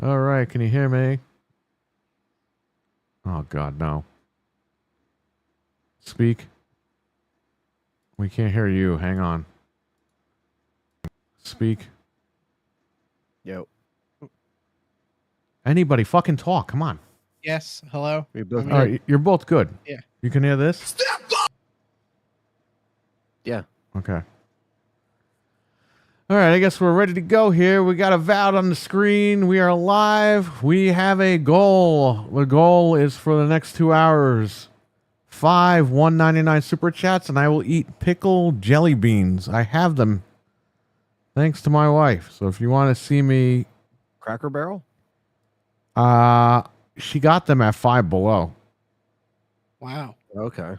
All right, can you hear me? Oh, God, no. Speak. We can't hear you. Hang on. Speak. Yo. Anybody fucking talk. Come on. Yes. Hello. All right, you're both good. Yeah. You can hear this? Yeah. Okay. All right, I guess we're ready to go here. We got a Avowed on the screen. We are live. We have a goal. The goal is for the next 2 hours. 5 $1.99 super chats, and I will eat pickle jelly beans. I have them. Thanks to my wife. So if you want to see me, Cracker Barrel? she got them at Five Below. Wow. Okay.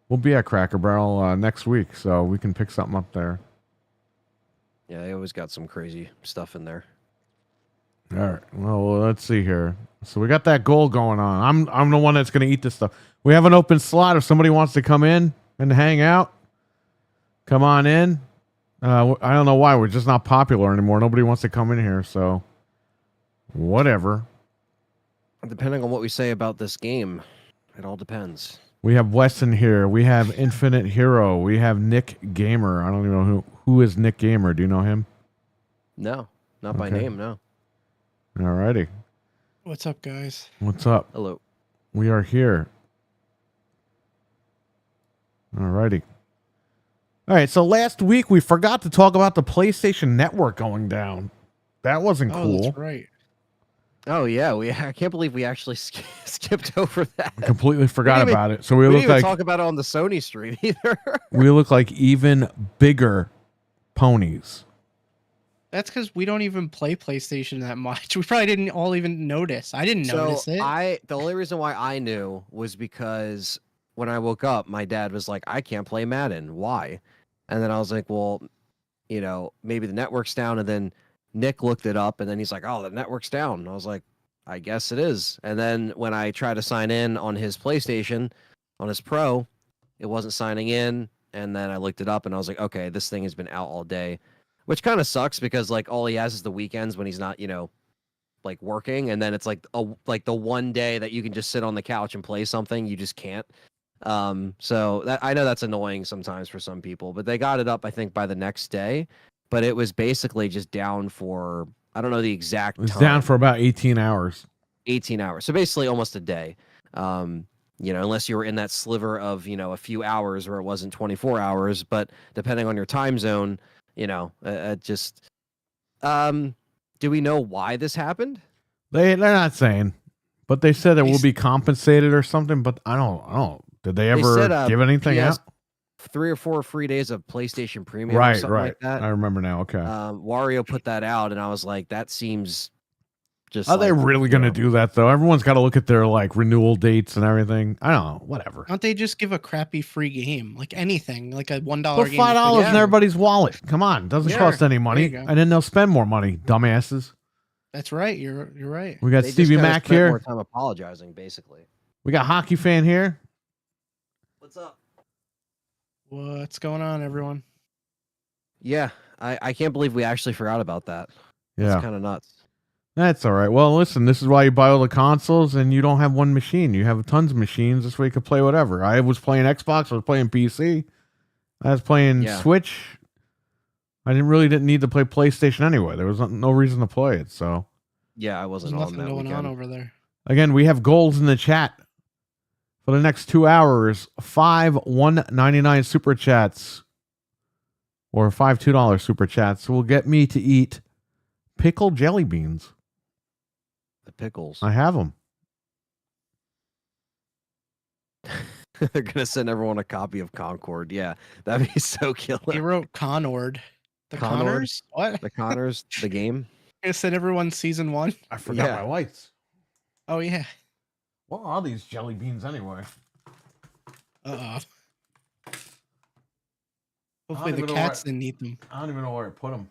We'll be at Cracker Barrel next week, so we can pick something up there. Yeah, they always got some crazy stuff in there. All right. Well, let's see here. So we got that goal going on. I'm the one that's going to eat this stuff. We have an open slot. If somebody wants to come in and hang out, come on in. I don't know why. We're just not popular anymore. Nobody wants to come in here, so whatever. Depending on what we say about this game, it all depends. We have Weston here. We have Infinite Hero. We have Nick Gamer. I don't even know who is Nick Gamer. Do you know him? No, not by name, no. All righty. What's up, guys? What's up? Hello. We are here. All righty. All right, so last week we forgot to talk about the PlayStation Network going down. That wasn't cool. That's right. Oh yeah, I can't believe we actually skipped over that. I completely forgot about it. So we look didn't even like talk about it on the Sony stream either. we look like even bigger ponies. That's because we don't even play PlayStation that much. We probably didn't all even notice. I didn't notice it. The only reason why I knew was because when I woke up, my dad was like, "I can't play Madden. Why?" And then I was like, "Well, maybe the network's down." And then Nick looked it up, and then he's like, "Oh, the network's down." And I was like, "I guess it is." And then when I tried to sign in on his PlayStation, on his Pro, it wasn't signing in. And then I looked it up, and I was like, "Okay, this thing has been out all day," which kind of sucks because like all he has is the weekends when he's not, like working, and then it's like the one day that you can just sit on the couch and play something, you just can't. So that I know that's annoying sometimes for some people, but they got it up I think by the next day. But it was basically just down for, I don't know the exact time. It's down for about 18 hours. 18 hours. So basically almost a day. Unless you were in that sliver of, a few hours where it wasn't 24 hours. But depending on your time zone, do we know why this happened? They're not saying, but they said it will be compensated or something. But I don't. Did they ever give anything out? 3 or 4 free days of PlayStation Premium, right, or something like that. I remember now. Okay. Wario put that out, and I was like, that seems just. Are they really going to do that though? Everyone's got to look at their like renewal dates and everything. I don't know. Whatever. Don't they just give a crappy free game, like anything, like a $1 Put game? $5 in everybody's wallet. Come on, doesn't cost any money, and then they'll spend more money. Dumbasses. That's right. You're right. We got Stevie Mac here. More time apologizing, basically. We got Hockey Fan here. What's up? What's going on, everyone? Yeah, I can't believe we actually forgot about that. Yeah. It's kind of nuts. That's all right. Well, listen, this is why you buy all the consoles and you don't have one machine. You have tons of machines. This way you can play whatever. I was playing Xbox. I was playing PC. I was playing Switch. I didn't need to play PlayStation anyway. There was no reason to play it. So yeah, I wasn't There's on nothing that going weekend. on over there. Again, we have goals in the chat for the next 2 hours. 5 $1.99 super chats or 5 $2 super chats will get me to eat pickled jelly beans. The pickles. I have them. They're gonna send everyone a copy of Concord. Yeah, that'd be so killer. He wrote Conord. The Conord? Connors? What? The Connors, the game. I said everyone season 1. I forgot my lights. Oh yeah. What are these jelly beans anyway? Hopefully the cats didn't eat them. I don't even know where I put them.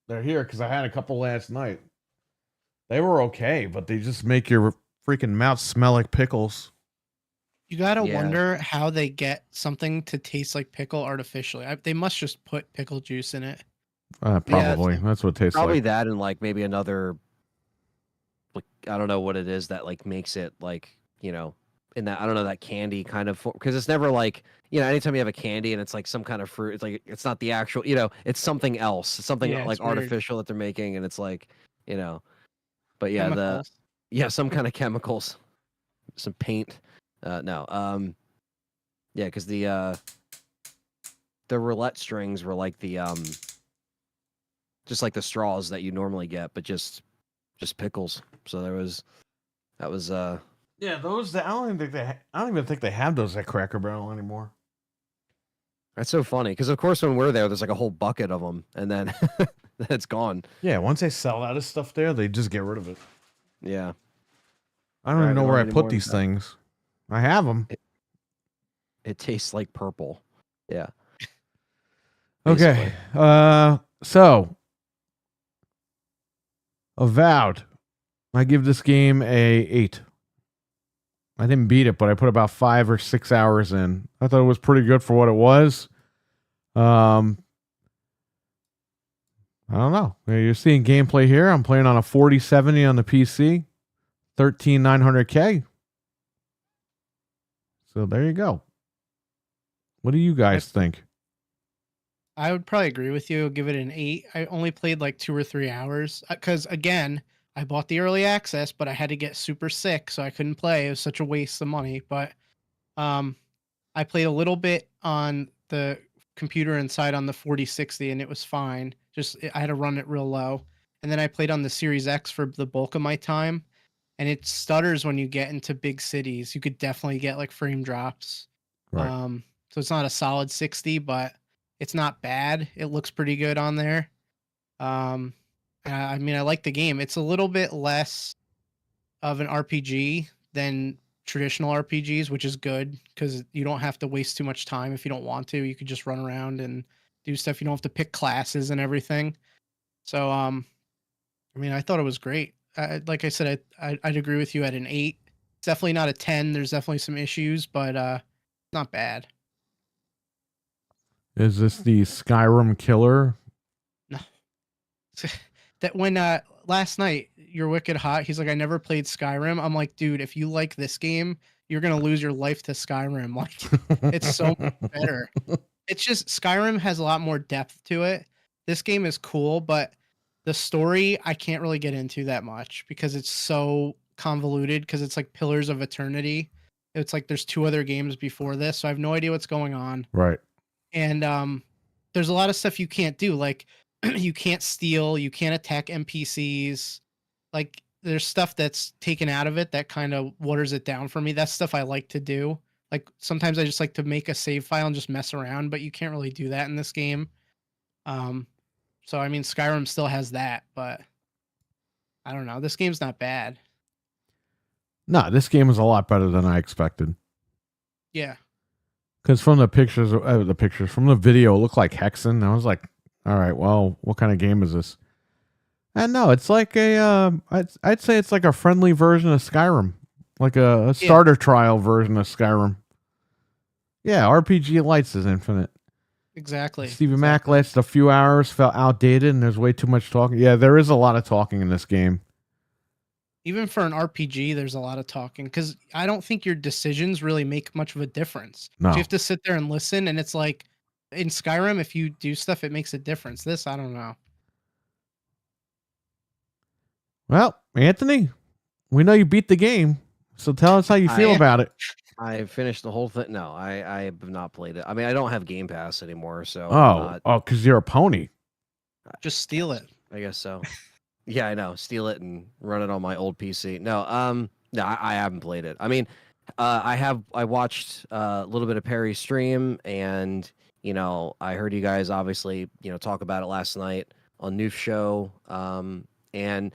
They're here because I had a couple last night. They were okay, but they just make your freaking mouth smell like pickles. You gotta wonder how they get something to taste like pickle artificially. They must just put pickle juice in it. Probably. That's what it tastes probably like. that, and like maybe another, like, I don't know what it is that like makes it like, in that, I don't know, that candy kind of, because it's never like, anytime you have a candy and it's like some kind of fruit, it's like, it's not the actual, it's something else, it's something Yeah, like it's weird. artificial that they're making, and it's like, but yeah, Chemicals. some kind of chemicals, some paint. No, yeah, because the roulette strings were like the just like the straws that you normally get, but just pickles. So that was Yeah, those. I don't even think they have those at Cracker Barrel anymore. That's so funny because of course when we're there's like a whole bucket of them, and then it's gone. Yeah, once they sell out of stuff there, they just get rid of it. Yeah, I don't even know where I put these things. I have them. It tastes like purple. Yeah. Okay. So Avowed. I give this game a 8. I didn't beat it, but I put about 5 or 6 hours in. I thought it was pretty good for what it was. I don't know. You're seeing gameplay here. I'm playing on a 4070 on the PC, 13900K. So there you go. What do you guys think? I would probably agree with you. Give it an 8. I only played like 2 or 3 hours because, again, I bought the early access, but I had to get super sick, so I couldn't play. It was such a waste of money. But I played a little bit on the computer inside on the 4060, and it was fine. Just I had to run it real low. And then I played on the Series X for the bulk of my time, and it stutters when you get into big cities. You could definitely get like frame drops. Right. So it's not a solid 60, but it's not bad. It looks pretty good on there. I mean, I like the game. It's a little bit less of an RPG than traditional RPGs, which is good because you don't have to waste too much time if you don't want to. You could just run around and do stuff. You don't have to pick classes and everything. So, I mean, I thought it was great. Like I said, I'd agree with you at an 8. It's definitely not a 10. There's definitely some issues, but not bad. Is this the Skyrim killer? No. That when last night you're wicked hot, he's like, I never played Skyrim. I'm like, dude, if you like this game, you're gonna lose your life to Skyrim. Like, it's so much better. It's just Skyrim has a lot more depth to it. This game is cool, but the story I can't really get into that much because it's so convoluted because it's like Pillars of Eternity. It's like there's 2 other games before this, so I have no idea what's going on. Right. And there's a lot of stuff you can't do. Like you can't steal, you can't attack NPCs. Like there's stuff that's taken out of it that kind of waters it down for me. That's stuff I like to do. Like sometimes I just like to make a save file and just mess around, but you can't really do that in this game. So I mean Skyrim still has that, but I don't know. This game's not bad. No, this game is a lot better than I expected. Yeah. Because from the pictures, from the video, it looked like Hexen. I was like, all right, well, what kind of game is this? And no, it's like I'd say it's like a friendly version of Skyrim, like a starter trial version of Skyrim. Yeah, RPG Lights is infinite. Exactly. Stevie Mac lasted a few hours, felt outdated, and there's way too much talking. Yeah, there is a lot of talking in this game. Even for an RPG, there's a lot of talking because I don't think your decisions really make much of a difference. No. You have to sit there and listen, and it's like in Skyrim, if you do stuff, it makes a difference. This, I don't know. Well, Anthony, we know you beat the game, so tell us how you feel about it. I finished the whole thing. No, I have not played it. I mean, I don't have Game Pass anymore, so because you're a pony. Just steal it. I guess so. Yeah, I know. Steal it and run it on my old PC. No, no, I haven't played it. I mean, I watched a little bit of Perry's stream, and I heard you guys obviously talk about it last night on Noof Show, and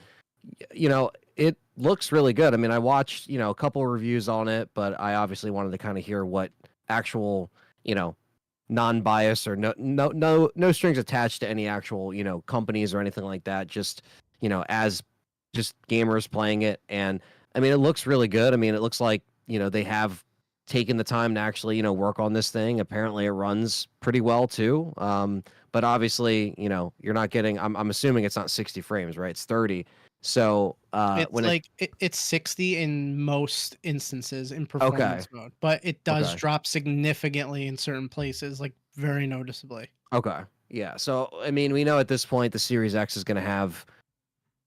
it looks really good. I mean, I watched a couple of reviews on it, but I obviously wanted to kind of hear what actual non-bias or no strings attached to any actual companies or anything like that. Just as just gamers playing it. And I mean, it looks really good. I mean, it looks like, they have taken the time to actually, work on this thing. Apparently it runs pretty well too. But obviously, you're not getting, I'm assuming it's not 60 frames, right? It's 30. So It's when like it's 60 in most instances in okay, performance mode, but it does okay, drop significantly in certain places, like very noticeably. okay. Yeah. So, I mean, we know at this point the Series X is going to have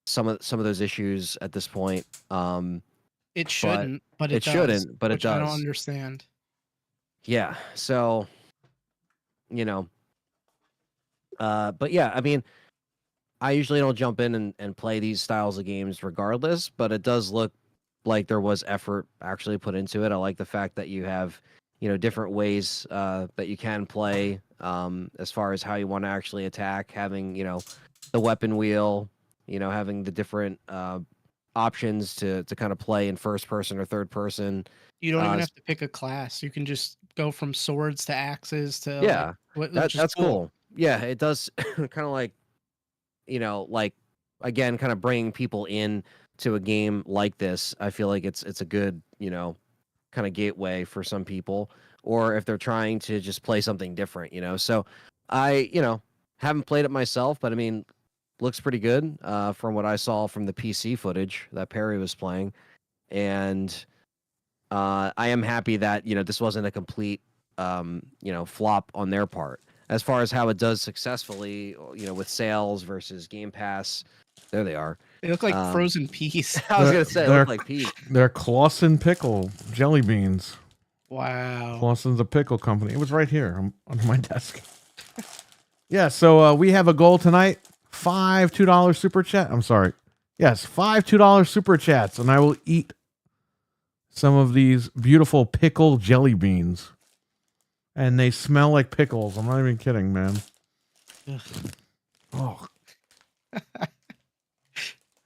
some of those issues at this point. It shouldn't, but it it does, shouldn't, but it which I don't does. understand. Yeah. So, you know, but yeah, I mean, I usually don't jump in and play these styles of games regardless, but it does look like there was effort actually put into it. I like the fact that you have, different ways that you can play as far as how you want to actually attack, having, the weapon wheel, having the different options to kind of play in first person or third person. You don't even have to pick a class. You can just go from swords to axes to Yeah, which is that's cool. Yeah, it does kind of like, like again, kind of bringing people in to a game like this. I feel like it's a good, kind of gateway for some people, or if they're trying to just play something different, So I, haven't played it myself, but I mean, looks pretty good from what I saw from the PC footage that Perry was playing, and I am happy that this wasn't a complete flop on their part. As far as how it does successfully, with sales versus Game Pass, there they are. They look like frozen peas. I was gonna say, they look like peas. They're Clausen pickle jelly beans. Wow. Clausen's a pickle company. It was right here under my desk. Yeah, so we have a goal tonight. 5 $2 super chat. I'm sorry. Yes, 5 $2 super chats, and I will eat some of these beautiful pickle jelly beans. And they smell like pickles. I'm not even kidding, man. Ugh. Oh.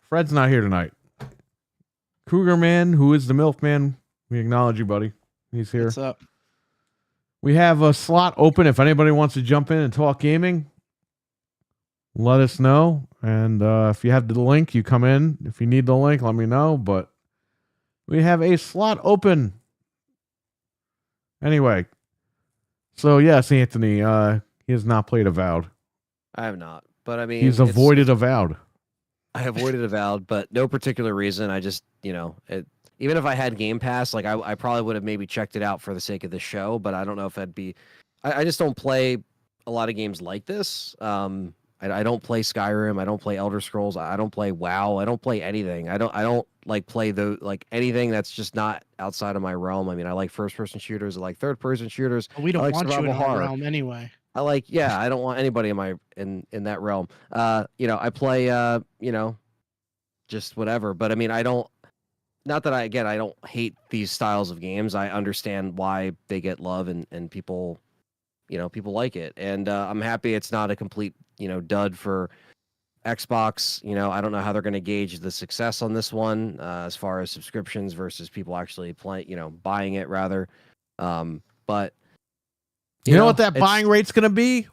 Fred's not here tonight. Cougar Man, who is the MILF Man, we acknowledge you, buddy. He's here. What's up? We have a slot open. If anybody wants to jump in and talk gaming, let us know. And if you have the link, you come in. If you need the link, let me know. But we have a slot open. Anyway. So, yes, Anthony, he has not played Avowed. I have not. But I mean, he's avoided Avowed. I avoided Avowed, but no particular reason. I just, even if I had Game Pass, like I probably would have maybe checked it out for the sake of the show, but I don't know if I'd be. I just don't play a lot of games like this. I don't play Skyrim. I don't play Elder Scrolls. I don't play WoW. I don't play anything. I don't like play anything that's just not outside of my realm. I mean, I like first person shooters. I like third person shooters. But we don't like want you in horror. our realm anyway. I don't want anybody in that realm. I play just whatever. But I mean, I don't hate these styles of games. I understand why they get love and people, people like it. And I'm happy it's not a complete, dud for Xbox. I don't know how they're going to gauge the success on this one as far as subscriptions versus people actually buying it rather. But you know what that buying rate's going to be?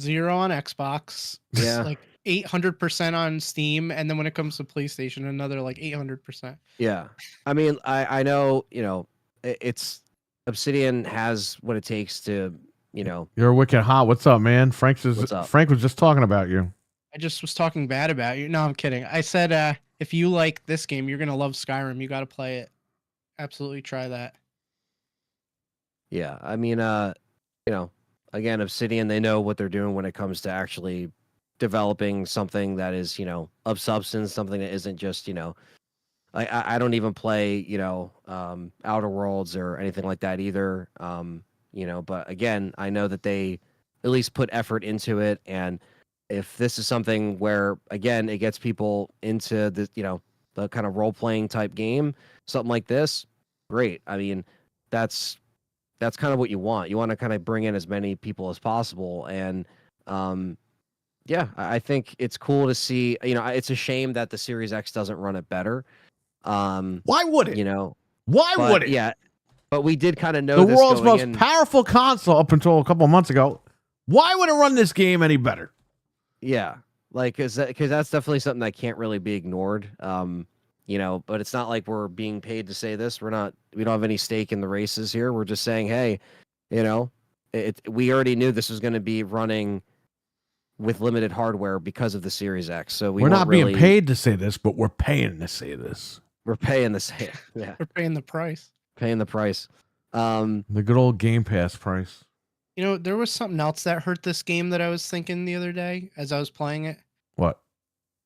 0 on Xbox. Yeah. Like 800% on Steam. And then when it comes to PlayStation, another like 800%. Yeah. I mean, I know, it's Obsidian has what it takes to, You're wicked hot. What's up, man? Frank was just talking about you. I just was talking bad about you. No, I'm kidding. I said if you like this game, you're going to love Skyrim. You got to play it. Absolutely try that. Yeah. I mean, again, Obsidian, they know what they're doing when it comes to actually developing something that is, of substance, something that isn't just, I don't even play, Outer Worlds or anything like that either. But again, I know that they at least put effort into it. And if this is something where, again, it gets people into the, the kind of role-playing type game, something like this, great. I mean, that's kind of what you want. You want to kind of bring in as many people as possible. And, yeah, I think it's cool to see, it's a shame that the Series X doesn't run it better. Why would it? Why but, would it? Yeah, but we did kind of know the world's most powerful console up until a couple of months ago. Why would it run this game any better? Yeah, like because that's definitely something that can't really be ignored. But it's not like we're being paid to say this. We don't have any stake in the races here. We're just saying, hey, we already knew this was going to be running with limited hardware because of the Series X. So we're not being paid to say this, but we're paying to say this. We're paying the same. Yeah, We're paying the price. Paying the price. The good old Game Pass price. There was something else that hurt this game that I was thinking the other day as I was playing it. What?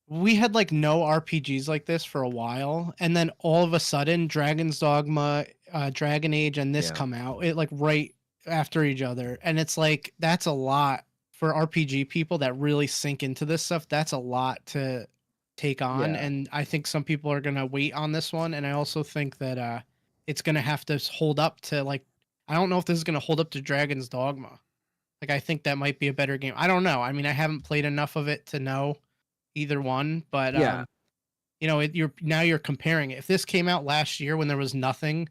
We had like no RPGs like this for a while, and then all of a sudden, Dragon's Dogma, Dragon Age, and this come out it like right after each other, and it's like that's a lot for RPG people that really sink into this stuff. That's a lot to take on, and I think some people are gonna wait on this one, and I also think that it's gonna have to hold up to like I don't know if this is gonna hold up to Dragon's Dogma. Like I think that might be a better game. I don't know. I mean, I haven't played enough of it to know either one, but you're comparing it. If this came out last year when there was nothing,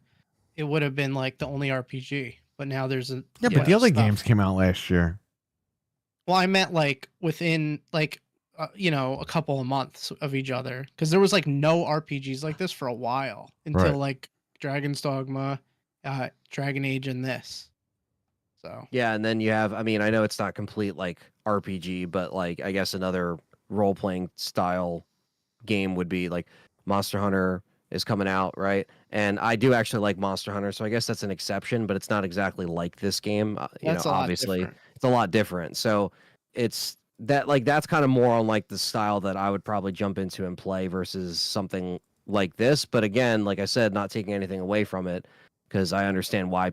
it would have been like the only RPG. But now there's but the other games came out last year. Well, I meant like within like a couple of months of each other, because there was like no RPGs like this for a while until like Dragon's Dogma, Dragon Age, and this. So yeah, and then you have. I mean, I know it's not complete like RPG, but like I guess another role-playing style game would be like Monster Hunter is coming out, right? And I do actually like Monster Hunter, so I guess that's an exception, but it's not exactly like this game. Obviously it's a lot different. So it's that's kind of more on like the style that I would probably jump into and play versus something like this. But again, like I said, not taking anything away from it, because I understand why.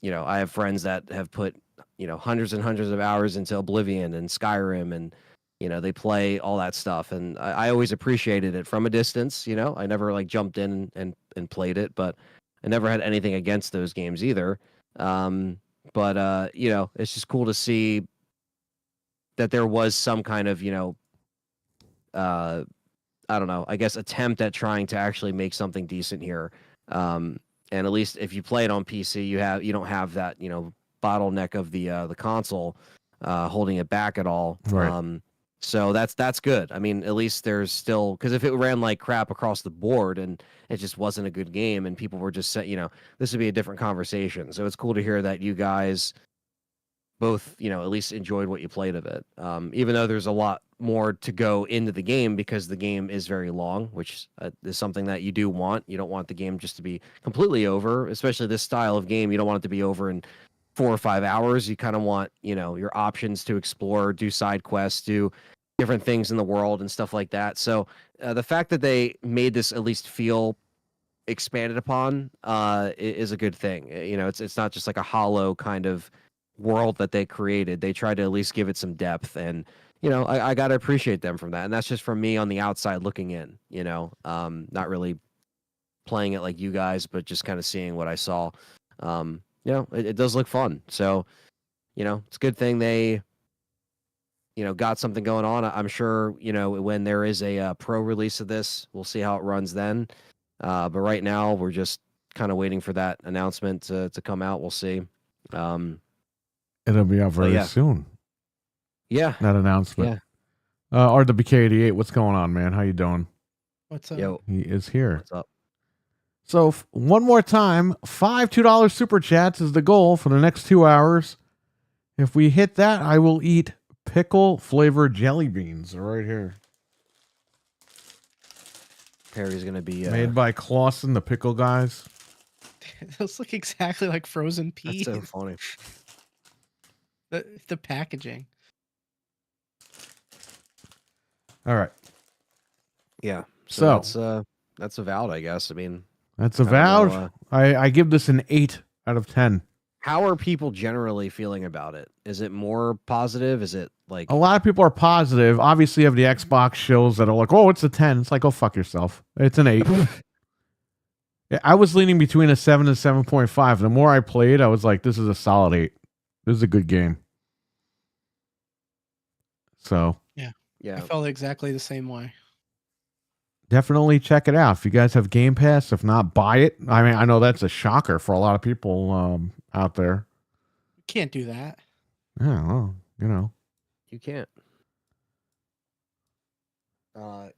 I have friends that have put hundreds and hundreds of hours into Oblivion and Skyrim, and they play all that stuff, and I always appreciated it from a distance. I never like jumped in and played it, but I never had anything against those games either. But it's just cool to see that there was some kind of I don't know, I guess attempt at trying to actually make something decent here. And at least if you play it on PC, you don't have that bottleneck of the console holding it back at all. Right. So that's good. I mean, at least there's still, because if it ran like crap across the board and it just wasn't a good game and people were just saying, this would be a different conversation. So it's cool to hear that you guys both, at least enjoyed what you played of it. Even though there's a lot more to go into the game because the game is very long, which is something that you do want. You don't want the game just to be completely over, especially this style of game. You don't want it to be over in 4 or 5 hours. You kind of want, your options to explore, do side quests, do different things in the world and stuff like that. So the fact that they made this at least feel expanded upon is a good thing. It's not just like a hollow kind of world that they created. They tried to at least give it some depth, and I got to appreciate them from that. And that's just from me on the outside looking in, not really playing it like you guys, but just kind of seeing what I saw. It does look fun. So, it's a good thing they, got something going on. I'm sure, when there is a pro release of this, we'll see how it runs then. But right now we're just kind of waiting for that announcement to come out. We'll see. It'll be out very soon. Yeah. That announcement. Yeah. RWK88, what's going on, man? How you doing? What's up? Yo. He is here. What's up? So one more time, 5 $2 super chats is the goal for the next 2 hours. If we hit that, I will eat pickle flavored jelly beans right here. Perry's gonna be made by Clausen, the pickle guys. Those look exactly like frozen peas. That's so funny. The packaging. All right. Yeah. So that's avowed, I guess. I mean, that's avowed. I give this an 8 out of 10. How are people generally feeling about it? Is it more positive? Is it like a lot of people are positive? Obviously, you have the Xbox shows that are like, "Oh, it's a 10." It's like, "Oh, fuck yourself." It's an 8. I was leaning between a 7 and 7.5. The more I played, I was like, "This is a solid 8. This is a good game." So yeah, I felt exactly the same way. Definitely check it out if you guys have Game Pass. If not, buy it. I mean, I know that's a shocker for a lot of people out there. You can't do that. Yeah, well, you can't.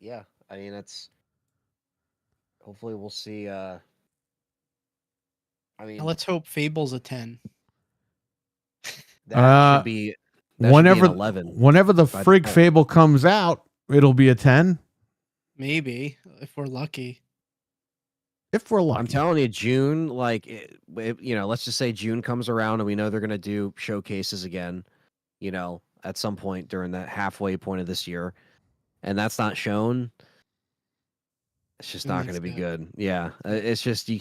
Yeah, I mean, it's hopefully we'll see. I mean, Now let's hope Fable's a 10. that should be an whenever 11. whenever the by the frig time. Fable comes out, it'll be a 10 Maybe if we're lucky. if we're lucky. I'm telling you, June, like, let's just say June comes around and we know they're going to do showcases again, at some point during that halfway point of this year, and that's not shown. It's just And not going that's to be it. good. Yeah, it's just you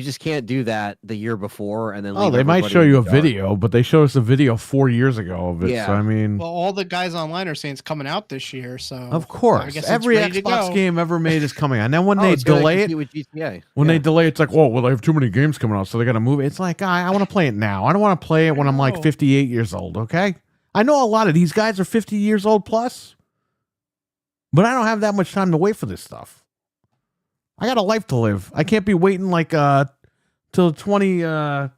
just can't do that the year before and then. Oh, leave they might everybody show in you the a dark. video, but they showed us a video 4 years ago of it. Yeah. So I mean, Well, all the guys online are saying it's coming out this year, so of I course, guess every it's ready to Xbox go. game ever made is coming out. And then when they it's gonna delay it, compete with GTA. when Yeah. they delay, it's like, oh, well, they have too many games coming out, so they got to move it. It's like, I want to play it now. I don't want to play it when I'm like know. 58 years old. Okay, I know a lot of these guys are 50 years old plus, but I don't have that much time to wait for this stuff. I got a life to live. I can't be waiting like till 2035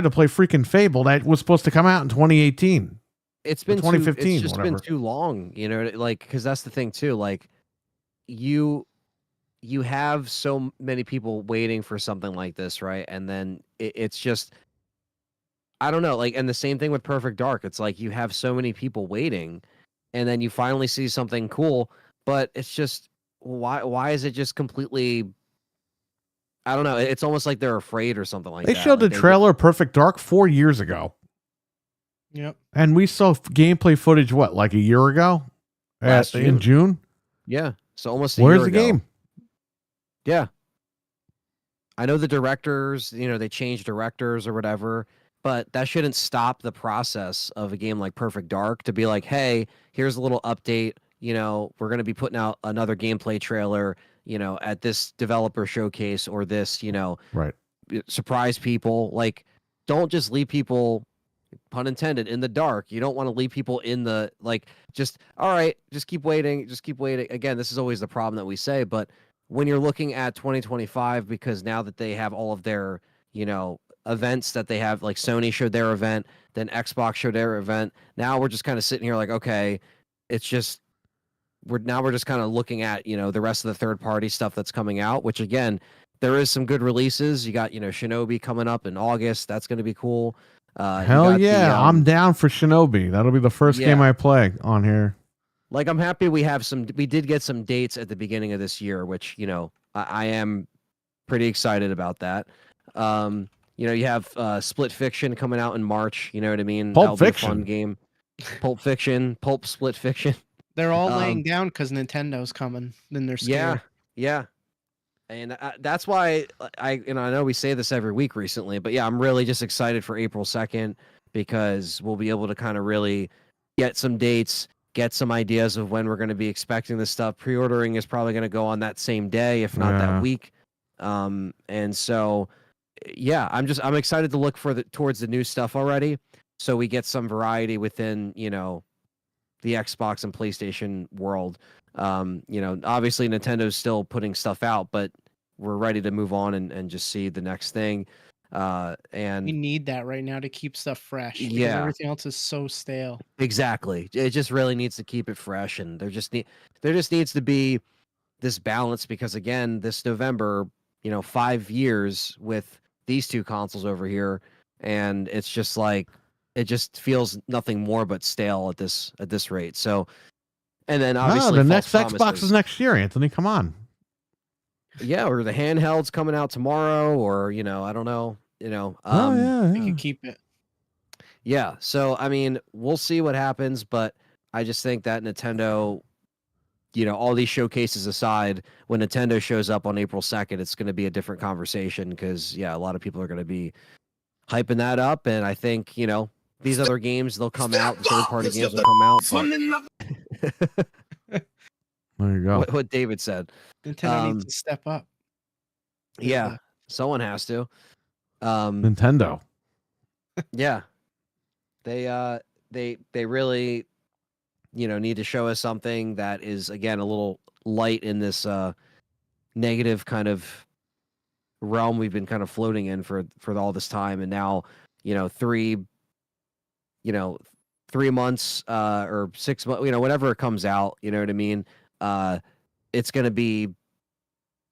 to play freaking Fable that was supposed to come out in 2018. It's been 2015, it's just whatever. been too long, like, because that's the thing too. Like, you have so many people waiting for something like this, right? And then it's just, I don't know, like, and the same thing with Perfect Dark. It's like you have so many people waiting, and then you finally see something cool, but it's just why is it just completely? I don't know. It's almost like they're afraid or something like They that. showed Like, the trailer of Perfect Dark 4 years ago. Yep. And we saw gameplay footage, what, like a year ago? Last In June? Yeah. So almost a Where's year the ago. game? Yeah. I know the directors, they changed directors or whatever, but that shouldn't stop the process of a game like Perfect Dark to be like, hey, here's a little update. We're going to be putting out another gameplay trailer, at this developer showcase or this, Right. surprise people. Like, don't just leave people, pun intended, in the dark. You don't want to leave people in the, like, just, all right, just keep waiting. Again, this is always the problem that we say, but when you're looking at 2025, because now that they have all of their, events that they have, like Sony showed their event, then Xbox showed their event. Now we're just kind of sitting here like, okay, it's just, we're just kind of looking at, the rest of the third party stuff that's coming out, which again, there is some good releases. You got, Shinobi coming up in August. That's going to be cool. Hell yeah. I'm down for Shinobi. That'll be the first game I play on here. Like, I'm happy we did get some dates at the beginning of this year, which, I am pretty excited about that. You have Split Fiction coming out in March. You know what I mean? Pulp That'll Fiction. Be a fun game. Pulp Fiction, Pulp Split Fiction. They're all laying down because Nintendo's coming. Then they're scared. Yeah. And that's why I know we say this every week recently, but yeah, I'm really just excited for April 2nd because we'll be able to kind of really get some dates, get some ideas of when we're going to be expecting this stuff. Pre-ordering is probably going to go on that same day, if not that week. And so, yeah, I'm excited to look towards the new stuff already, so we get some variety within, the Xbox and PlayStation world. Obviously Nintendo's still putting stuff out, but we're ready to move on and just see the next thing. And we need that right now to keep stuff fresh. Because everything else is so stale. Exactly. It just really needs to keep it fresh, and there just needs to be this balance, because again, this November, 5 years with these two consoles over here, and it's just like, it just feels nothing more but stale at this rate. So, and then obviously the next false Xbox promises. is next year, Anthony. Come on. Yeah, or the handheld's coming out tomorrow, or I don't know. We could keep it. Yeah, so I mean, we'll see what happens, but I just think that Nintendo, all these showcases aside, when Nintendo shows up on April 2nd, it's going to be a different conversation, because a lot of people are going to be hyping that up, and I think these other games, they'll come out, the third-party games will come out. There you go. What David said. Nintendo needs to step up. Yeah, someone has to. Nintendo. Yeah, they really, need to show us something that is, again, a little light in this negative kind of realm we've been kind of floating in for all this time, and now 3 months or 6 months, whenever it comes out, you know what I mean, it's going to be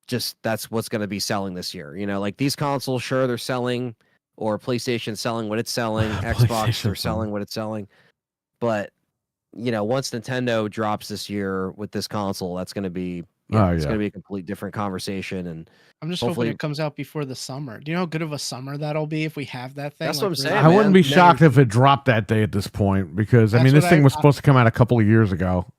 just that's what's going to be selling this year. You know, like these consoles, sure, they're selling, or PlayStation selling what it's selling, Xbox they're selling what it's selling, but you know, once Nintendo drops this year with this console, that's going to be it's going to be a complete different conversation. And I'm just hoping it comes out before the summer. Do you know how good of a summer that'll be if we have that thing? That's what I'm saying. I wouldn't be shocked if it dropped that day at this point, because I mean, this thing was supposed to come out a couple of years ago.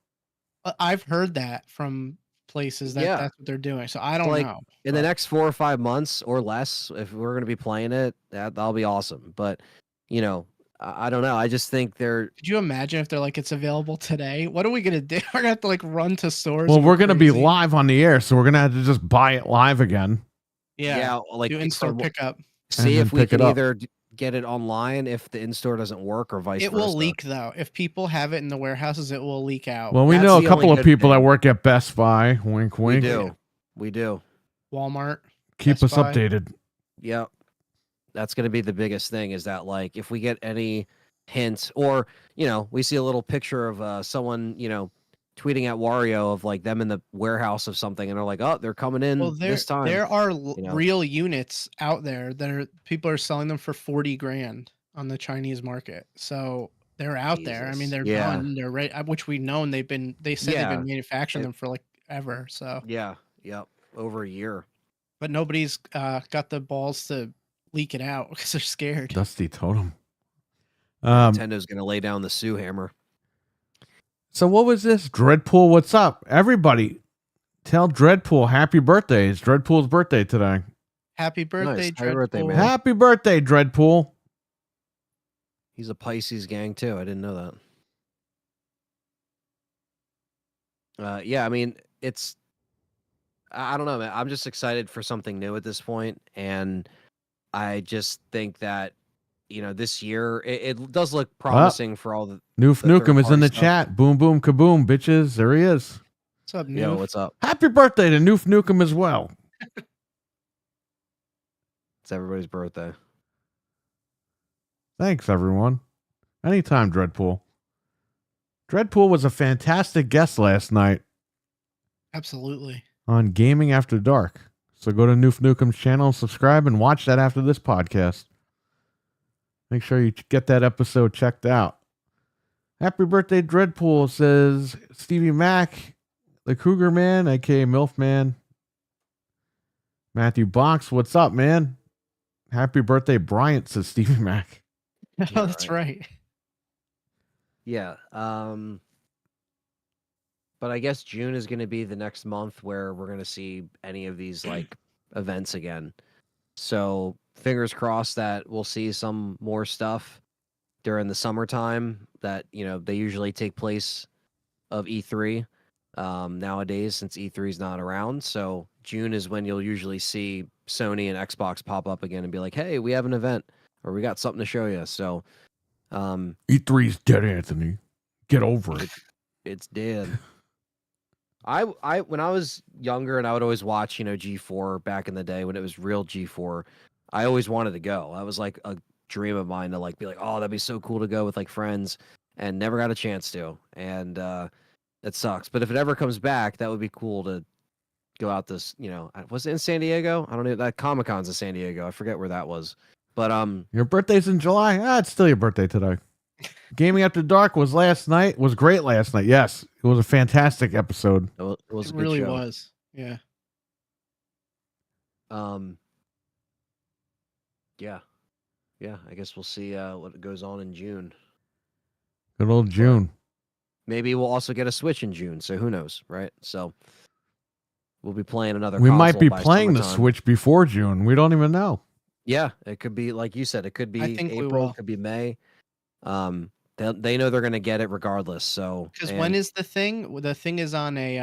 I've heard that from places that that's what they're doing. So I don't know. In the next 4 or 5 months or less, if we're going to be playing it, that'll be awesome. But you know, I don't know. I just think they're. Could you imagine if they're like, it's available today? What are we gonna do? We're gonna have to like run to stores. Well, we're gonna be live on the air, so we're gonna have to just buy it live again. Yeah, like do in-store pickup. See if we can either get it online if the in-store doesn't work, or vice versa. It will leak though. If people have it in the warehouses, it will leak out. Well, we know a couple of people that work at Best Buy. Wink, wink. We do. Walmart. Keep us updated. Yep. That's going to be the biggest thing, is that like if we get any hint, or you know, we see a little picture of someone, you know, tweeting at Wario of like them in the warehouse of something, and they're like, oh, they're coming in this time. There are real units out there that people are selling them for 40 grand on the Chinese market. So they're out there. I mean, they're done. They're ready, which we've known they said they've been manufacturing them for like ever. So over a year. But nobody's got the balls to leak it out because they're scared. Dusty Totem. Nintendo's gonna lay down the Sue hammer. So what was this? Dreadpool, what's up? Everybody, tell Dreadpool happy birthday. It's Dreadpool's birthday today. Happy birthday, Dreadpool. Happy birthday, man. Happy birthday, Dreadpool. He's a Pisces gang too. I didn't know that. Yeah, I mean, I don't know, man. I'm just excited for something new at this point, and I just think that, you know, this year it does look promising for all the. Noof Nukem is in the chat. Boom, boom, kaboom, bitches. There he is. What's up, Noof? Yo, what's up? Happy birthday to Noof Nukem as well. It's everybody's birthday. Thanks, everyone. Anytime, Dreadpool. Dreadpool was a fantastic guest last night. Absolutely. On Gaming After Dark. So go to Noof Nukem's channel, subscribe, and watch that after this podcast. Make sure you get that episode checked out. Happy birthday, Dreadpool, says Stevie Mac, the Cougar Man, aka MILF Man. Matthew Box, what's up, man? Happy birthday, Bryant, says Stevie Mac. Oh, that's right. Yeah. But I guess June is going to be the next month where we're going to see any of these like events again. So fingers crossed that we'll see some more stuff during the summertime that, you know, they usually take place of E3 nowadays, since E3 is not around. So June is when you'll usually see Sony and Xbox pop up again and be like, hey, we have an event, or we got something to show you. So E3's dead, Anthony. Get over it. It's dead. I when I was younger and I would always watch, you know, G4 back in the day when it was real G4, I always wanted to go. That was like a dream of mine to like be like, oh, that'd be so cool to go with like friends, and never got a chance to. And it sucks. But if it ever comes back, that would be cool to go out this, you know, was it in San Diego? I don't know. That Comic-Con's in San Diego. I forget where that was. But your birthday's in July? It's still your birthday today. Gaming After Dark was great last night. Yes, it was a fantastic episode. It was a good really show. Was. Yeah. Yeah. I guess we'll see what goes on in June. Good old June. Maybe we'll also get a Switch in June. So who knows, right? So we'll be playing another. We might be playing the Switch before June. We don't even know. Yeah, it could be like you said. It could be April. It could be May. They know they're going to get it regardless. So because when is the thing? The thing is on a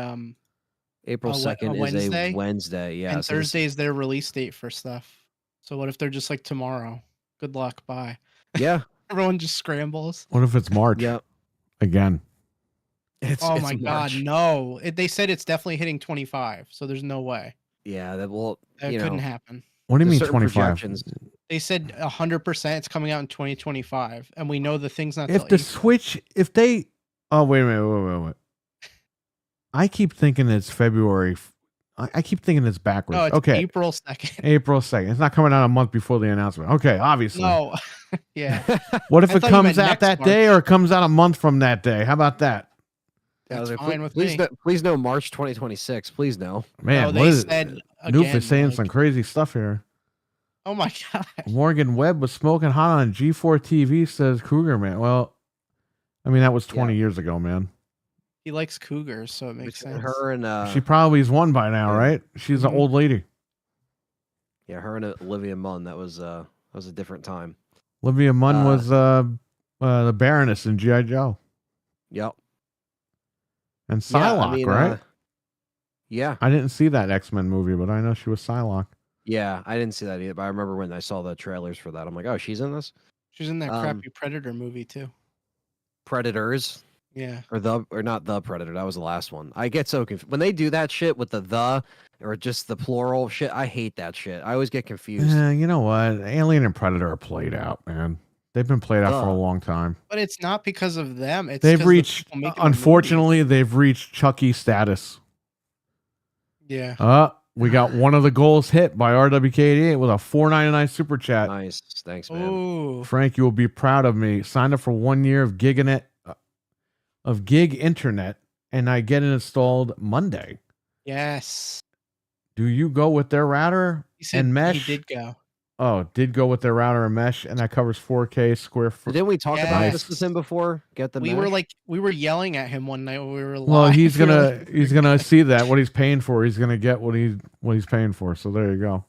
April 2nd is a Wednesday. Yeah, and Thursday is their release date for stuff. So what if they're just like tomorrow? Good luck. Bye. Yeah, everyone just scrambles. What if it's March? Yeah, again. It's my God, no! They said it's definitely hitting 25. So there's no way. Yeah, that couldn't happen. What do you mean 25? They said 100% it's coming out in 2025, and we know the thing's not. If the Switch, if they, oh wait a minute. I keep thinking it's February I keep thinking it's backwards. No, it's okay. April 2nd. April 2nd. It's not coming out a month before the announcement. Okay, obviously. No. Yeah. What if I it thought you comes meant out next that March. day or it comes out a month from that day? How about that? I was That's like, fine with please, me. please no March 2026. Please no. Man, No, what they is said Noof again, is saying like, some crazy stuff here. oh my god. Morgan Webb was smoking hot on G4 TV, says Cougar Man. Well, I mean, that was 20 years ago, man. He likes cougars, so it makes Between sense. her and She probably's won by now, yeah. right? She's an old lady. Yeah, her and Olivia Munn. That was a different time. Olivia Munn was the Baroness in G.I. Joe. Yep. And Psylocke, right? Yeah. I didn't see that X-Men movie, but I know she was Psylocke. Yeah, I didn't see that either, but I remember when I saw the trailers for that. I'm like, oh, she's in this? She's in that crappy Predator movie too. Predators? Yeah. Or not the Predator. That was the last one. I get so confused. When they do that shit with the or just the plural shit, I hate that shit. I always get confused. You know what? Alien and Predator are played out, man. They've been played out for a long time. But it's not because of them. It's they've 'cause reached, the people making the unfortunately, they've reached Chucky status. Yeah. We got one of the goals hit by RWK88 with a $4.99 super chat. Nice. Thanks, man. Ooh. Frank, you will be proud of me. Signed up for 1 year of gig internet, and I get it installed Monday. Yes. Do you go with their router and mesh? He did go. Oh, did go with their router and mesh, and that covers 4K square foot. Didn't we talk about this with him before? Get the we mesh? were yelling at him one night when we were live. Well, he's gonna see that what he's paying for. He's gonna get what he's paying for. So there you go.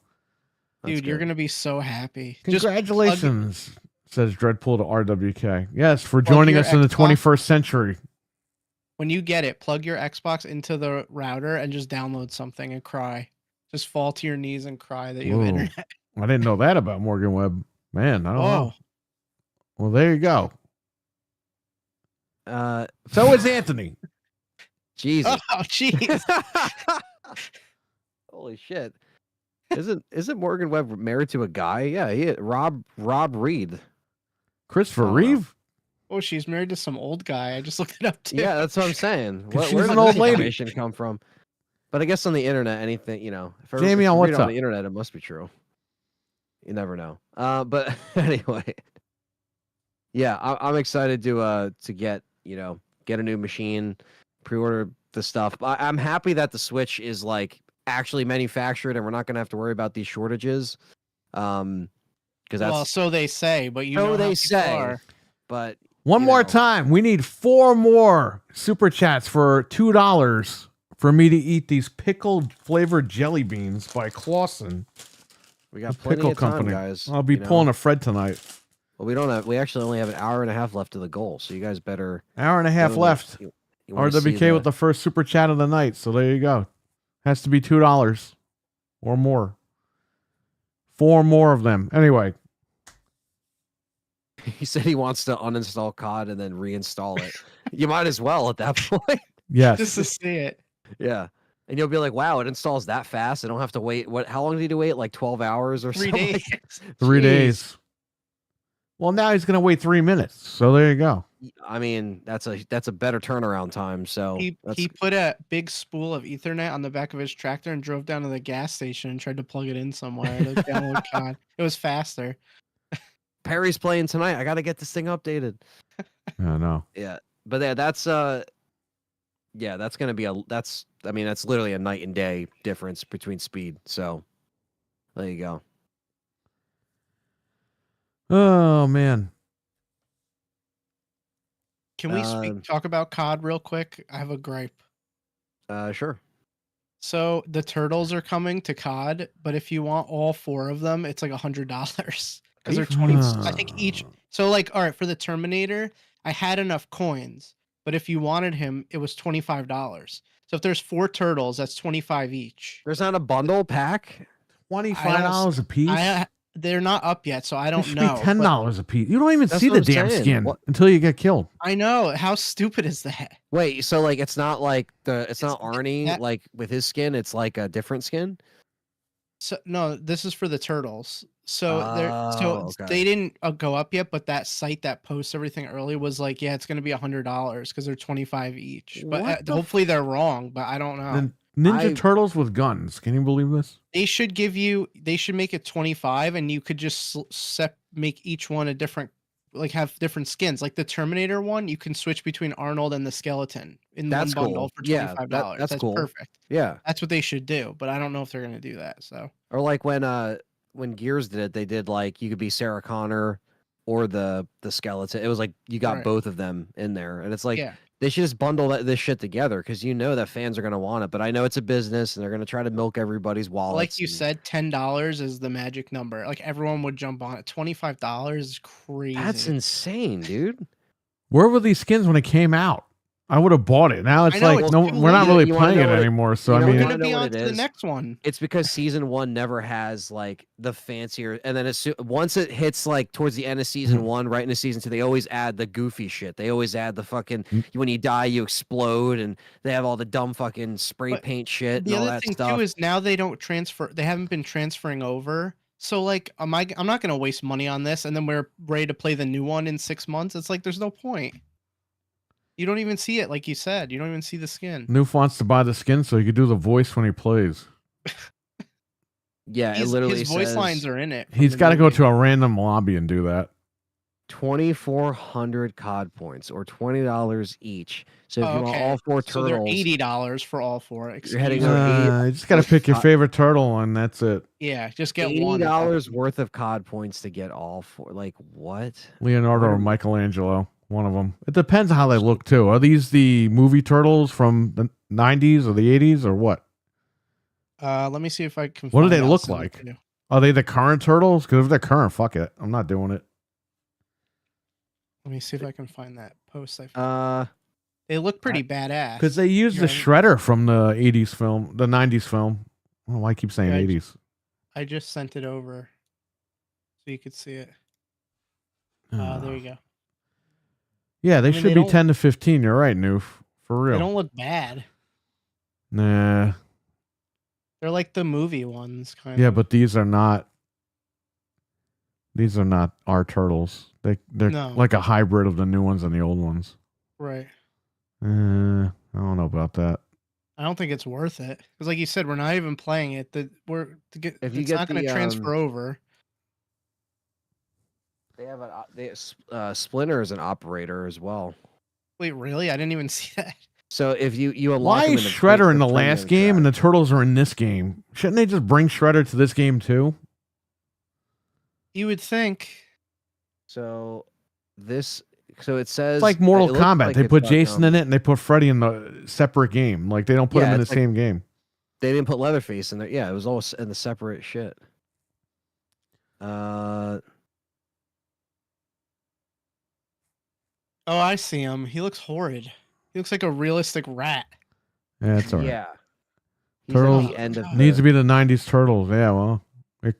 Dude, you're gonna be so happy. Congratulations, says Dreadpool to RWK. Yes, for joining us in the 21st century. When you get it, plug your Xbox into the router and just download something and cry. Just fall to your knees and cry that you have internet. I didn't know that about Morgan Webb. Man, I don't know. Well, there you go. So is Anthony. Jesus. Oh, jeez. Holy shit. Isn't Morgan Webb married to a guy? Yeah, Rob Reed. Christopher Reeve? Oh, she's married to some old guy. I just looked it up too. Yeah, that's what I'm saying. She's Where an did old this lady. information come from? But I guess on the internet, anything, if Jamie, if what's on up? the internet, it must be true. You never know. But anyway, yeah, I'm excited to get get a new machine, pre-order the stuff. I'm happy that the Switch is like actually manufactured, and we're not gonna have to worry about these shortages. Because that's so they say, but so they say. But one more time, we need 4 more super chats for $2 for me to eat these pickled flavored jelly beans by Clausen. We got plenty of time, guys. I'll be pulling a Fred tonight. Well, we actually only have an hour and a half left to the goal, so you guys better. Hour and a half left. RWK with the first super chat of the night. So there you go. Has to be $2 or more. 4 more of them. Anyway. He said he wants to uninstall COD and then reinstall it. You might as well at that point. Yes. Just to see it. Yeah. And you'll be like, wow, it installs that fast. I don't have to wait. How long did he wait? Like 12 hours or 3 something? days. 3 days. Well, now he's going to wait 3 minutes. So there you go. I mean, that's a better turnaround time. So he put a big spool of Ethernet on the back of his tractor and drove down to the gas station and tried to plug it in somewhere. To download COD. It was faster. Perry's playing tonight. I got to get this thing updated. I know. Yeah. But yeah, that's going to be that's literally a night and day difference between speed. So there you go. Oh man. Can we talk about COD real quick? I have a gripe. Sure. So the turtles are coming to COD, but if you want all 4 of them, it's like $100 because they're 20. I think each. So like, all right, for the Terminator, I had enough coins, but if you wanted him, it was $25. So if there's 4 turtles, that's 25 each. There's not a bundle pack. $25 a piece. They're not up yet, so I don't should know. Be $10 a piece. You don't even see the what I'm damn saying. skin What? until you get killed. I know. How stupid is that? Wait, so like it's not like it's not Arnie like with his skin. It's like a different skin. So no, this is for the turtles. So okay. they didn't go up yet, but that site that posts everything early was like, yeah, it's going to be $100 because they're 25 each. But hopefully they're wrong. But I don't know. Ninja Turtles with guns. Can you believe this? They should make it 25, and you could just make each one a different, like have different skins. Like the Terminator one, you can switch between Arnold and the skeleton in one bundle for $25. That's cool. Perfect. Yeah, that's what they should do. But I don't know if they're gonna do that. So, or like when Gears did it, they did like you could be Sarah Connor or the skeleton. It was like you got both of them in there, and it's like they should just bundle this shit together because you know that fans are gonna want it. But I know it's a business, and they're gonna try to milk everybody's wallet. Like you said, $10 is the magic number. Like everyone would jump on it. $25 is crazy. That's insane, dude. Where were these skins when it came out? I would have bought it. Now it's like no, we're not really playing it anymore. So I mean, we're gonna be on to the next one. It's because season 1 never has like the fancier, and then once it hits like towards the end of season 1, right into season 2, they always add the goofy shit. They always add the fucking when you die you explode, and they have all the dumb fucking spray paint shit and all that stuff. The other thing too is now they don't transfer. They haven't been transferring over. So like, I'm not gonna waste money on this, and then we're ready to play the new one in 6 months. It's like there's no point. You don't even see it, like you said. You don't even see the skin. Noof wants to buy the skin so he could do the voice when he plays. Yeah, it literally his voice lines are in it. He's got to go to a random lobby and do that. 2,400 COD points, or $20 each. So if you want all 4 turtles, so they're $80 for all 4. You're heading over you just got to pick your favorite turtle, and that's it. Yeah, just get $80 worth of COD points to get all 4. Like what? Leonardo or Michelangelo. One of them. It depends on how they look too. Are these the movie turtles from the 90s or the 80s or what? Let me see if I can. What do they look like? Are they the current turtles? Because if they're current, fuck it. I'm not doing it. Let me see if I can find that post. They look pretty badass. Because they used the shredder from the 80s film, the 90s film. I don't know why I keep saying 80s. I just sent it over so you could see it. There you go. Yeah, they should be 10 to 15. You're right, Noof. For real. They don't look bad. Nah. They're like the movie ones, kind of. Yeah, but these are not. These are not our turtles. They're like a hybrid of the new ones and the old ones. Right. I don't know about that. I don't think it's worth it because, like you said, we're not even playing it. It's not going to transfer over. They have Splinter as an operator as well. Wait, really? I didn't even see that. So if you unlock why is Shredder in the last game and the Turtles are in this game? Shouldn't they just bring Shredder to this game too? You would think. So it says it's like Mortal Kombat. Like they put Jason in it and they put Freddy in the separate game. Like they don't put him in the same game. They didn't put Leatherface in there. Yeah, it was all in the separate shit. Oh, I see him. He looks horrid. He looks like a realistic rat. Yeah, that's all right. Yeah. Turtles needs to be the 90s Turtles. Yeah, well,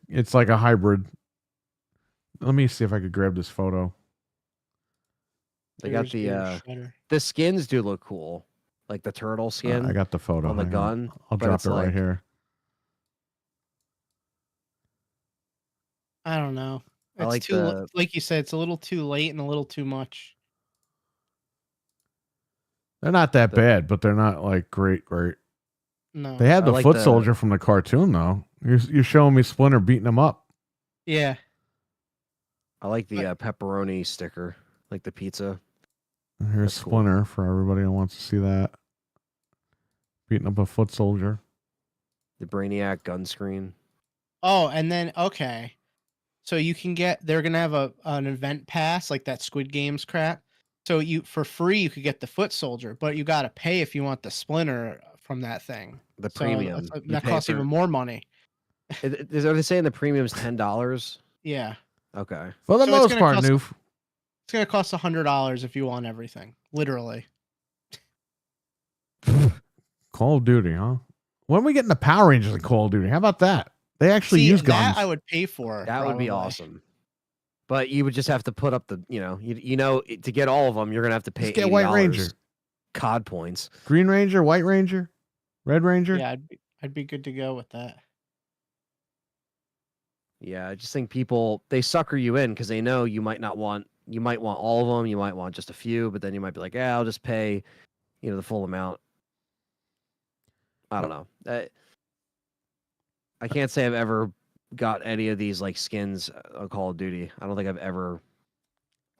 it's like a hybrid. Let me see if I could grab this photo. They got the skins do look cool. Like the turtle skin. I got the photo on the gun. I'll drop it right here. I don't know. It's like you said, it's a little too late and a little too much. They're not that bad, but they're not like great. No. They had the foot soldier from the cartoon though. You're showing me Splinter beating him up. Yeah. I like the pepperoni sticker, like the pizza. Here's Splinter for everybody who wants to see that. Beating up a foot soldier. The Brainiac gun screen. Oh, and then so you can they're gonna have an event pass like that Squid Games crap. So for free you could get the foot soldier, but you gotta pay if you want the Splinter from that thing. The premium that costs even more money. Are they saying the premium's $10? Yeah. Okay. For the most part, Noof. It's gonna cost $100 if you want everything. Literally. Call of Duty, huh? When are we getting the Power Rangers in Call of Duty? How about that? They actually use guns. That I would pay for. That would be awesome. But you would just have to put up the, to get all of them, you're gonna have to pay. Just get White Ranger, COD points. Green Ranger, White Ranger, Red Ranger. Yeah, I'd be good to go with that. Yeah, I just think people they sucker you in because they know you might want all of them, you might want just a few, but then you might be like, yeah, I'll just pay, the full amount. I don't know. I can't say I've ever got any of these like skins on Call of Duty. I don't think I've ever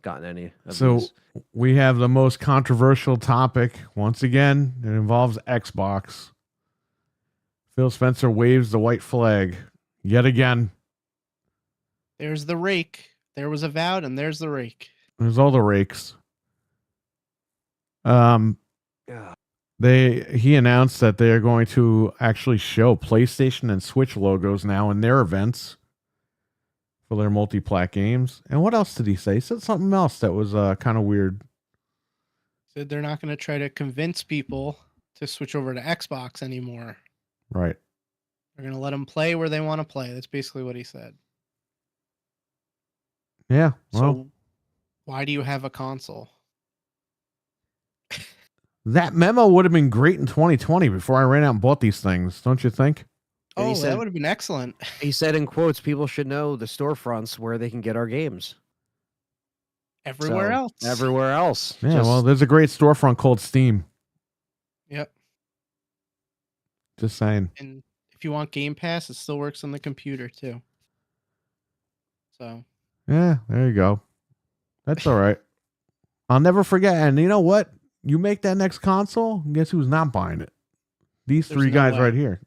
gotten any of So these. we have the most controversial topic. Once again, it involves Xbox. Phil Spencer waves the white flag yet again. There's the rake. There was Avowed, and there's the rake. There's all the rakes. Yeah. He announced that they are going to actually show PlayStation and Switch logos now in their events for their multi-plat games. And what else did he say? He said something else that was kind of weird. Said they're not going to try to convince people to switch over to Xbox anymore. Right. They're going to let them play where they want to play. That's basically what he said. Yeah. Well, So why do you have a console? that memo would have been great in 2020 before I ran out and bought these things, don't you think? And he Oh, said- that would have been excellent. He said in quotes, people should know the storefronts where they can get our games. Everywhere So, else. Everywhere else. Yeah, Just- well, there's a great storefront called Steam. Yep. Just saying. And if you want Game Pass, it still works on the computer too. So Yeah, there you go. That's all right. I'll never forget. And you know what? You make that next console, guess who's not buying it? These There's three no guys way. right here.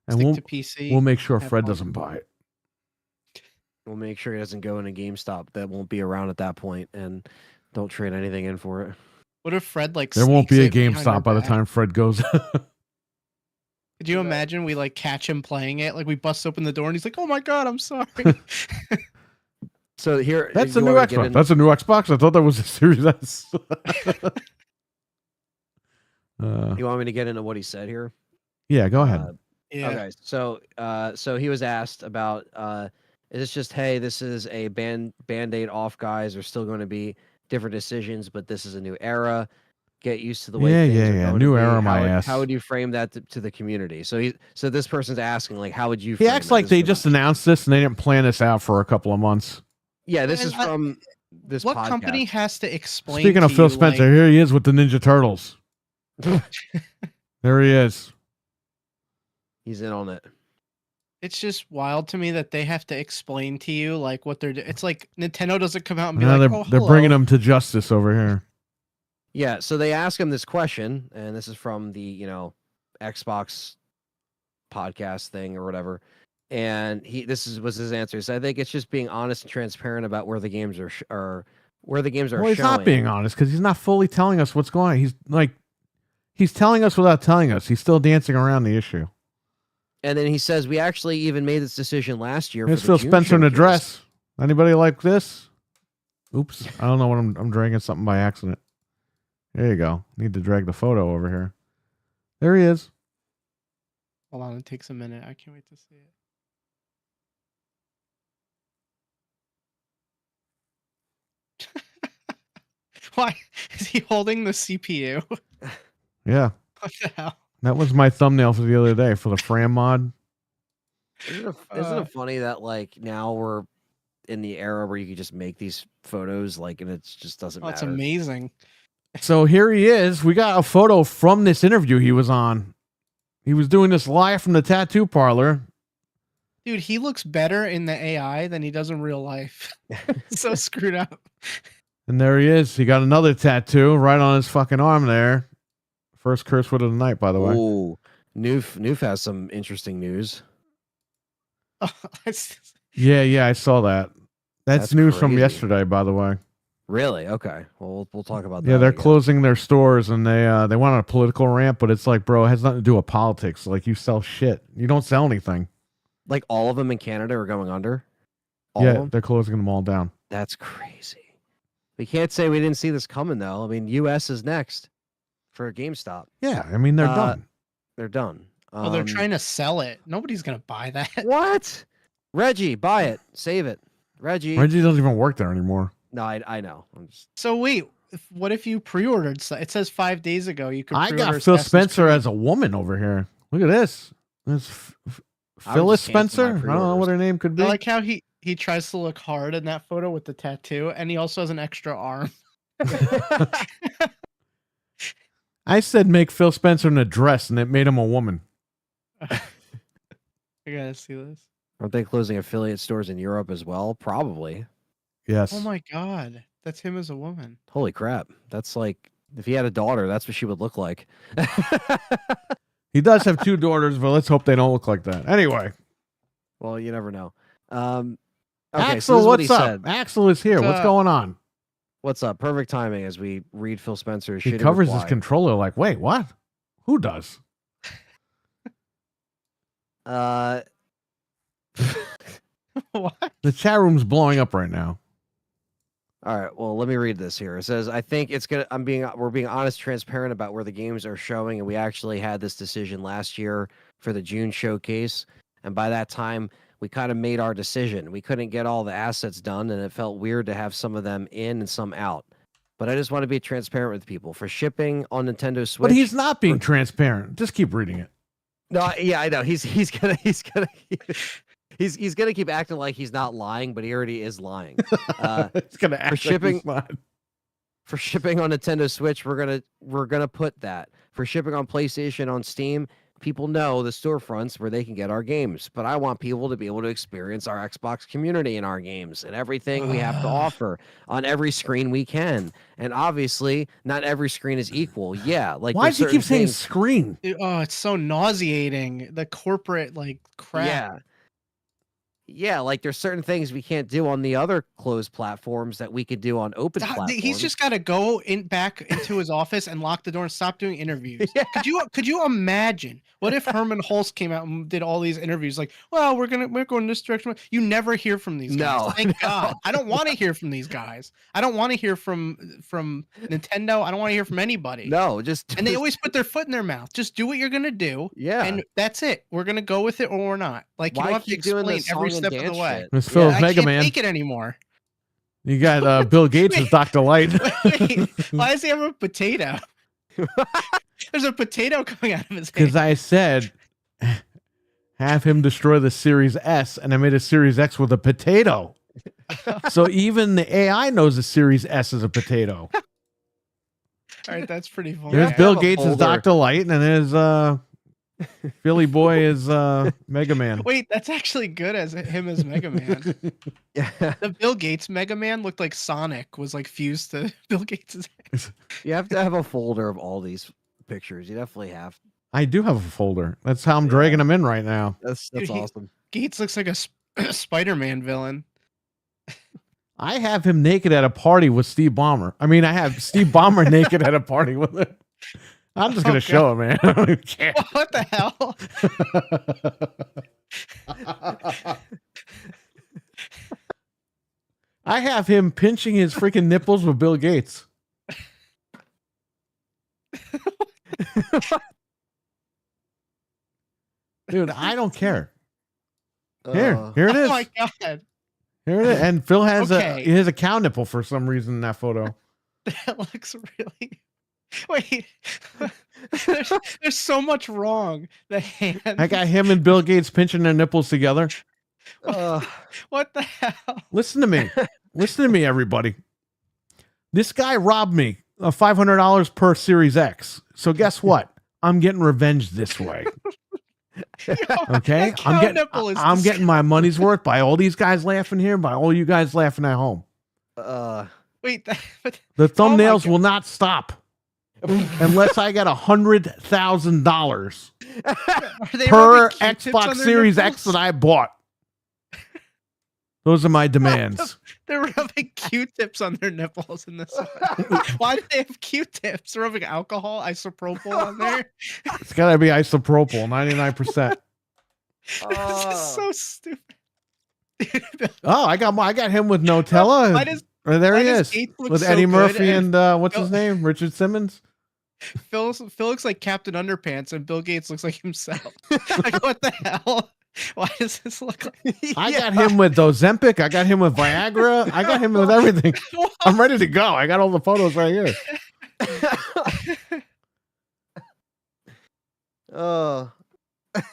And stick we'll, to PC. we'll make sure have Fred fun. doesn't buy it. We'll make sure he doesn't go in a GameStop that won't be around at that point, and don't trade anything in for it. What if Fred like? There won't be a sneaks it behind our GameStop by the back? time Fred goes. Could you imagine we like catch him playing it? Like we bust open the door and he's like, "Oh my god, I'm sorry." So here, That's you a new want me to get Xbox. in- That's a new Xbox. I thought that was a Series S. You want me to get into what he said here? Yeah, go ahead. Yeah. Okay, so he was asked about is this just, hey, this is a band-aid off, guys, there's still going to be different decisions, but this is a new era, get used to the way things are going New to be. era, my ass. How would you frame that to the community? So this person's asking, like, how would you He frame acts it? like This they is- just announced this and they didn't plan this out for a couple of months. Yeah, this And is from this What podcast. company has to explain? Speaking of to Phil you, Spencer, like- here he is with the Ninja Turtles. There he is. He's in on it. It's just wild to me that they have to explain to you like what they're. It's like Nintendo doesn't come out and be Now like, they're, "Oh, they're hello." bringing him to justice over here. Yeah, so they ask him this question, and this is from the Xbox podcast thing or whatever, and was his answer. He said, "I think it's just being honest and transparent about where the games are where the games are Well, he's showing." not being honest because he's not fully telling us what's going on. He's telling us without telling us. He's still dancing around the issue. And then he says, "We actually even made this decision last year." Here's for Phil the June Spencer in a showcase." dress. Anybody like this? Oops. I don't know what I'm dragging something by accident. There you go. Need to drag the photo over here. There he is. Hold on, it takes a minute. I can't wait to see it. Why is he holding the CPU? Yeah. What the hell? That was my thumbnail for the other day for the Fram mod. Isn't Uh, it funny that like now we're in the era where you can just make these photos and it just doesn't Oh, it's matter. amazing. So here he is. We got a photo from this interview he was on. He was doing this live from the tattoo parlor. Dude, he looks better in the AI than he does in real life. So screwed up. And there he is. He got another tattoo right on his fucking arm there. First curse word of the night, by the way. Ooh, Noof has some interesting news. Yeah, I saw that. That's news from crazy. yesterday, by the way. Really? Okay. Well, we'll talk about that. Yeah, they're again. closing their stores and they went on a political rant, but it's like, bro, it has nothing to do with politics. Like, you sell shit. You don't sell anything. Like all of them in Canada are going under. All of Yeah, them? they're closing them all down. That's crazy. We can't say we didn't see this coming, though. I mean, U.S. is next for GameStop. Yeah, I mean, they're done. They're done. Oh, they're trying to sell it. Nobody's gonna buy that. What? Reggie, buy it. Save it. Reggie. Reggie doesn't even work there anymore. No, I know. I'm just... So wait, what if you pre-ordered? It says 5 days ago you could. I pre-order got Phil Assassin's Spencer Creed. as a woman over here. Look at this. This I would Phyllis just cancel Spencer? my I don't know what her name could be. I like how he tries to look hard in that photo with the tattoo, and he also has an extra arm. I said make Phil Spencer in a dress, and it made him a woman. I gotta see this. Aren't they closing affiliate stores in Europe as well? Probably. Yes. Oh my god, that's him as a woman. Holy crap. That's like, if he had a daughter, that's what she would look like. He does have 2 daughters, but let's hope they don't look like that. Anyway. Well, you never know. Axel, so this is what he what's up? said. Axel is here. What's going on? What's up? Perfect timing as we read Phil Spencer's He shitty covers reply. his controller like, wait, what? Who does? What? The chat room's blowing up right now. All right, well, let me read this here. It says, I think it's gonna we're being honest, transparent about where the games are showing, and we actually had this decision last year for the June showcase, and by that time we kind of made our decision. We couldn't get all the assets done, and it felt weird to have some of them in and some out. But I just want to be transparent with people. For shipping on Nintendo Switch. But he's not being transparent. Just keep reading it. No, yeah, I know. He's gonna keep acting like he's not lying, but he already is lying. It's gonna act shipping- like he's not. For shipping on Nintendo Switch, we're gonna put that. For shipping on PlayStation, on Steam, people know the storefronts where they can get our games. But I want people to be able to experience our Xbox community in our games and everything we have to offer on every screen we can. And obviously, not every screen is equal. Yeah, like Why there's does he keep certain saying things- screen? Oh, it's so nauseating. The corporate like crap. Yeah. Yeah, like there's certain things we can't do on the other closed platforms that we could do on open platforms. He's just got to go back into his office and lock the door and stop doing interviews. Yeah. Could you imagine what if Herman Hulst came out and did all these interviews like, well, we're going this direction. You never hear from these guys. No, Thank God. I don't want to hear from these guys. I don't want to hear from Nintendo. I don't want to hear from anybody. No, just And they always put their foot in their mouth. Just do what you're gonna do. yeah. And that's it. We're gonna go with it or we're not. Like you Why don't have to keep doing explain this every song and step of the dance way. shit? Miss Phil's I Mega can't Man. take it anymore. You got Bill Gates as Dr. Light. Wait, why does he have a potato? There's a potato coming out of his Because head. I said, have him destroy the Series S, and I made a Series X with a potato. So even the AI knows the Series S is a potato. All right, that's pretty funny. There's have Bill a Gates as folder. Dr. Light, and there's Philly Boy is Mega Man. Wait, that's actually good as him as Mega Man. Yeah. The Bill Gates Mega Man looked like Sonic was like fused to Bill Gates' head. You have to have a folder of all these pictures. You definitely have. I do have a folder. That's how I'm dragging them in right now. That's Dude, he- awesome. Gates looks like a Spider-Man villain. I have him naked at a party with Steve Ballmer. I mean, I have Steve Ballmer naked at a party with him. I'm just going to Oh, show it, man. I don't even care. What the hell? I have him pinching his freaking nipples with Bill Gates. Dude, I don't care. Here it Oh is. my god. Here it is. And Phil has Okay. his a cow nipple for some reason in that photo. That looks really. Wait, there's so much wrong. The hand. I got him and Bill Gates pinching their nipples together. What the hell? Listen to me. Listen to me, everybody. This guy robbed me of $500 per Series X. So guess what? I'm getting revenge this way. Okay? That cow nipple is I'm getting my money's worth by all these guys laughing here, by all you guys laughing at home. Wait, but The thumbnails God. will not stop unless I get $100,000 are they per rubbing Q-tips on Xbox their Series nipples? X that I bought. Those are my demands. They're rubbing Q-tips on their nipples in this one. Why do they have Q-tips? They're rubbing alcohol, isopropyl on there. It's got to be isopropyl, 99%. This is so stupid. Oh, I got him with Nutella. Why does There he why does is Gates look with so Eddie good Murphy and and what's his Phil- name? Richard Simmons. Phil looks like Captain Underpants and Bill Gates looks like himself? Like what the hell? Why does this look like? I got him with Ozempic. I got him with Viagra. I got him with everything. I'm ready to go. I got all the photos right here.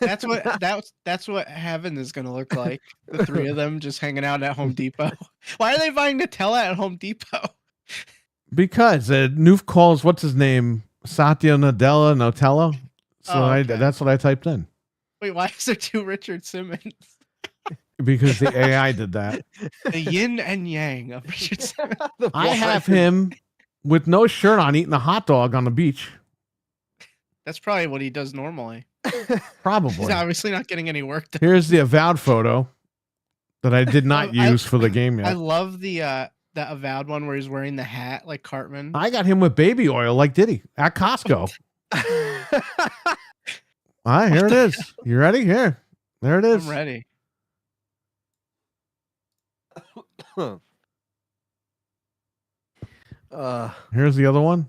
That's what heaven is gonna look like. The three of them just hanging out at Home Depot. Why are they buying Nutella at Home Depot? Because Noof calls what's his name Satya Nadella Nutella. So Oh, okay. that's what I typed in Wait, why is there two Richard Simmons? because the AI did that. The yin and yang of Richard Simmons. I have him with no shirt on eating a hot dog on the beach. That's probably what he does normally. Probably. He's obviously not getting any work done. Here's the Avowed photo that I did not use for the game I yet. love the Avowed one where he's wearing the hat like Cartman. I got him with baby oil like Diddy at Costco. All right, here it is. You ready? Here. There it is. I'm ready. Here's the other one.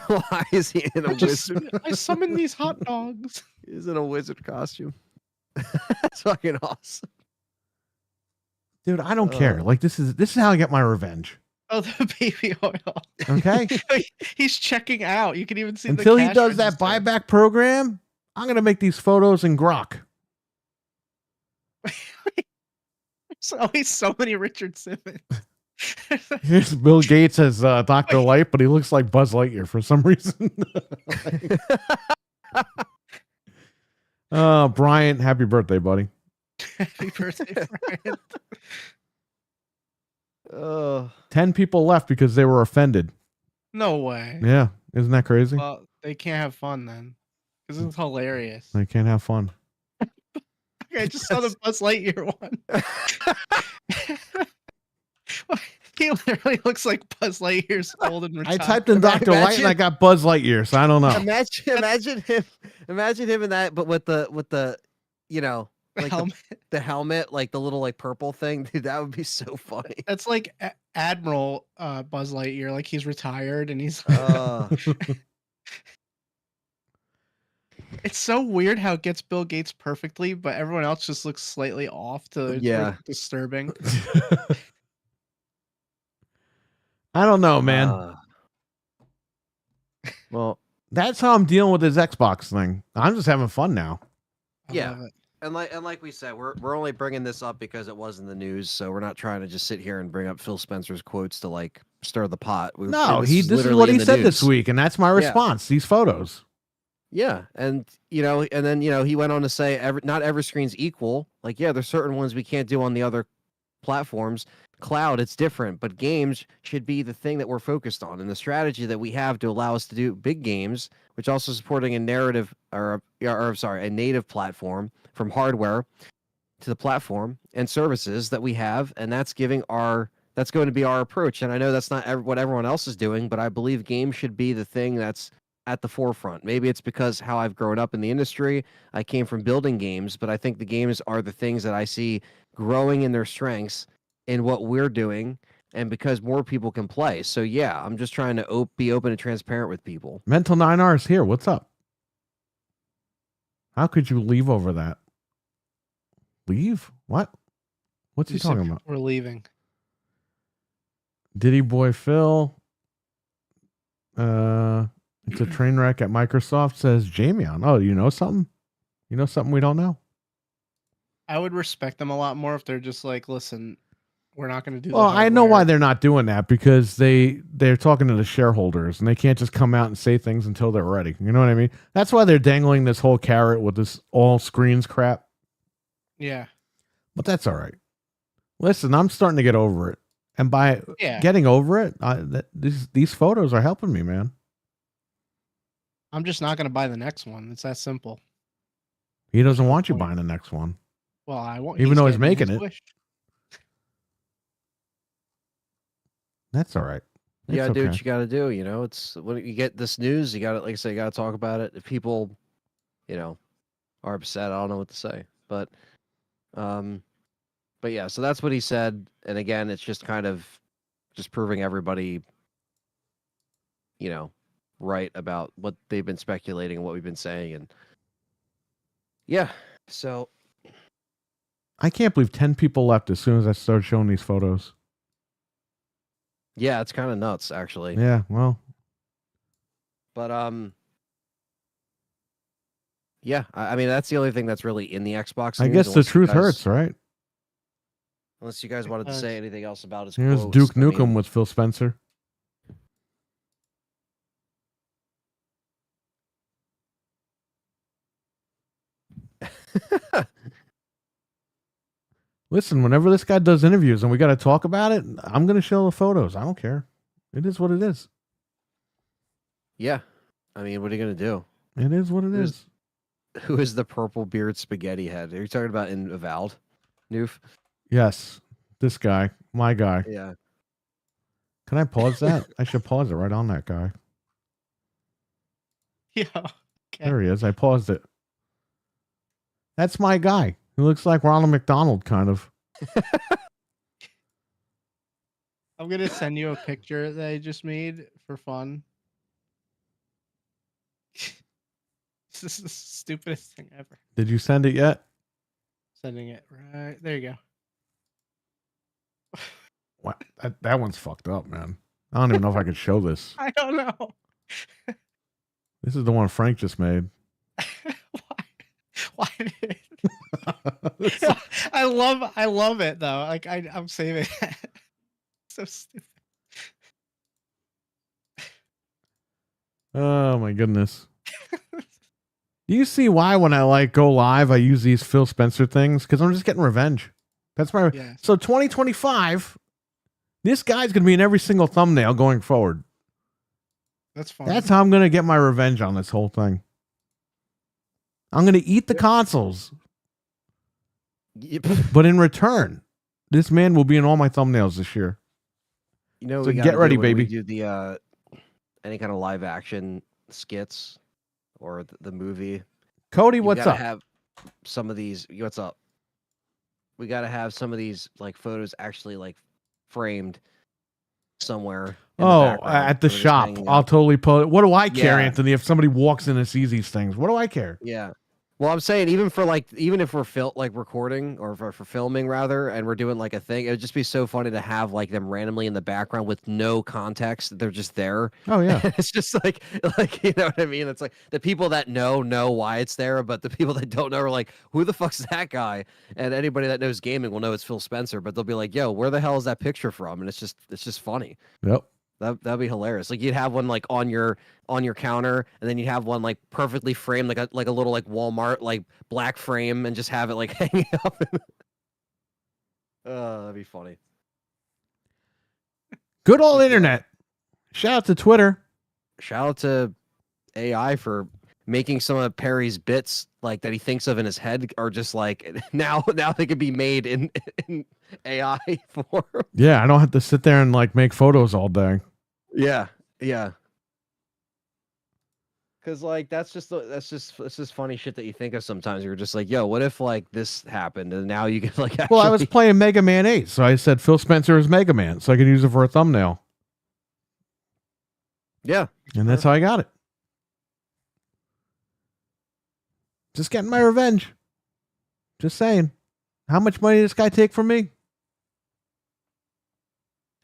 Why is he in a wizard? I summoned these hot dogs. He's in a wizard costume. That's fucking awesome. Dude, I don't care. Like this is how I get my revenge. Oh, the baby oil. Okay? He's checking out. You can even see Until the he cash does that register. buyback program, I'm going to make these photos in Grok. There's always so many Richard Simmons. Here's Bill Gates as Dr. Light, but he looks like Buzz Lightyear for some reason. Brian, happy birthday, buddy. Happy birthday, Brian. 10 people left because they were offended. No way. Yeah. Isn't that crazy? Well, they can't have fun then. This is hilarious. They can't have fun. Okay, I just saw the Buzz Lightyear one. He literally looks like Buzz Lightyear's old and retired. I typed in Dr. Light and I got Buzz Lightyear, so I don't know. Imagine him in that, but with the you know, like the helmet, like the little like purple thing. Dude, that would be so funny. That's like Admiral Buzz Lightyear, like he's retired and he's. It's so weird how it gets Bill Gates perfectly, but everyone else just looks slightly off. It's really disturbing. I don't know, man. Well, that's how I'm dealing with this Xbox thing. I'm just having fun now. Yeah. And like we said, we're only bringing this up because it was in the news, so we're not trying to just sit here and bring up Phil Spencer's quotes to like stir the pot. This is what he said this week, and that's my response. These photos. Yeah, and then he went on to say not every screen's equal. Like, yeah, there's certain ones we can't do on the other platforms. Cloud, it's different, but games should be the thing that we're focused on, and the strategy that we have to allow us to do big games, which also supporting a native platform from hardware to the platform and services that we have, and that's going to be our approach. And I know that's not what everyone else is doing, but I believe games should be the thing that's at the forefront. Maybe it's because how I've grown up in the industry. I came from building games, but I think the games are the things that I see growing in their strengths in what we're doing, and because more people can play. So yeah, I'm just trying to be open and transparent with people. Mental 9R's here. What's up? How could you leave over that? Leave? What? What's he talking about? We're leaving. Diddy Boy Phil. It's a train wreck at Microsoft, says Jamie on. Oh, you know something? You know something we don't know? I would respect them a lot more if they're just like, listen, we're not going to do Well, I know why they're not doing that, because they're talking to the shareholders and they can't just come out and say things until they're ready. You know what I mean? That's why they're dangling this whole carrot with this all screens crap. Yeah. But that's all right. Listen, I'm starting to get over it. And by getting over it, these photos are helping me, man. I'm just not going to buy the next one. It's that simple. He doesn't want you buying the next one. Well, I won't. Even though he's making it. Wish. That's all right. You gotta do what you gotta do. You know, it's when you get this news, you gotta, like I say, you gotta talk about it. If people, are upset, I don't know what to say. But yeah, so that's what he said. And again, it's just kind of just proving everybody, right about what they've been speculating and what we've been saying. And yeah, so I can't believe 10 people left as soon as I started showing these photos. Yeah, it's kind of nuts, actually. Yeah, well. But, yeah, I mean, that's the only thing that's really in the Xbox news. I guess the truth hurts, right? Unless you guys wanted to say anything else about his Here's quotes. Duke Nukem with Phil Spencer. Listen, whenever this guy does interviews and we got to talk about it, I'm going to show the photos. I don't care. It is what it is. Yeah. I mean, what are you going to do? It is what it is. Who is the purple beard spaghetti head? Are you talking about in Avowed, Noof? Yes. This guy. My guy. Yeah. Can I pause that? I should pause it right on that guy. Yeah. Okay. There he is. I paused it. That's my guy. He looks like Ronald McDonald, kind of. I'm gonna send you a picture that I just made for fun. This is the stupidest thing ever. Did you send it yet? Sending it right there. You go. What? That one's fucked up, man. I don't even know if I could show this. I don't know. This is the one Frank just made. Why did I love it though. Like I'm saving it. So stupid. Oh my goodness. Do you see why when I like go live I use these Phil Spencer things? Because I'm just getting revenge. That's my So 2025, this guy's gonna be in every single thumbnail going forward. That's fine. That's how I'm gonna get my revenge on this whole thing. I'm gonna eat the consoles. Yep. But in return, this man will be in all my thumbnails this year. You know, So we get gotta ready, do when baby. We do the any kind of live action skits or the movie. Cody, You what's gotta up? Have some of these. What's up? We got to have some of these like photos actually like framed somewhere. in the background at the that are just shop. hanging I'll up. totally put. What do I care, Yeah. Anthony? If somebody walks in and sees these things, what do I care? Yeah. Well, I'm saying even if we're recording or for filming rather, and we're doing like a thing, it would just be so funny to have like them randomly in the background with no context. They're just there. Oh yeah. It's just like you know what I mean? It's like the people that know why it's there, but the people that don't know are like, who the fuck's that guy? And anybody that knows gaming will know it's Phil Spencer, but they'll be like, yo, where the hell is that picture from? And it's just funny. Yep. That'd be hilarious. Like you'd have one like on your counter, and then you'd have one like perfectly framed, like a little like Walmart like black frame, and just have it like hanging up. That'd be funny. Good old internet. Shout out to Twitter. Shout out to AI for making some of Perry's bits like that he thinks of in his head are just like now they could be made in AI form. Yeah, I don't have to sit there and like make photos all day. Yeah. Cause like that's just funny shit that you think of sometimes. You're just like, yo, what if like this happened and now you can like actually... Well, I was playing Mega Man 8, so I said Phil Spencer is Mega Man, so I could use it for a thumbnail. Yeah. And that's how I got it. Just getting my revenge. Just saying. How much money did this guy take from me?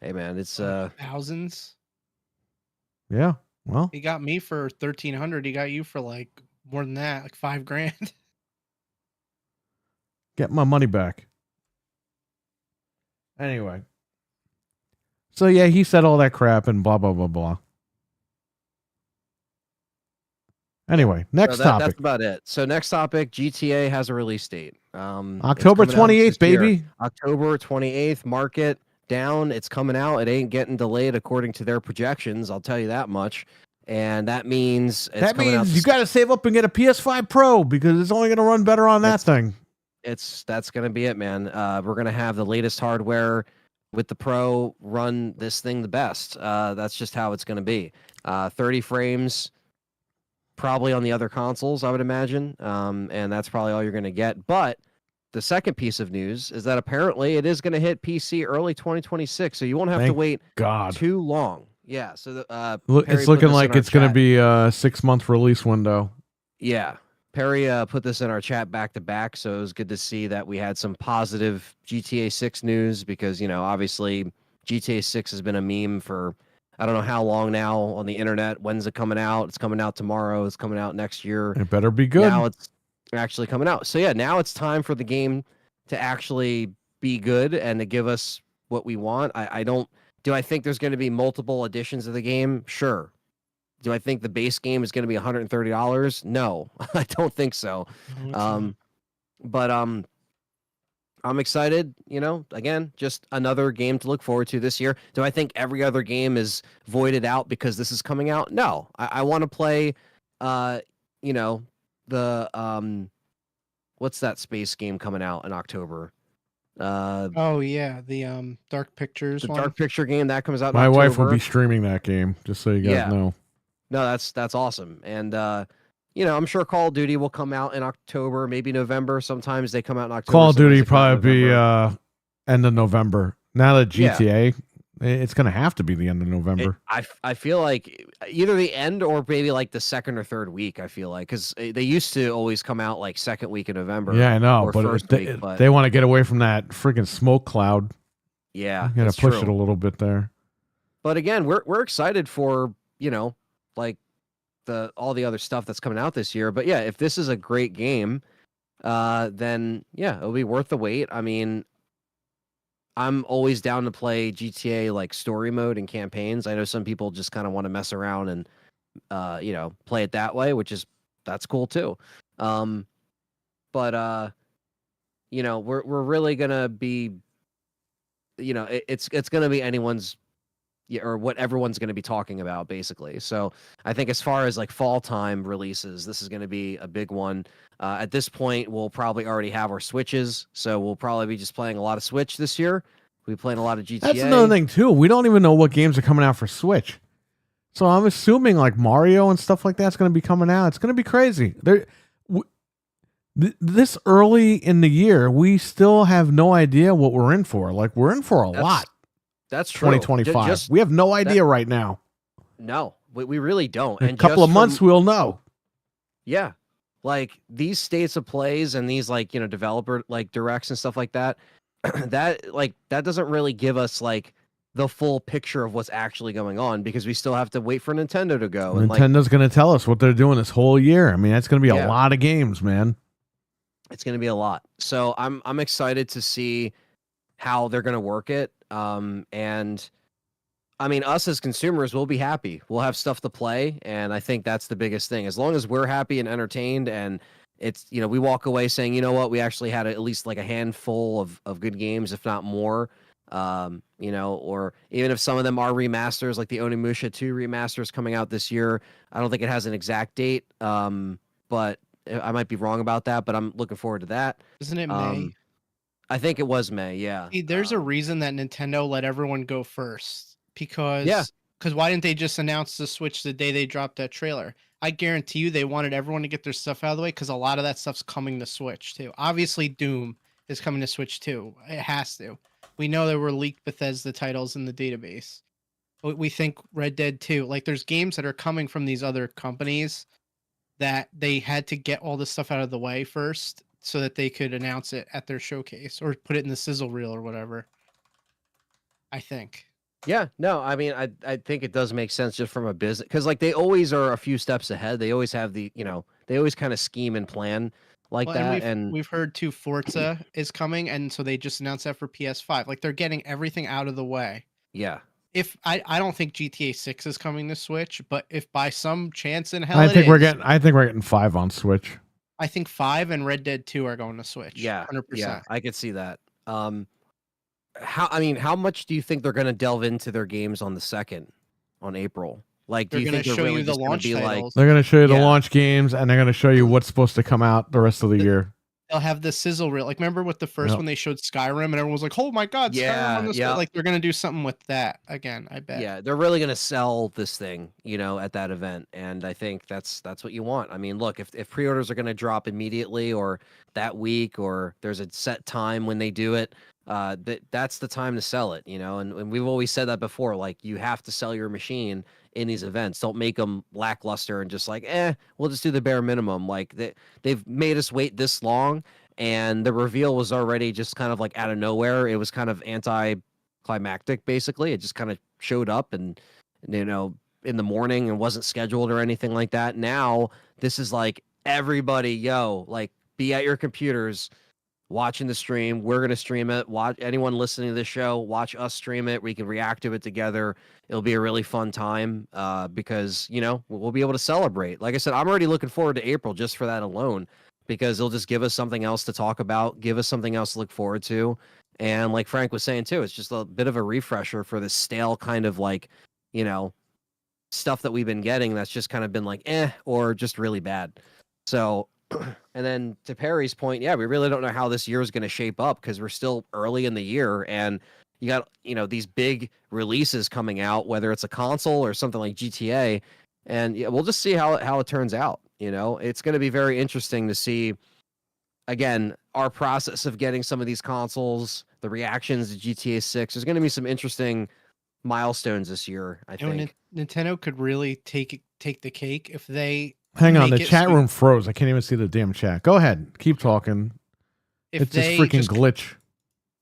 Hey man, it's thousands. Yeah. Well, He got me for 1,300. He got you for like more than that, like $5,000. get my money back. Anyway. So yeah, he said all that crap and blah blah blah blah. Anyway, next topic. That's about it. So next topic, GTA has a release date. October 28th, baby. October 28th. Mark it down. It's coming out. It ain't getting delayed according to their projections. I'll tell you that much. And that means you got to save up and get a PS5 Pro because it's only going to run better on that thing. That's going to be it, man. We're going to have the latest hardware with the Pro run this thing the best. That's just how it's going to be. 30 frames. Probably on the other consoles, I would imagine, and that's probably all you're going to get. But the second piece of news is that apparently it is going to hit PC early 2026, so you won't have to wait too long. Yeah, so it's looking like it's going to be a 6-month release window. Yeah, Perry put this in our chat back to back, so it was good to see that we had some positive GTA 6 news because, you know, obviously GTA 6 has been a meme for I don't know how long now on the internet. When's it coming out? It's coming out tomorrow. It's coming out next year. It better be good. Now it's actually coming out. So yeah, now it's time for the game to actually be good and to give us what we want. Do I think there's going to be multiple editions of the game? Sure. Do I think the base game is going to be $130? No, I don't think so. But I'm excited, again, just another game to look forward to this year. Do I think every other game is voided out because this is coming out? No. I want to play you know, the what's that space game coming out in October? Oh yeah, the Dark Pictures The one. Dark Picture game that comes out in My October. wife will be streaming that game, just so you guys Yeah. know. No, that's awesome. And I'm sure Call of Duty will come out in October, maybe November. Sometimes they come out in October. Call of sometimes Duty they come out in probably be November. end of November. Now that Yeah. GTA, it's going to have to be the end of November. I feel like either the end or maybe like the second or third week. I feel like because they used to always come out like second week in November. Yeah, I know, or but first week, but they want to get away from that freaking smoke cloud. yeah, You got it's to push true. it a little bit there. But again, we're excited for like all the other stuff that's coming out this year. But yeah, if this is a great game, then yeah, it'll be worth the wait. I mean, I'm always down to play GTA like story mode and campaigns. I know some people just kind of want to mess around and play it that way, that's cool too. But we're really gonna be, it's gonna be anyone's, or what everyone's gonna be talking about basically. So I think as far as like fall time releases, this is gonna be a big one. At this point, we'll probably already have our Switches, so we'll probably be just playing a lot of Switch this year. We'll be playing a lot of GTA. That's another thing too. We don't even know what games are coming out for Switch. So I'm assuming like Mario and stuff like that's going to be coming out. It's going to be crazy. This early in the year, we still have no idea what we're in for. Like we're in for a lot. That's true. 2025. We have no idea right now. No, we really don't. In a And couple of just months, we'll know. Yeah. Like these states of plays and these like, developer like directs and stuff like that, that doesn't really give us like the full picture of what's actually going on because we still have to wait for Nintendo to go. Nintendo's going to tell us what they're doing this whole year. I mean, that's going to be a lot of games, man. It's going to be a lot. So I'm excited to see how they're going to work it. And I mean, us as consumers, we'll be happy. We'll have stuff to play. And I think that's the biggest thing. As long as we're happy and entertained and it's, we walk away saying, you know what, we actually had at least like a handful of good games, if not more. Or even if some of them are remasters, like the Onimusha 2 remasters coming out this year. I don't think it has an exact date, but I might be wrong about that, but I'm looking forward to that. Isn't it May? I think it was May, yeah. See, there's a reason that Nintendo let everyone go first. Because why didn't they just announce the Switch the day they dropped that trailer? I guarantee you they wanted everyone to get their stuff out of the way because a lot of that stuff's coming to Switch too. Obviously, Doom is coming to Switch too. It has to. We know there were leaked Bethesda titles in the database. We think Red Dead 2. Like, there's games that are coming from these other companies that they had to get all this stuff out of the way first so that they could announce it at their showcase or put it in the sizzle reel or whatever. I think. Yeah, no, I mean, I think it does make sense just from a business, because like they always are a few steps ahead. They always have they always kind of scheme and plan like that. And we've heard too, Forza is coming, and so they just announced that for PS5. Like they're getting everything out of the way. Yeah. If I don't think GTA 6 is coming to Switch, but if by some chance in hell I think we're getting 5 on Switch. I think 5 and Red Dead 2 are going to Switch. Yeah, 100%. Yeah, I could see that. How much do you think they're going to delve into their games on the 2nd on April? Like, do you think they're really just going to be like? They're going to show you the launch games, and they're going to show you what's supposed to come out the rest of the year. They'll have the sizzle reel. Like, remember with the first one they showed Skyrim, and everyone was like, "Oh my god, Skyrim on this!" Like, they're going to do something with that again. I bet. Yeah, they're really going to sell this thing, at that event, and I think that's what you want. I mean, look, if pre-orders are going to drop immediately or that week, or there's a set time when they do it. That's the time to sell it, and we've always said that before. Like, you have to sell your machine in these events. Don't make them lackluster and just like, we'll just do the bare minimum. Like they've made us wait this long, and the reveal was already just kind of like out of nowhere. It was kind of anticlimactic, basically. It just kind of showed up and in the morning and wasn't scheduled or anything like that. Now this is like everybody, like be at your computers. Watching the stream, we're gonna stream it. Watch anyone listening to this show, watch us stream it. We can react to it together. It'll be a really fun time because we'll be able to celebrate. Like I said, I'm already looking forward to April just for that alone. because it'll just give us something else to talk about, give us something else to look forward to. And like Frank was saying too, it's just a bit of a refresher for the stale kind of like, you know, stuff that we've been getting that's just kind of been like or just really bad. So and then to Perry's point, yeah, we really don't know how this year is going to shape up because we're still early in the year and you got, you know, these big releases coming out, whether it's a console or something like GTA, and yeah, we'll just see how it turns out. You know, it's going to be very interesting to see again our process of getting some of these consoles, the reactions to GTA 6. There's going to be some interesting milestones this year, I think. Nintendo could really take the cake if they Hang on, the make it chat so room froze. I can't even see the damn chat. Go ahead, keep talking. if It's just they freaking glitch.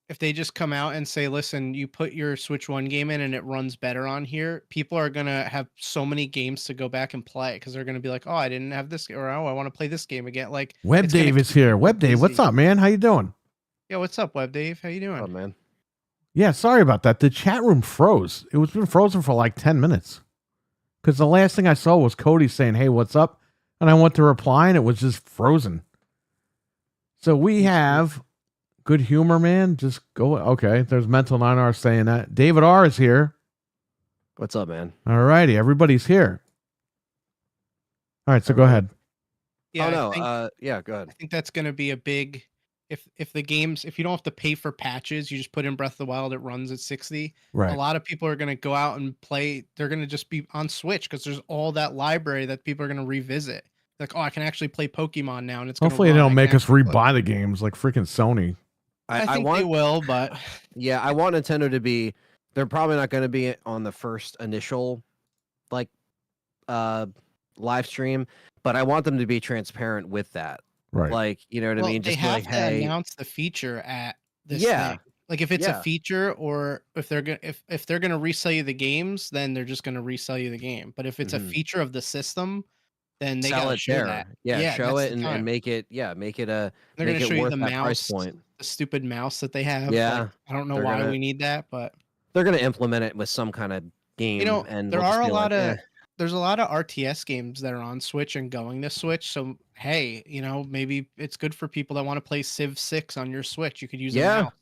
if they just come out and say, listen, you put your Switch 1 game in and it runs better on here, people are going to have so many games to go back and play because they're going to be like, oh, I didn't have this, or oh, I want to play this game again. Like Web it's gonna Dave is keep here. people Web Dave, what's busy. up, man? How you doing? Yeah, what's up, Web Dave? How you doing? Oh man. Yeah, sorry about that. The chat room froze. It was been frozen for like 10 minutes. Because the last thing I saw was Cody saying, hey, what's up? And I went to reply and it was just frozen. So we have Good Humor Man. Just go. Okay, there's Mental 9R saying that. David R is here. What's up, man? All righty, everybody's here. All right, so go ahead. Yeah, oh no. I think, Yeah, go ahead. I think that's going to be a big. If the games, if you don't have to pay for patches, you just put in Breath of the Wild, it runs at 60. Right. A lot of people are going to go out and play. They're going to just be on Switch because there's all that library that people are going to revisit. Like, oh, I can actually play Pokemon now, and it's Hopefully they gonna run. don't make us actually play. rebuy the games like freaking Sony. I think they will, but Yeah, I want Nintendo to be. They're probably not going to be on the first initial, like, live stream, but I want them to be transparent with that. Right. Like, you know what I mean? they Just be have like, to hey, announce the feature at this Yeah. thing. Like if it's Yeah. a feature, or if they're gonna if they're gonna resell you the games, then they're just gonna resell you the game. But if it's a Mhm. feature of the system, then they sell gotta it show there. that. Yeah, show that's it the and time. make it. Yeah, make it a. They're make gonna it show you worth the that price mouse, point. the stupid mouse that they have. Yeah, Like, I don't know they're why gonna- we need that, but They're going to implement it with some kind of game, you know, and there we'll just are a be lot like, of there's a lot of RTS games that are on Switch and going to Switch. So hey, you know, maybe it's good for people that want to play Civ 6 on your Switch. You could use a Yeah. mouse.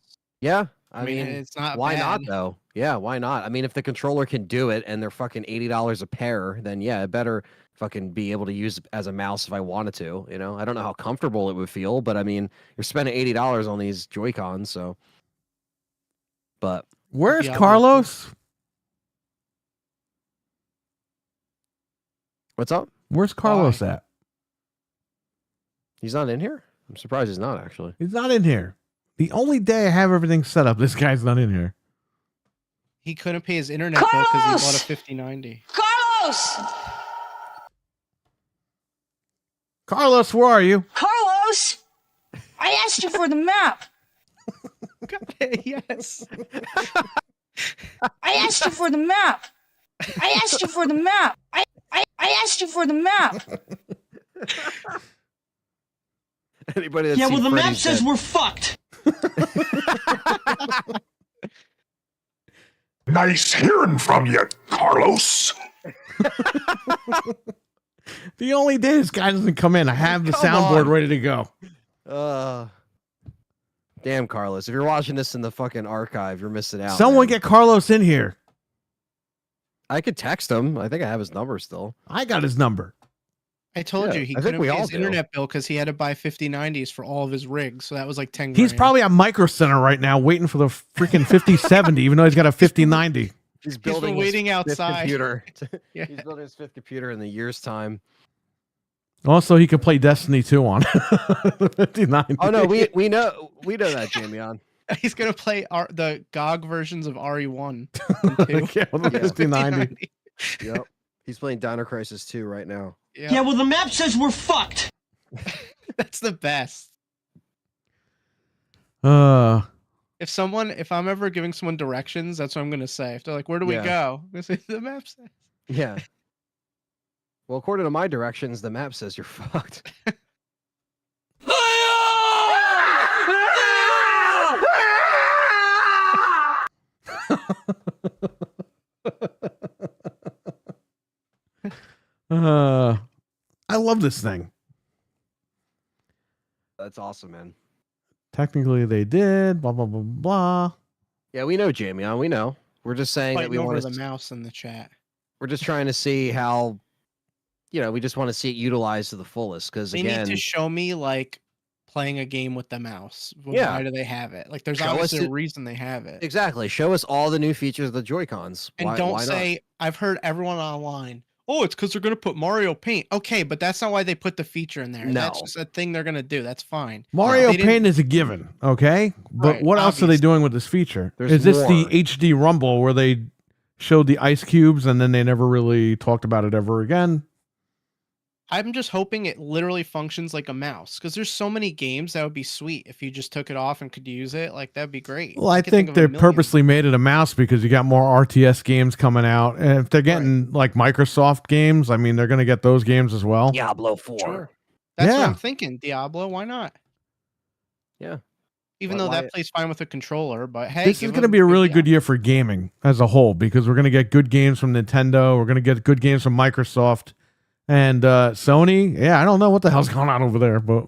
Yeah, I mean, it's not why not bad. though? Yeah, why not? I mean, if the controller can do it and they're fucking $80 a pair, then yeah, it better fucking be able to use it as a mouse if I wanted to. You know, I don't know how comfortable it would feel, but I mean, you're spending $80 on these Joy-Cons, so. But Where's Diablo. Carlos? what's up? Where's Carlos at? He's not in here. I'm surprised he's not actually. He's not in here. The only day I have everything set up, this guy's not in here. He couldn't pay his internet bill because he bought a 5090. Carlos! Carlos, where are you? Carlos! I asked you for the map. Yes. I asked you for the map. I asked you for the map. I asked you for the map. Anybody that's Yeah, well, seen the map Freddy's says Dead- we're fucked. Nice hearing from you, Carlos. The only day this guy doesn't come in, I have the Come soundboard on. ready to go. Damn, Carlos. If you're watching this in the fucking archive, you're missing out. Someone man. get Carlos in here. I could text him. I think I have his number still. I got his number. I told Yeah, you he I think couldn't we pay all his do. internet bill because he had to buy 5090s for all of his rigs. So that was like 10 He's grand. probably at Micro Center right now waiting for the freaking 5070, even though he's got a 5090. He's been building his waiting fifth outside. computer. Yeah. He's building his fifth computer in the year's time. Also, he could play Destiny 2 on the 5090. Oh no, we know that, Jamie. On He's gonna play the GOG versions of RE1. Yeah, with the Yeah. 5090. yep, he's playing Dino Crisis 2 right now. Yeah, well, the map says we're fucked. That's the best. If I'm ever giving someone directions, that's what I'm gonna say. If they're like, "Where do we Yeah. go?" I'm gonna say, "The map says." Yeah. Well, according to my directions, the map says you're fucked. I love this thing. that's awesome, man. Technically, they did. Blah blah blah blah. Yeah, we know, Jamie. We know. We're just saying that Fighting we over want the to. mouse in the chat. We're just trying to see how, we just want to see it utilized to the fullest. Because They again, need to show me like playing a game with the mouse. Yeah. Why do they have it? Like, there's Show obviously us a reason they have it. exactly, show us all the new features of the Joy-Cons. And don't say, I've heard everyone online, oh, it's because they're going to put Mario Paint. Okay, but that's not why they put the feature in there. That's No. just a thing they're going to do. That's fine. Mario They didn't- Paint is a given, okay? But Right, what else are they obviously. doing with this feature? There's is this more. the HD Rumble where they showed the ice cubes and then they never really talked about it ever again? I'm just hoping it literally functions like a mouse because there's so many games that would be sweet if you just took it off and could use it. Like, that'd be great. Well, I could think think of a they million. purposely made it a mouse because you got more RTS games coming out. And if they're getting like Microsoft games, I mean, they're going to get those games as well. Diablo 4. Sure. That's what Yeah. I'm thinking. Diablo, why not? Yeah. Even Why- though why- that plays fine with a controller, but hey, This is give going to them be a really Diablo. good year for gaming as a whole because we're going to get good games from Nintendo. We're going to get good games from Microsoft and Sony. Yeah, I don't know what the hell's going on over there, but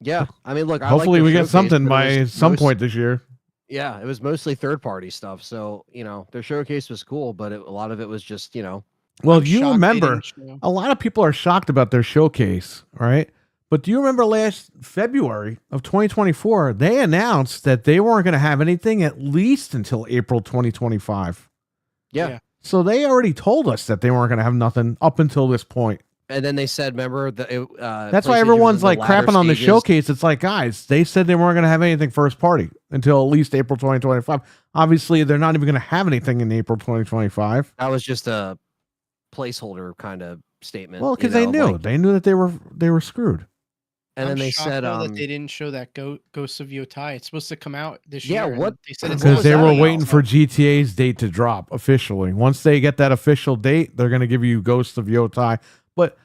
Yeah. I mean, look, hopefully we get something but it by was some point this year. Yeah, it was mostly third-party stuff. So, their showcase was cool, but a lot of it was just, Well, I'm do you shocked they remember? didn't show- A lot of people are shocked about their showcase, right? But do you remember last February of 2024, they announced that they weren't going to have anything at least until April 2025. yeah. Yeah. So they already told us that they weren't going to have nothing up until this point. And then they said, remember, That's PlayStation why was everyone's in like latter crapping on the stages. showcase. It's like, guys, they said they weren't going to have anything first party until at least April 2025. Obviously, they're not even going to have anything in April 2025. That was just a placeholder kind of statement. Well, because they knew. They knew that they were screwed. And then I'm they shocked, said, though, that they didn't show that Ghost of Yotai. It's supposed to come out this Yeah, year. and what- They said it's Because was they that were about? waiting for GTA's date to drop officially. Once they get that official date, they're going to give you Ghost of Yotai. But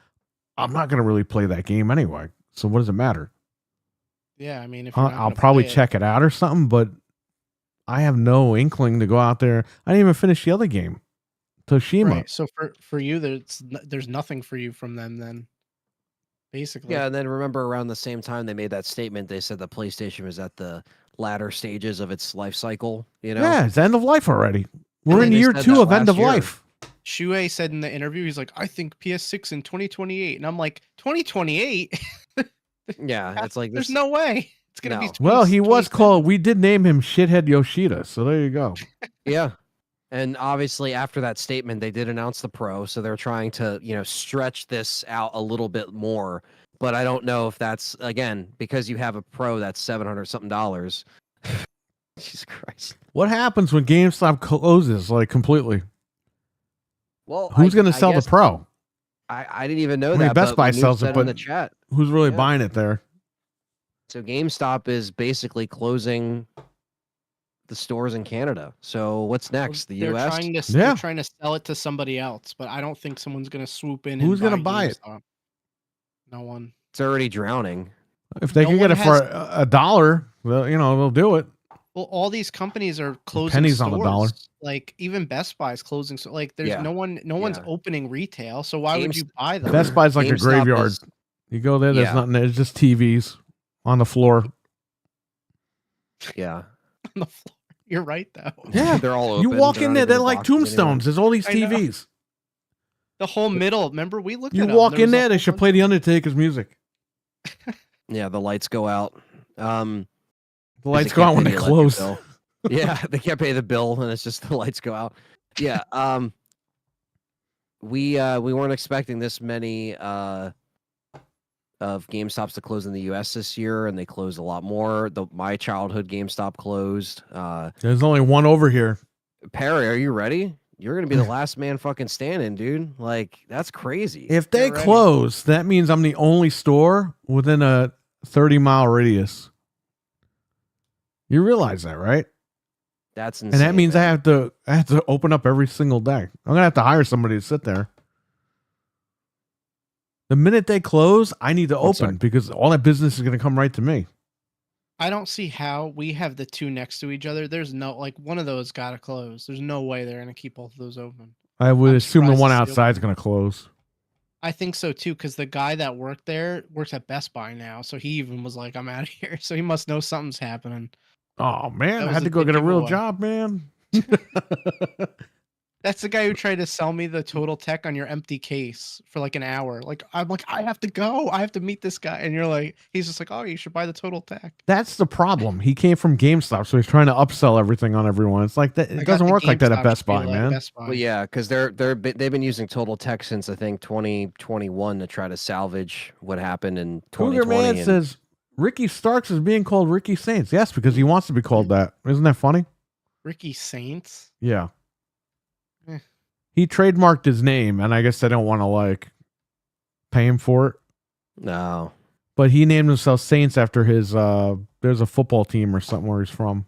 I'm not going to really play that game anyway. So what does it matter? Yeah, I mean, if you're not I'll gonna probably play it- check it out or something, but I have no inkling to go out there. I didn't even finish the other game, Toshima. Right. So for you, there's nothing for you from them then, basically. yeah, and then remember around the same time they made that statement, they said the PlayStation was at the latter stages of its life cycle, Yeah, it's end of life already. We're And in they year said 2 that of end last of year. life. Shuei said in the interview, he's like, I think PS6 in 2028. And I'm like, 2028? Yeah, it's like There's this. no way. It's going to be No. 20 Well, he was 27. called. We did name him Shithead Yoshida, so there you go. Yeah. And obviously after that statement, they did announce the Pro, so they're trying to, stretch this out a little bit more. But I don't know if that's, again, because you have a Pro that's $700 something. Jesus Christ. What happens when GameStop closes like completely? Well, Who's going to I sell the guess Pro? I didn't even know I mean, that. Best but Buy Manu sells it, said but in the chat. Who's really Yeah. buying it there? So GameStop is basically closing the stores in Canada. So what's next? The They're US? trying to Yeah. they're trying to sell it to somebody else, but I don't think someone's going to swoop in. Who's going gonna to buy it? GameStop. No one. It's already drowning. If they No can get one it for a dollar, they'll do it. Well, all these companies are closing pennies stores. on the dollar. Like even Best Buy is closing. So like there's Yeah. no one's Yeah. opening retail. So why would Games- you buy them? Best Buy's like a GameStop graveyard. is- You go there, there's Yeah. nothing there. It's just TVs on the floor. Yeah. on the floor. You're right though. Yeah. They're all open. You walk in not there, even they're in like boxes anymore. tombstones. There's all these I know. TVs. The whole middle. Remember we looked You at walk in there, they should play The Undertaker's music. Yeah, the lights go out. The 'cause lights they go can't out when pay they the electric close. bill. Yeah, they can't pay the bill, and it's just the lights go out. Yeah. We weren't expecting this many of GameStops to close in the US this year, and they closed a lot more. My childhood GameStop closed. There's only one over here. Perry, are you ready? You're gonna be the last man fucking standing, dude. Like, that's crazy. If they Get ready. close, that means I'm the only store within a 30-mile radius. You realize that, right? That's insane. And that means man. I have to open up every single day. I'm gonna have to hire somebody to sit there. The minute they close, I need to One open sec. because all that business is gonna come right to me. I don't see how we have the two next to each other. There's no like one of those got to close. There's no way they're gonna keep both of those open. I would I'm assume the surprised one to see outside is gonna close. I think so too, because the guy that worked there works at Best Buy now, so he even was like, "I'm out of here." So he must know something's happening. Oh man, That I was had a to go big get a real giveaway. job, man. That's the guy who tried to sell me the Total Tech on your empty case for like an hour. Like I'm like, I have to go. I have to meet this guy, and you're like, he's just like, oh, you should buy the Total Tech. That's the problem. He came from GameStop, so he's trying to upsell everything on everyone. It's like that. I It got doesn't the work like that at GameStop Best spiel Buy, at man. Best Buy. Well, yeah, because they've been using Total Tech since I think 2021 to try to salvage what happened in Cougar 2020. Man says Ricky Starks is being called Ricky Saints. Yes, because he wants to be called that. Isn't that funny? Ricky Saints. Yeah. Eh. He trademarked his name, and I guess they don't want to like pay him for it. No. But he named himself Saints after his there's a football team or something where he's from.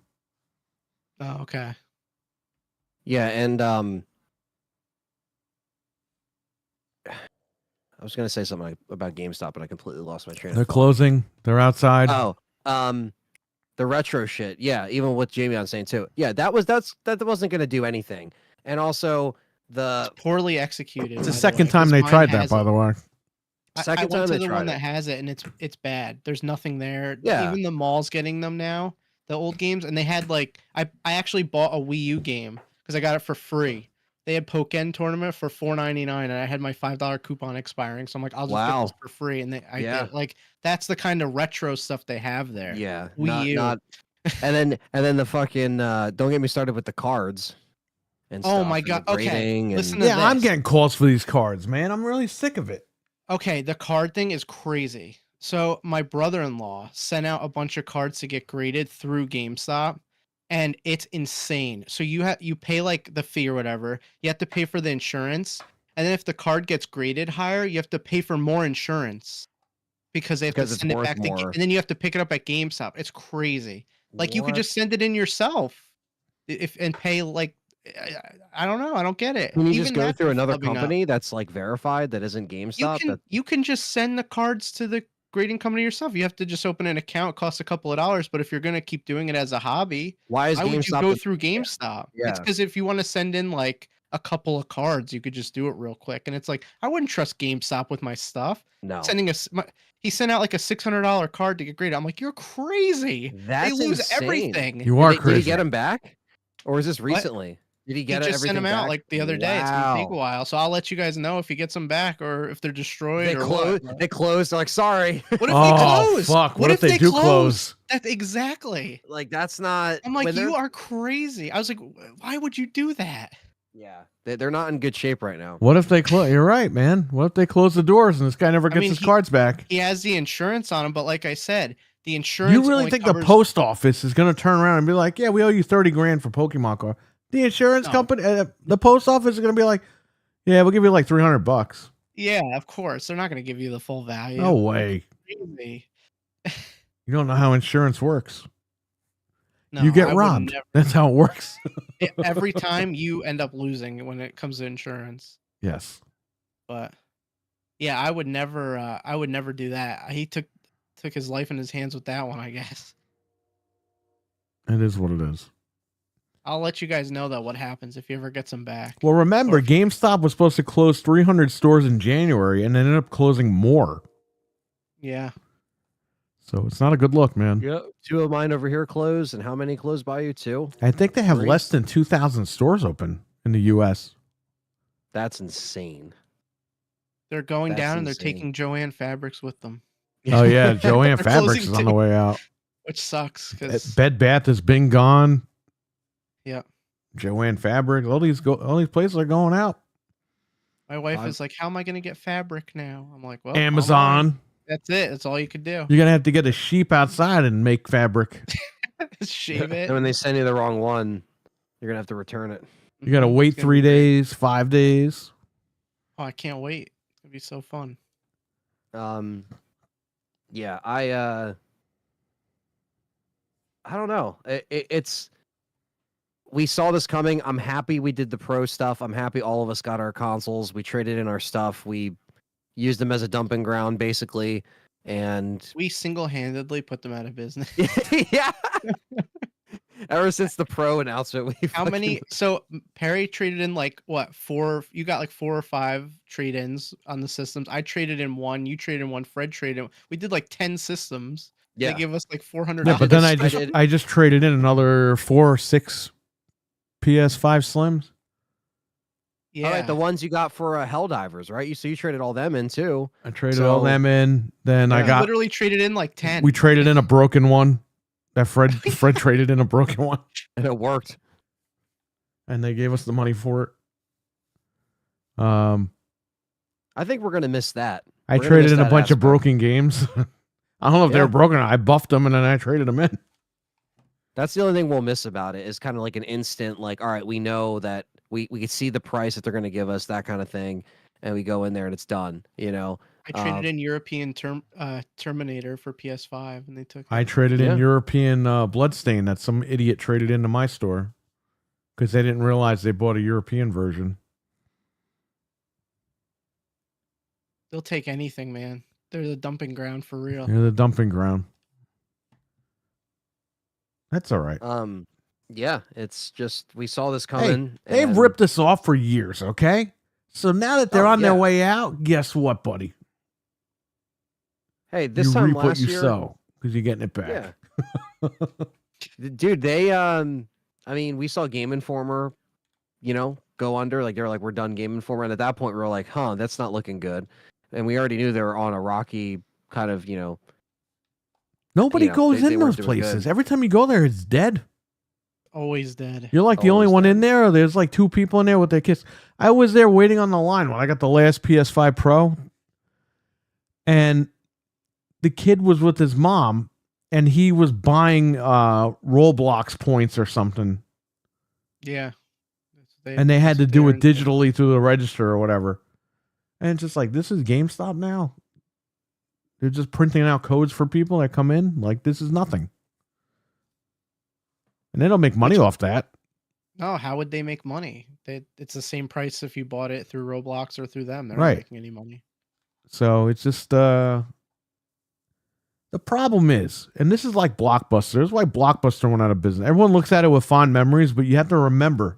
Oh, okay. Yeah, and I was gonna say something about GameStop, but I completely lost my train They're of thought. closing. They're outside. Oh, the retro shit. Yeah, even with Jamie on saying too. Yeah, that wasn't gonna do anything. And also the It's poorly executed. It's by the the second way, time 'cause they mine tried that, has by it. the way. I second went time to they the tried one it. that has it, and it's bad. There's nothing there. Yeah. Even the mall's getting them now, the old games, and they had like I actually bought a Wii U game because I got it for free. They had Pokken tournament for $4.99, and I had my $5 coupon expiring. So I'm like, I'll just get Wow. this for free, and I Yeah. get like that's the kind of retro stuff they have there. Yeah, Wii U. not and then the fucking don't get me started with the cards and Oh stuff. my and God, the okay, grading listen and, to Yeah, I'm this. getting calls for these cards, man. I'm really sick of it. Okay, the card thing is crazy. So my brother-in-law sent out a bunch of cards to get graded through GameStop, and it's insane. So you pay like the fee or whatever. You have to pay for the insurance, and then if the card gets graded higher, you have to pay for more insurance because they have to Because it's send it worth back to, more. and then you have to pick it up at GameStop. It's crazy. Like you could What? just send it in yourself, and pay like I don't know. I don't get it. Can you Even just go that's through another flubbing up. company that's like verified that isn't GameStop? You can just send the cards to the grading company yourself. You have to just open an account. It costs a couple of dollars, but if you're gonna keep doing it as a hobby, Why is why would you GameStop go the- through GameStop? It's Yeah. because if you want to send in like a couple of cards, you could just do it real quick. And it's like I wouldn't trust GameStop with my stuff. No. He sent out like a $600 card to get graded. I'm like, you're crazy. That's they lose insane. everything. You are Did he crazy. get them back? Or is this What? recently? Did he He get just sent them everything out back? like the other day. It's gonna take a Wow. while, so I'll let you guys know if he gets them back or if they're destroyed They or closed. what. They closed. They're like, sorry. What if they Oh, close? fuck. What if they do close? That's exactly. Like that's not. I'm like, when you they're- are crazy. I was like, why would you do that? Yeah, they're not in good shape right now. What if they close? You're right, man. What if they close the doors and this guy never gets mean, his cards back? He has the insurance on him, but like I said, the insurance. You really only think covers... the post office is going to turn around and be like, yeah, we owe you 30 grand for Pokemon card? The insurance No. company, the post office is going to be like, yeah, we'll give you like $300. Yeah, of course. They're not going to give you the full value. No way. Crazy. You don't know how insurance works. No, you get I would robbed. never- That's how it works. Every time you end up losing when it comes to insurance. Yes. But yeah, I would never do that. He took his life in his hands with that one, I guess. It is what it is. I'll let you guys know though what happens if he ever gets them back. Well, remember, Or- GameStop was supposed to close 300 stores in January and ended up closing more. Yeah. So it's not a good look, man. Yep. 2 of mine over here closed, and how many closed by you? 2. I think they have 3? less than 2,000 stores open in the U.S. That's insane. They're going That's down and they're insane. taking Joanne Fabrics with them, Oh, yeah. Joanne They're Fabrics closing is on the too. way out. which sucks because Bed Bath has been gone. yeah. Joanne Fabrics. All these places are going out. My wife I've- is like, how am I going to get fabric now? I'm like, well, online. Amazon. That's it. That's all you could do. You're going to have to get a sheep outside and make fabric. Shave it. And when they send you the wrong one, you're gonna have to return it. You got to Mhm. wait It's gonna 3 be great. days, 5 days. Oh, I can't wait. It'll be so fun. Yeah, I don't know. It's we saw this coming. I'm happy we did the pro stuff. I'm happy all of us got our consoles. We traded in our stuff. We used them as a dumping ground, basically. And We single-handedly put them out of business. yeah, Ever since the Pro announcement, we How many? So Perry traded in like what, 4? You got like 4 or 5 trade-ins on the systems. I traded in 1. You traded in 1. Fred traded in. We did like 10 systems. Yeah. They gave us like $400. Yeah, but then did. I just traded in another 4 or 6 PS5 Slims. Yeah. All right, the ones you got for Helldivers, right? So you traded all them in too. I traded all them in. Then I Yeah. got literally traded in like 10. we traded in a broken one. That Fred traded in a broken one, and it worked. And they gave us the money for it. I think we're gonna miss that. I traded in a bunch of broken games. I don't know if they were broken. I buffed them and then I traded them in. That's the only thing we'll miss about it is kind of like an instant, like, all right, we know that we can see the price that they're going to give us, that kind of thing, and we go in there and it's done, you know. I traded in European Terminator for PS5 and they took it. I traded in European Bloodstain that some idiot traded into my store because they didn't realize they bought a European version. They'll take anything, man. They're the dumping ground for real. They're the dumping ground. That's all right. Yeah, it's just we saw this coming. Hey, they've ripped us off for years, okay? So now that they're on their way out, guess what, buddy? Hey, this you time reap last what you year, sow because you're getting it back. Yeah. Dude, they I mean, we saw Game Informer, you know, go under. Like they were like, we're done Game Informer, and at that point we were like, huh, that's not looking good. And we already knew they were on a rocky kind of, you know. Nobody goes in those places. Every time you go there, it's dead. Always dead. You're like the only one in there, or there's like 2 people in there with their kids. I was there waiting on the line when I got the last PS5 Pro, and the kid was with his mom, and he was buying Roblox points or something. Yeah. And they had to do it digitally through the register or whatever. And it's just like, this is GameStop now. They're just printing out codes for people that come in. Like, this is nothing. And they don't make money off that. No, how would they make money? It's the same price if you bought it through Roblox or through them. They're not making any money. So it's just the problem is, and this is like Blockbuster. This is why Blockbuster went out of business. Everyone looks at it with fond memories, but you have to remember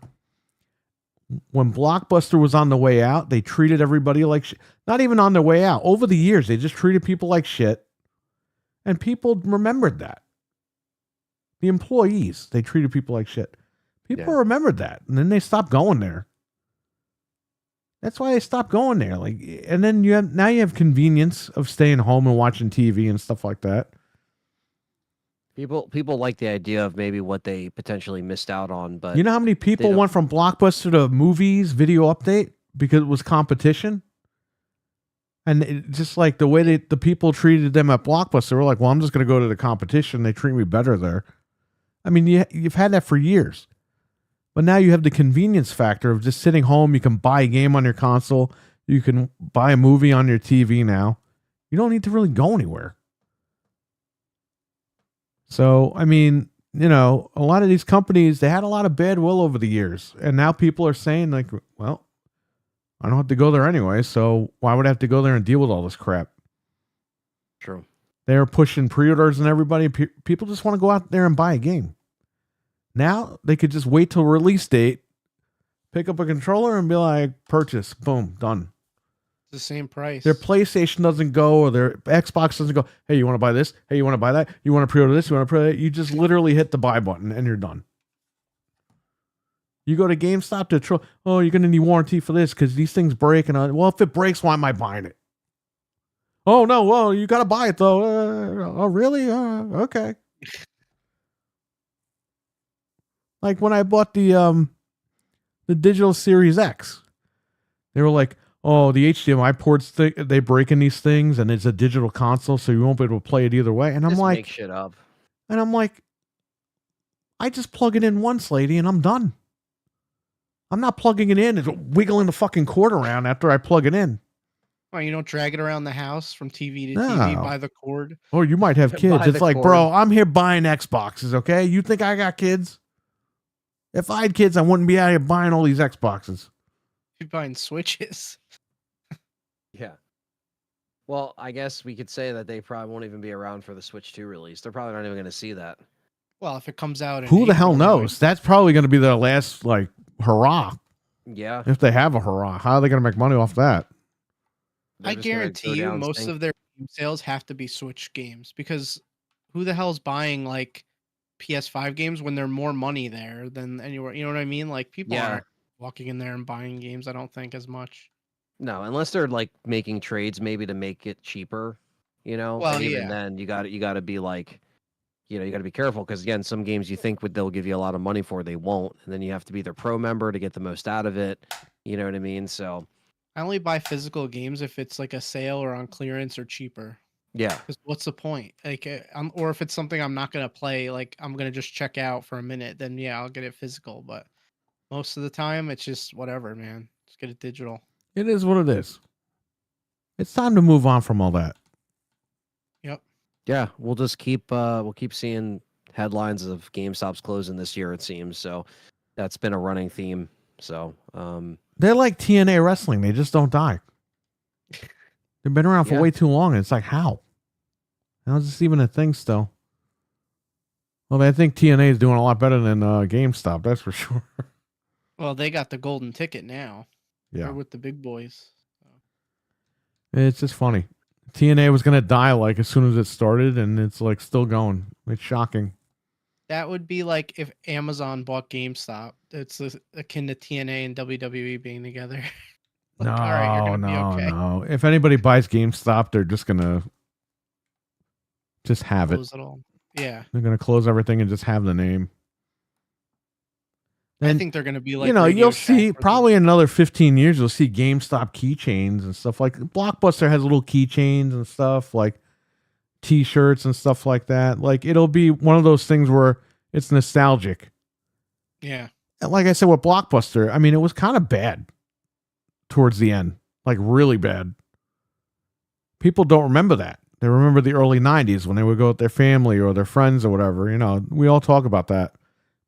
when Blockbuster was on the way out, they treated everybody like shit. Not even on their way out. Over the years, they just treated people like shit. And people remembered that. The employees, they treated people like shit. People remembered that. And then they stopped going there. That's why they stopped going there. Like, and then you have convenience of staying home and watching TV and stuff like that. People like the idea of maybe what they potentially missed out on, but you know how many people went from Blockbuster to movies, video update, because it was competition? And it, just like the way the people treated them at Blockbuster, were like, well, I'm just going to go to the competition. They treat me better there. I mean, you've had that for years. But now you have the convenience factor of just sitting home. You can buy a game on your console. You can buy a movie on your TV now. You don't need to really go anywhere. So, I mean, you know, a lot of these companies, they had a lot of bad will over the years. And now people are saying, like, well, I don't have to go there anyway. So why would I have to go there and deal with all this crap? True. They're pushing pre-orders and everybody. People just want to go out there and buy a game. Now they could just wait till release date, pick up a controller and be like, purchase, boom, done. The same price. Their PlayStation doesn't go, or their Xbox doesn't go, hey, you want to buy this? Hey, you want to buy that? You want to pre-order this? You want to pre-order that? You just literally hit the buy button and you're done. You go to GameStop to oh, you're going to need warranty for this because these things break. And well, if it breaks, why am I buying it? Oh, no, well, you got to buy it, though. Oh, really? Okay. Like when I bought the Digital Series X, they were like, oh, the HDMI ports, they break in these things, and it's a digital console, so you won't be able to play it either way. And I'm just like, make shit up. And I'm like, I just plug it in once, lady, and I'm done. I'm not plugging it in and wiggling the fucking cord around after I plug it in. Well, you don't drag it around the house from TV to TV by the cord. Or you might have kids. It's like, bro, I'm here buying Xboxes, okay? You think I got kids? If I had kids, I wouldn't be out here buying all these Xboxes. You're buying Switches. Yeah. Well, I guess we could say that they probably won't even be around for the Switch 2 release. They're probably not even going to see that. Well, if it comes out, in Who the April, hell they knows? might- That's probably going to be their last like hurrah, Yeah. if they have a hurrah. How are they going to make money off that? They're I just gonna guarantee go you, down most sync. of their game sales have to be Switch games because who the hell's buying like PS5 games when there's more money there than anywhere? You know what I mean? Like people Yeah. aren't walking in there and buying games. I don't think as much. No, unless they're like making trades maybe to make it cheaper, you know. Well, and even yeah. then, you got to be like, you got to be careful because again, some games you think they'll give you a lot of money for, they won't, and then you have to be their pro member to get the most out of it. You know what I mean? So I only buy physical games if it's like a sale or on clearance or cheaper. yeah, Because what's the point? Like, or if it's something I'm not gonna play, like I'm gonna just check out for a minute, then yeah, I'll get it physical. But most of the time, it's just whatever, man. Just get it digital. It is what it is. It's time to move on from all that. Yep. yeah, we'll just keep seeing headlines of GameStop's closing this year. It seems so. That's been a running theme. So They're like TNA wrestling. They just don't die. They've been around for Yeah. way too long. And it's like, how? How is this even a thing still? Well, I think TNA is doing a lot better than GameStop. That's for sure. Well, they got the golden ticket now. Yeah. They're with the big boys. It's just funny. TNA was going to die like as soon as it started, and it's like still going. It's shocking. That would be like if Amazon bought GameStop. It's akin to TNA and WWE being together. Like, No, all right, you're gonna be no, okay. no. If anybody buys GameStop, they're just going to just have it. Close it all. Yeah. They're going to close everything and just have the name. I And, think they're gonna be like you know, Radio you'll Shack see for the- probably in another 15 years, you'll see GameStop keychains and stuff like Blockbuster has little keychains and stuff like T-shirts and stuff like that. Like it'll be one of those things where it's nostalgic. Yeah. And like I said with Blockbuster, I mean, it was kind of bad towards the end, like really bad. People don't remember that. They remember the early 90s when they would go with their family or their friends or whatever. You know, we all talk about that.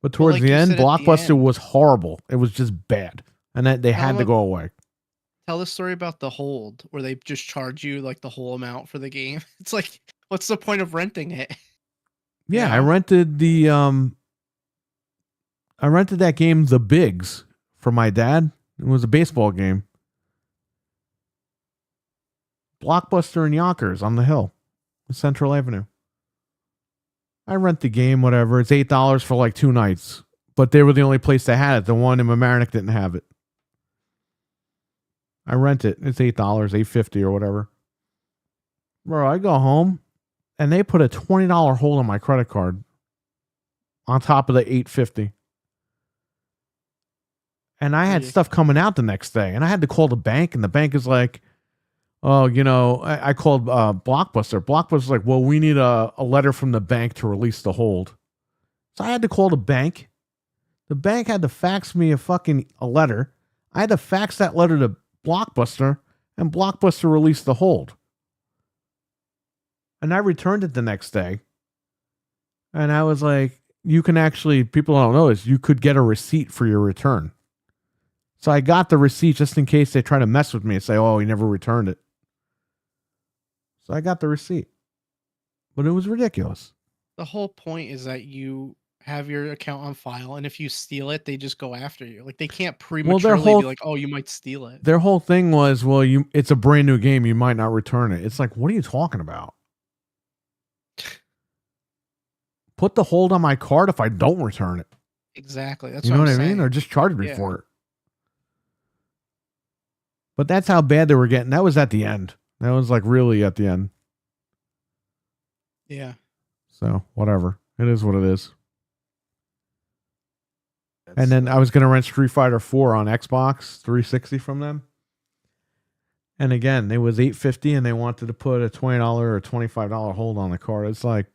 But towards like the you end, said at the Blockbuster end- was horrible. It was just bad. And that they had to go away. Tell the story about the hold where they just charge you like the whole amount for the game. It's like, what's the point of renting it? Yeah, Yeah. I rented that game The Bigs for my dad. It was a baseball game. Blockbuster in Yonkers on the hill, Central Avenue. I rent the game, whatever. It's $8 for like 2 nights. But they were the only place that had it. The one in Mamaroneck didn't have it. I rent it. It's $8, $8.50 or whatever. Bro, I go home and they put a $20 hold on my credit card on top of the $8.50. And I had Yeah. stuff coming out the next day. And I had to call the bank. And the bank is like, oh, you know, I called Blockbuster. Blockbuster's like, well, we need a letter from the bank to release the hold. So I had to call the bank. The bank had to fax me a letter. I had to fax that letter to Blockbuster, and Blockbuster released the hold. And I returned it the next day. And I was like, you can actually, people don't know this, you could get a receipt for your return. So I got the receipt just in case they try to mess with me and say, oh, you never returned it. So I got the receipt. But it was ridiculous. The whole point is that you have your account on file, and if you steal it, they just go after you. Like they can't prematurely whole- be like, "Oh, you might steal it." Their whole thing was, well, it's a brand new game, you might not return it. It's like, what are you talking about? Put the hold on my card if I don't return it. Exactly. That's You know what what I'm I mean? saying. Or just charge me Yeah. for it. But that's how bad they were getting. That was at the end. That was like really at the end. Yeah. So whatever. It is what it is. And then I was going to rent Street Fighter 4 on Xbox 360 from them. And again, it was $8.50 and they wanted to put a $20 or $25 hold on the card. It's like,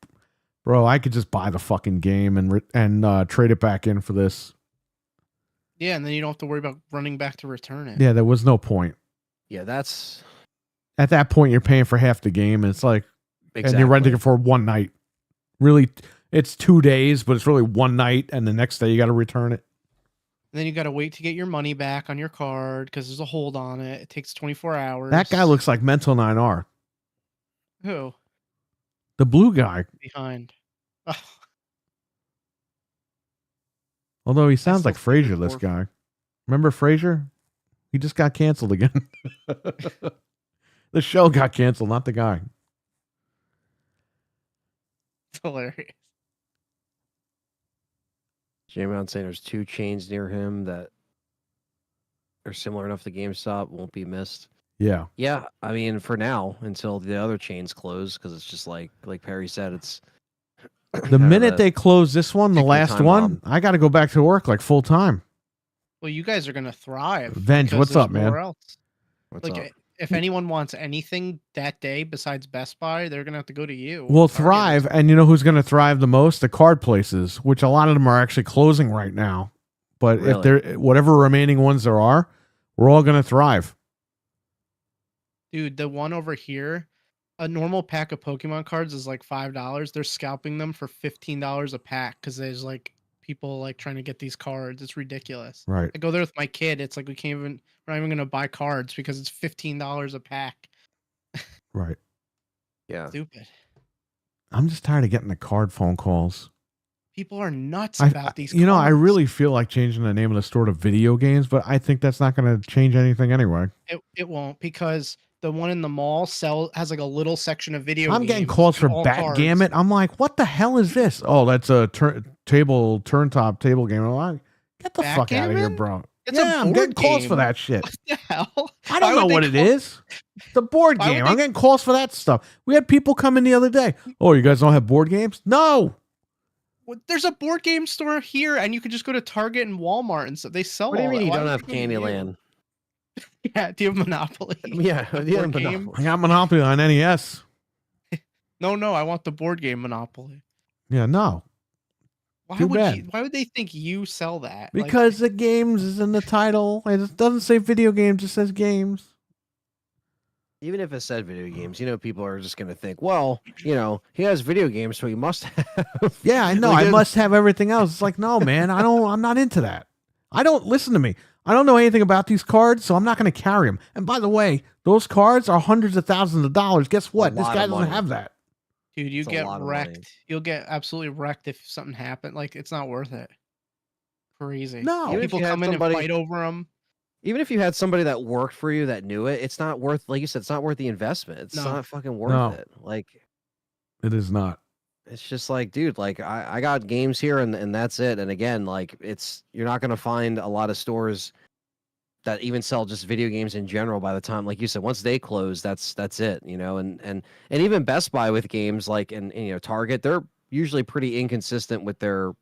bro, I could just buy the fucking game and trade it back in for this. Yeah, and then you don't have to worry about running back to return it. Yeah, there was no point. Yeah, that's At that point, you're paying for half the game. And it's like, exactly. and you're renting it for one night. Really, it's 2 days, but it's really one night. And the next day you got to return it. And then you got to wait to get your money back on your card because there's a hold on it. It takes 24 hours. That guy looks like Mental 9R. Who? The blue guy. Behind. Oh, Although he sounds like still think Frasier, there's this more. guy. Remember Frasier? He just got canceled again. The show got canceled, not the guy. It's hilarious. Jamie on saying there's 2 chains near him that are similar enough to GameStop, won't be missed. Yeah. Yeah, I mean, for now, until the other chains close, because it's just like Perry said, it's The minute they close this one, the ticking last time one, bomb. I got to go back to work like full time. Well, you guys are gonna thrive. Venge, because what's there's up, man? nowhere else. What's Like, up? if anyone wants anything that day besides Best Buy, they're gonna have to go to you. or Will Target or thrive, something. and you know who's going to thrive the most? The card places, which a lot of them are actually closing right now. But if Really? there, whatever remaining ones there are, we're all going to thrive. Dude, the one over here, a normal pack of Pokemon cards is like $5. They're scalping them for $15 a pack because there's like people like trying to get these cards. It's ridiculous. Right. I go there with my kid. It's like we're not even gonna buy cards because it's $15 a pack. Right. Yeah. Stupid. I'm just tired of getting the card phone calls. People are nuts about these. You know, I cards. really feel like changing the name of the store to video games, but I think that's not going to change anything anyway. It won't, because the one in the mall has like a little section of video I'm games. getting calls for and all cards. Backgammon. I'm like, what the hell is this? Oh, that's a turntop table game. I'm like, get the fuck out of here, Backgammon? bro. It's a Yeah, I'm getting board calls for game. that shit. What the hell? I don't Why know would what they it call- is. The board Why would game. they- I'm getting calls for that stuff. We had people come in the other day. Oh, you guys don't have board games? No. Well, there's a board game store here, and you can just go to Target and Walmart and stuff. They sell. What do you all mean that. you Why don't would have they go to you? Candyland? Yeah, do you have Monopoly? Yeah, The yeah, board but no. game? I got Monopoly on NES. No, I want the board game Monopoly. Yeah, no. Why Too would bad. why would they think you sell that? Like, Because the games is in the title. It doesn't say video games, it says games. Even if it said video games, people are just gonna think, well, he has video games, so he must have. Yeah, I know. Like, I must have everything else. It's like, no, man, I'm not into that. I don't listen to me. I don't know anything about these cards, so I'm not going to carry them. And by the way, those cards are hundreds of thousands of dollars. Guess what? This lot guy of doesn't money. have that. dude, you It's a get lot of money. wrecked. You'll get absolutely wrecked if something happened. Like, it's not worth it. Crazy. No. Even if People you had come in somebody- and fight over them. Even if you had somebody that worked for you that knew it, it's not worth. Like you said, it's not worth the investment. It's No. not fucking worth No. it. Like, It is not. it's just like, dude, like I got games here and that's it. And again, like you're not gonna find a lot of stores that even sell just video games in general by the time, like you said, once they close, that's it, and even Best Buy with games like and Target, they're usually pretty inconsistent with their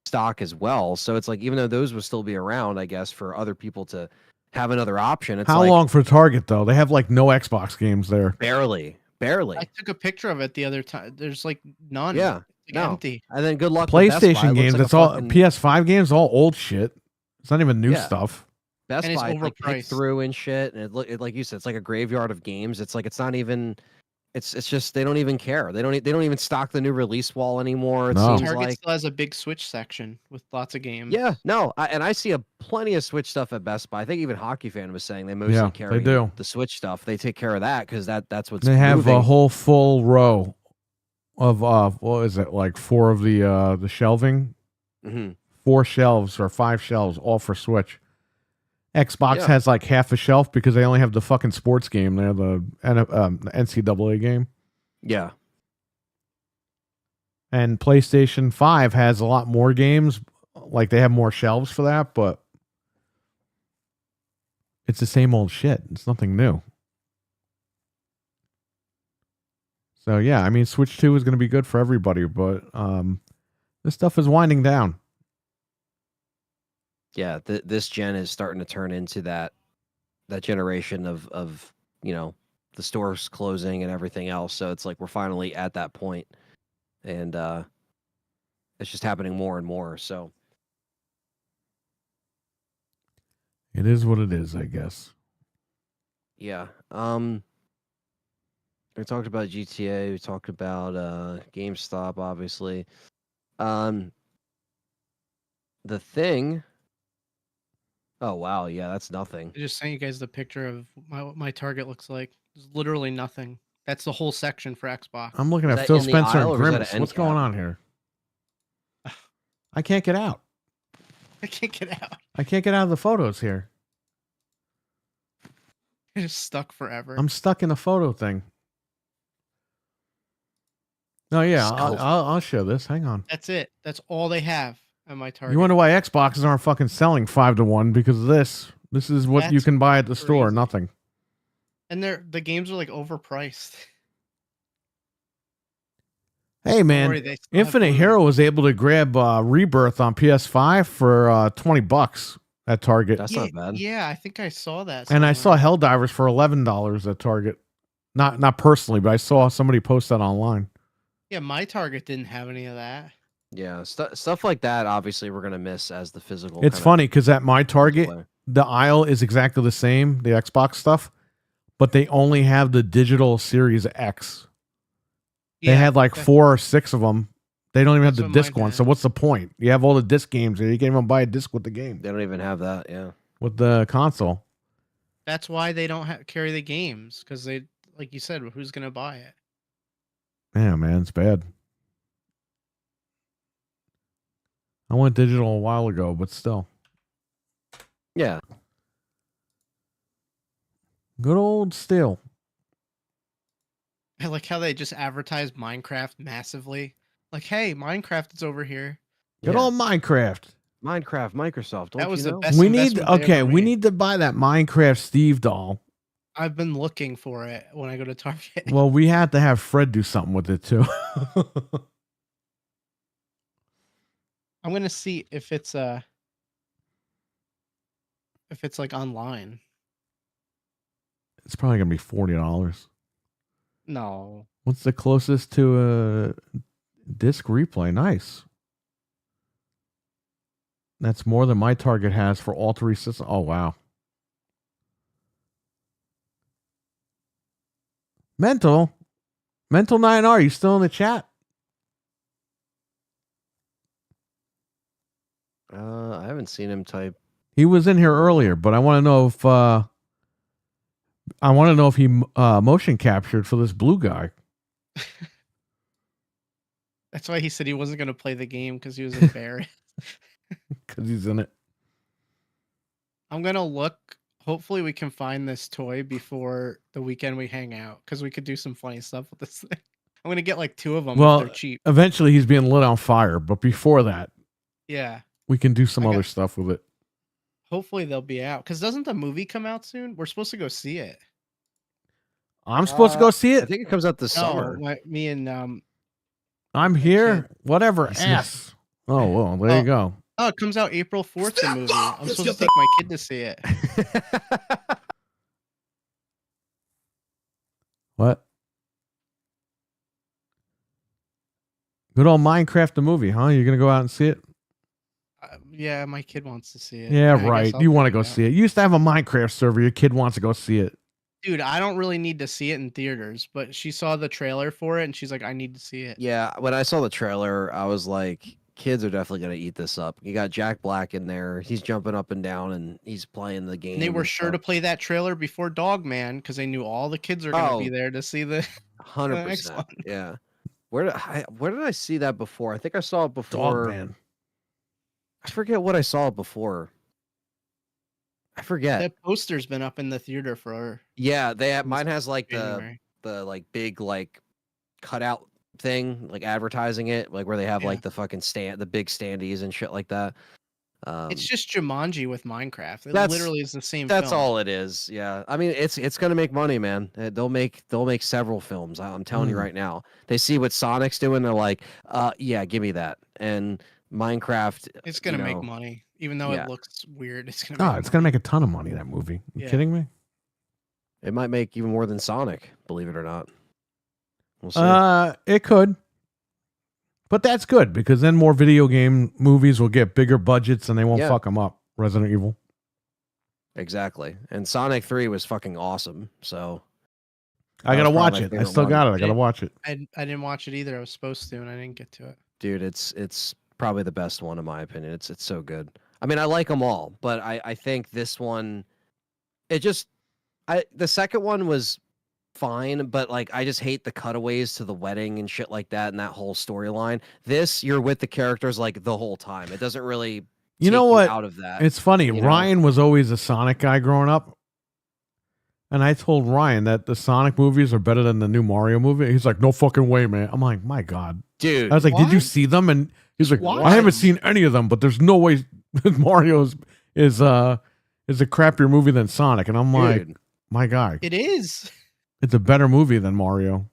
stock as well. So it's like, even though those would still be around, I guess, for other people to have another option, it's How like long for Target, though? They have like no Xbox games there. barely. I took a picture of it the other time. There's like none. Yeah, It's, like, no. empty. And then good luck with Best Buy. It PlayStation looks games, like a it's all fucking- PS5 games, all old shit. It's not even new Yeah. stuff. Best And it's Buy like click overpriced. through and shit, and it like you said, it's like a graveyard of games. It's like it's not even. It's just they don't even care. They don't even stock the new release wall anymore. It No. seems Target like. still has a big Switch section with lots of games. Yeah, no, I see plenty of Switch stuff at Best Buy. I think even Hockey Fan was saying they mostly Yeah, carry they do. the Switch stuff. They take care of that because that's what's They have moving. a whole full row of what is it, like 4 of the shelving? Mhm. 4 shelves or 5 shelves, all for Switch. Xbox Yeah. has like half a shelf because they only have the fucking sports game there, the NCAA game. Yeah, And PlayStation 5 has a lot more games. Like they have more shelves for that, but it's the same old shit. It's nothing new. So yeah, I mean Switch 2 is going to be good for everybody, but this stuff is winding down. yeah. This gen is starting to turn into that generation of the stores closing and everything else. So it's like we're finally at that point, and it's just happening more and more. So It is what it is, I guess. yeah. We talked about GTA. We talked about GameStop, obviously. The Thing. Oh wow, yeah, that's nothing. I just sent you guys the picture of what my Target looks like. There's literally nothing. That's the whole section for Xbox. I'm looking Is at that Phil in the Spencer aisle and or is that Grimace. an What's end going cap? on here? I can't get out. I can't get out. I can't get out of the photos here. It's just stuck forever. I'm stuck in a photo thing. No, yeah, Scope. I'll show this. Hang on. That's it. That's all they have at my Target. You wonder why Xboxes aren't fucking selling 5-1 because of this. This is what you That's can buy at the store. crazy. Nothing. And the games are like overpriced. Hey man, worry, they still have Infinite Blu-ray. Hero was able to grab Rebirth on PS5 for $20 at Target, That's not bad. Yeah, I think I saw that. and I saw somewhere. Helldivers for $11 at Target. Not personally, but I saw somebody post that online. Yeah, my Target didn't have any of that. Yeah, stuff like that. Obviously, we're gonna miss as the physical. It's kinda funny because at my Target, play. the aisle is exactly the same, the Xbox stuff, but they only have the digital Series X. They had like that- 4 or 6 of them. They don't even have That's the what disc mine one. had. So what's the point? You have all the disc games here. You can't even buy a disc with the game, They don't even have that. Yeah. with the console. That's why they don't carry the games because they, like you said, who's gonna buy it? Yeah, man, it's bad. I went digital a while ago, but still. Yeah. Good old still. I like how they just advertise Minecraft massively. Like, hey, Minecraft is over here. Good Yeah. old Minecraft. Minecraft, Microsoft. Don't That was you the know? best. We need investment they ever we made. need to buy that Minecraft Steve doll. I've been looking for it when I go to Target. Well, we have to have Fred do something with it too. I'm gonna see if it's like online. It's probably gonna be $40. No. What's the closest to a disc replay? Nice. That's more than my Target has for all 3 systems. Oh wow. Mental 9R, you still in the chat? I haven't seen him type. He was in here earlier, but I want to know if he motion captured for this blue guy. That's why he said he wasn't gonna play the game because he was embarrassed. Because he's in it. I'm gonna look. Hopefully, we can find this toy before the weekend we hang out because we could do some funny stuff with this thing. I'm gonna get like 2 of them Well, if they're cheap. eventually he's being lit on fire, but before that, Yeah. we can do some I got- other stuff with it. Hopefully they'll be out. Because doesn't the movie come out soon? We're supposed to go see it. I'm supposed to go see I it. think it comes out this summer. Me and I'm here. kid. Whatever. He's Ass. Oh, well, there you go. oh, it comes out April 4th. The movie. I'm supposed to take my kid to see it. What? Good old Minecraft the movie, huh? You're going to go out and see it? Yeah, my kid wants to see it. Yeah, I guess right. I'll You want to check go out. see it. You used to have a Minecraft server. Your kid wants to go see it. Dude, I don't really need to see it in theaters, but she saw the trailer for it and she's like, I need to see it. Yeah, when I saw the trailer, I was like, kids are definitely gonna eat this up. You got Jack Black in there. He's jumping up and down and he's playing the game. And they were and sure to stuff. play that trailer before Dogman because they knew all the kids are going to be Oh. there to see the. 100%. Excellent. Yeah. Where did I see that before? I think I saw it before. Dogman. I forget what I saw it before. I forget. That poster's been up in the theater for Yeah, they have, since mine has like January. the like big like cutout thing, like advertising it, like where they have Yeah. like the fucking the big standees and shit like that. It's just Jumanji with Minecraft. It that's- literally is the same. That's film. all it is. Yeah, I mean it's gonna make money, man. They'll make several films. I'm telling you right now. They see what Sonic's doing, they're like, yeah, give me that. And Minecraft, It's gonna you make know, money, even though yeah. it looks weird. It's gonna. Oh, make it's going to make a ton of money, that movie. You Yeah. kidding me? It might make even more than Sonic, believe it or not. We'll see. It could. But that's good because then more video game movies will get bigger budgets and they won't Yeah. fuck them up. Resident Evil. Exactly. And Sonic 3 was fucking awesome. So I That got to was watch probably my it. I favorite still one. got it. I got to watch it. I didn't watch it either. I was supposed to, and I didn't get to it. dude, it's probably the best one in my opinion. It's so good. I mean, I like them all, but I think this one, the second one was fine, but like I just hate the cutaways to the wedding and shit like that and that whole storyline. This, you're with the characters like the whole time. It doesn't really You know take what? out of that. It's funny. you know? Ryan was always a Sonic guy growing up. And I told Ryan that the Sonic movies are better than the new Mario movie. He's like, no fucking way, man. I'm like, my God. Dude, I was like, did you What? see them? And he's like, What? I haven't seen any of them, but there's no way Mario is a crappier movie than Sonic. And I'm like, dude, my guy, It is. it's a better movie than Mario.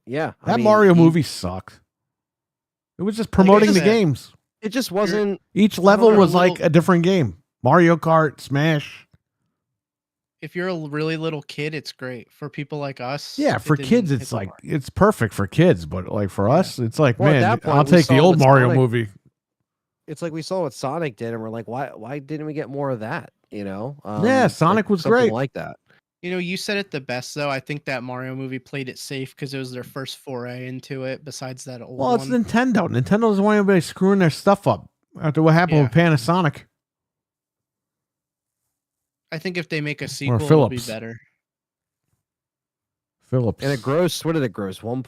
yeah. That Mario movie sucked. It was just promoting the said, games. It just wasn't. Each level you're a was like little- a different game. Mario Kart, Smash. If you're a really little kid, it's great. For people like us, Yeah, it for didn't kids, hit it's the like mark. it's perfect for kids, but like for us, it's like, Well, at man, that point, I'll we take the saw old what Mario Sonic- movie. It's like we saw what Sonic did, and we're like, why didn't we get more of that? You know? Yeah, Sonic was something great. like that. You know, you said it the best though. I think that Mario movie played it safe because it was their first foray into it. Besides that old Well, it's one. Nintendo. Nintendo doesn't want anybody screwing their stuff up after what happened with Panasonic. I think if they make a sequel, it'll be Philips. better. Phillips. And it grossed. What did it gross? $1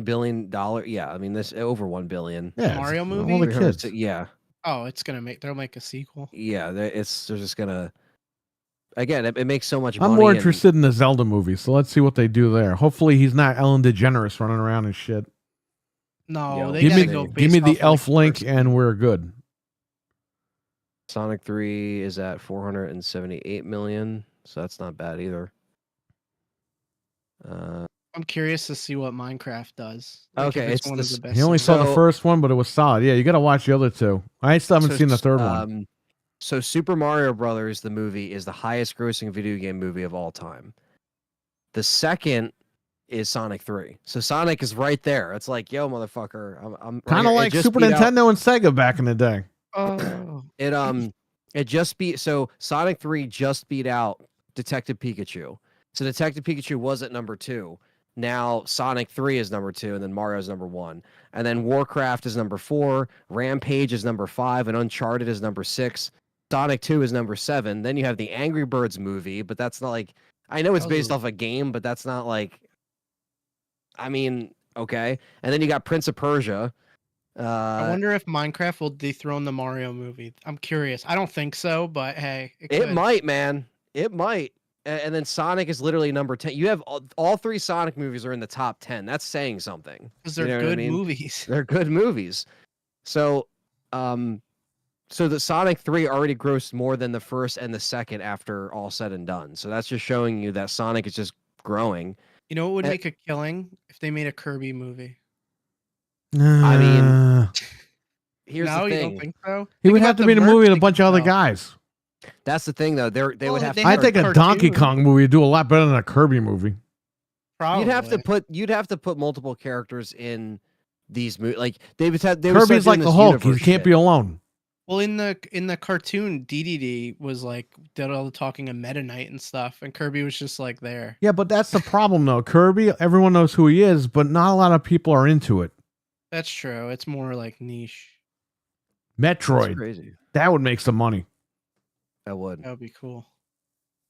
billion. Yeah, I mean this over $1 billion. Yeah, Mario it's movie? All the 300 kids. Yeah, Oh, they'll make a sequel. yeah. They're just gonna. Again, it makes so much I'm money. more and- interested in the Zelda movie, so let's see what they do there. Hopefully, he's not Ellen DeGeneres running around and shit. No, Yo, they Give gotta me, go. give me based the off of, Elf like, Link, first- and we're good. Sonic 3 is at 478 million, so that's not bad either. I'm curious to see what Minecraft does. Like, Okay, if it's it's one the of the s- best. He only saw the So- first one, but it was solid. Yeah, you got to watch the other two. I still haven't So seen the s- third one. So Super Mario Brothers, the movie, is the highest grossing video game movie of all time. The second is Sonic 3. So Sonic is right there. It's like, yo, motherfucker. I'm right Kind here. of It like just Super beat out- Nintendo and Sega back in the day. Oh, It just beat so Sonic 3 just beat out Detective Pikachu. So Detective Pikachu was at number 2. Now Sonic 3 is number 2, and then Mario's number 1. And then Warcraft is number 4, Rampage is number 5, and Uncharted is number 6. Sonic 2 is number 7. Then you have the Angry Birds movie, but that's not like I know it's That was based a- off a game, but that's not like I mean, okay. And then you got Prince of Persia. I wonder if Minecraft will dethrone the Mario movie. I'm curious. I don't think so, but hey, It could. might, man. It might. And then Sonic is literally number 10. You have all 3 Sonic movies are in the top 10. That's saying something. because You they're know what I good mean? movies. They're good movies. So, so the Sonic 3 already grossed more than the first and the second after all said and done. So that's just showing you that Sonic is just growing. You know what would Uh, make a killing if they made a Kirby movie? I mean, Here's No, the you thing. don't think so? he Think would about have to the be in a merch movie with they a bunch could of other sell. guys. That's the thing, though. They would Well, have they to. I had think a Donkey cartoon. Kong movie would do a lot better than a Kirby movie. Probably. You'd have to put multiple characters in these movies. Like they would have. They would start Kirby's like doing the this Hulk. He universe can't shit. be alone. Well, in the cartoon, DDD was like did all the talking of Meta Knight and stuff, and Kirby was just like there. Yeah, but that's the problem, though. Kirby, everyone knows who he is, but not a lot of people are into it. That's true. It's more like niche. That's Metroid, crazy. that would make some money. That would. That would be cool.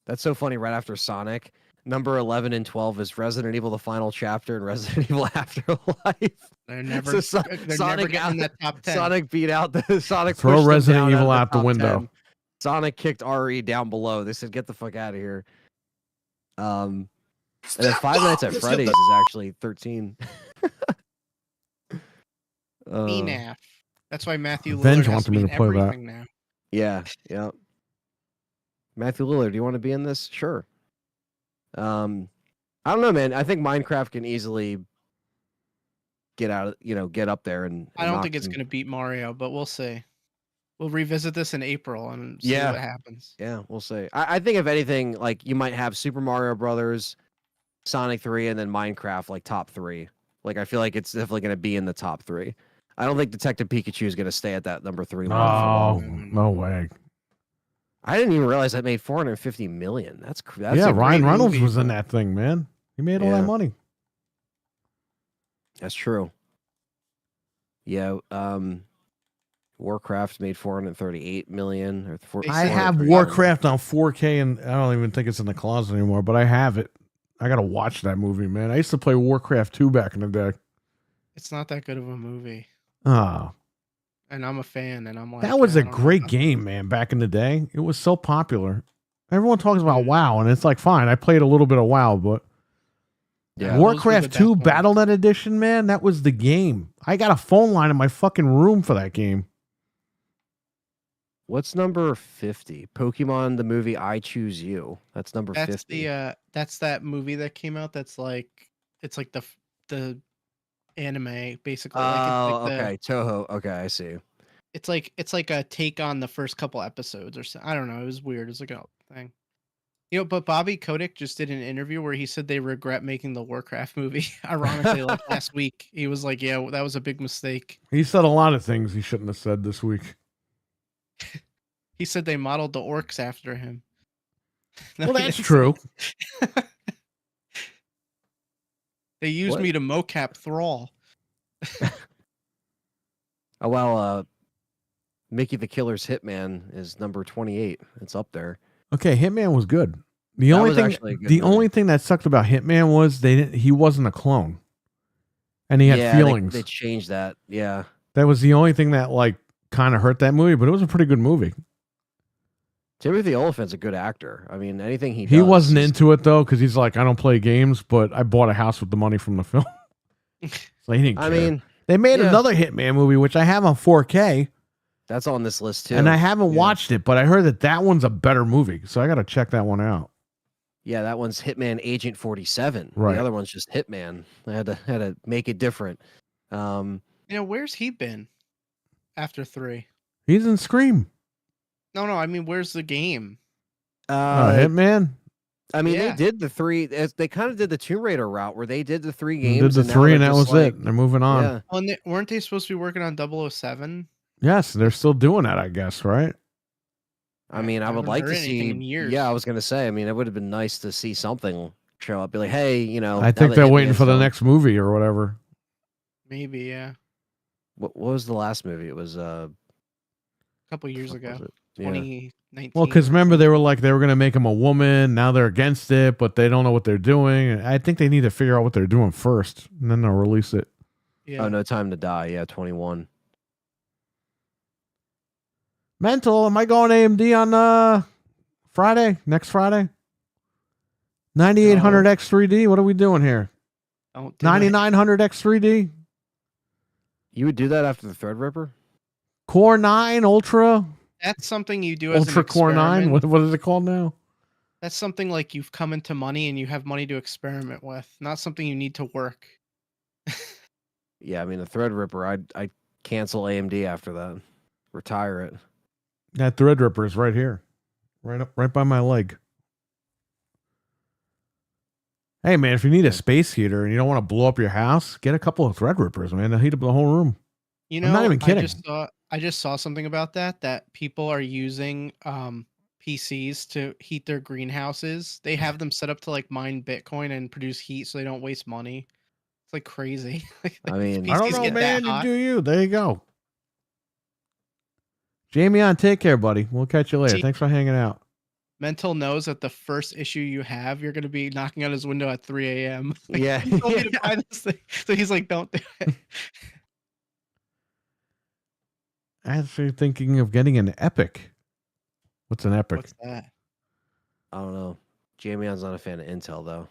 That's so funny. Right after Sonic, number 11 and 12 is Resident Evil: The Final Chapter and Resident Evil Afterlife. They're never. So they're never Sonic getting in out- that top 10. Sonic beat out the Sonic. Throw pushed them Resident down Evil of out the top window. 10. Sonic kicked RE down below. They said, "Get the fuck out of here." And then Five Nights at Freddy's is actually 13. ENAF. That's why Matthew Venge Lillard has wanted to me be to in play that. everything now. Yeah. Matthew Lillard, do you want to be in this? Sure. I don't know, man. I think Minecraft can easily get up there and I don't knock think it's some- going to beat Mario, but we'll see. We'll revisit this in April and see Yeah. what happens. Yeah, we'll see. I think if anything, like you might have Super Mario Brothers, Sonic 3, and then Minecraft like top 3. Like I feel like it's definitely going to be in the top 3. I don't think Detective Pikachu is going to stay at that number 3. line for long. No, no way. I didn't even realize that made 450 million. That's Yeah, a Ryan great Reynolds movie. was in that thing, man. He made all Yeah. that money. That's true. Yeah, Warcraft made 438 million or They I said- have 435 Warcraft on 4K, and I don't even think it's in the closet anymore, but I have it. I got to watch that movie, man. I used to play Warcraft 2 back in the day. It's not that good of a movie. Oh, and I'm a fan, and I'm like, that was I a don't know. great game, man. Back in the day, it was so popular. Everyone talks about Mm. WoW, and it's like fine. I played a little bit of WoW, but Yeah. those were the Warcraft best 2 ones. BattleNet Edition, man, that was the game. I got a phone line in my fucking room for that game. What's number 50? Pokemon the movie I Choose You. That's number That's 50. that's that movie that came out. That's like it's like the anime basically. Like it's Oh, like okay. Toho. Okay, I see. it's like a take on the first couple episodes or so. I don't know. It was weird. It's like a thing. But Bobby Kotick just did an interview where he said they regret making the Warcraft movie. Ironically, like last week, he was like, "Yeah, that was a big mistake." He said a lot of things he shouldn't have said this week. He said they modeled the orcs after him. No, Well, he that's didn't true. say- They used What? me to mocap Thrall. Oh well, Mickey the Killer's Hitman is number 28. It's up there. Okay, Hitman was good. The That only was thing, actually a good the movie. only thing that sucked about Hitman was he wasn't a clone, and he had yeah, feelings. They changed that. Yeah. That was the only thing that like kind of hurt that movie, but it was a pretty good movie. Timothy Olyphant's a good actor. I mean, anything he does. He wasn't is- into it though because he's like, I don't play games, but I bought a house with the money from the film. So he didn't care. I mean, they made yeah. another Hitman movie, which I have on 4K, that's on this list too. and I haven't Yeah. watched it, but I heard that one's a better movie, so I got to check that one out. Yeah, that one's Hitman Agent 47. Right. The other one's just Hitman. I had to make it different. Where's he been after 3? He's in Scream. No, I mean, where's the game? Hitman. I mean, Yeah. they did the 3. They kind of did the Tomb Raider route where they did the 3 They games. did the and now 3, they're and that just was like, it. They're moving on. Yeah. Oh, and weren't they supposed to be working on 007? Yes, they're still doing that, I guess, right? I mean, I would haven't like heard to anything see. in years. Yeah, I was gonna say. I mean, it would have been nice to see something show up. Be like, hey, I now think that they're waiting Hitman's for the done- next movie or whatever. Maybe, yeah. What was the last movie? It was A couple years what ago, was it? Yeah. 2019. Well, because remember they were going to make him a woman. Now they're against it, but they don't know what they're doing. I think they need to figure out what they're doing first, and then they'll release it. yeah. Oh, No Time to Die. Yeah, 21. Mental, am I going AMD on Friday? Next Friday? 9800 X3D. What are we doing here? Don't do it. 9900 X3D. You would do that after the Threadripper? Core 9 Ultra. That's something you do as an Ultra Core 9. experiment. What is it called now? That's something like you've come into money and you have money to experiment with, not something you need to work. Yeah, I mean the Threadripper. I'd cancel AMD after that. Retire it. That Threadripper is right here. Right by my leg. Hey man, if you need a space heater and you don't want to blow up your house, get a couple of Threadrippers, man. They'll heat up the whole room. You I'm know, not even kidding. I just saw something about that people are using PCs to heat their greenhouses. They have them set up to like mine Bitcoin and produce heat so they don't waste money. It's like crazy. Like, I mean, these I don't PCs know, get that man. You hot. do you. There you go. Jamie on, take care, buddy. We'll catch you later. See- Thanks for hanging out. Mental knows that the first issue you have, you're going to be knocking on his window at 3 a.m. Like, Yeah. "You told me to buy this thing." So he's like, don't do it. Actually thinking of getting an Epic. What's an Epic? What's that? I don't know. Jamion's not a fan of Intel though.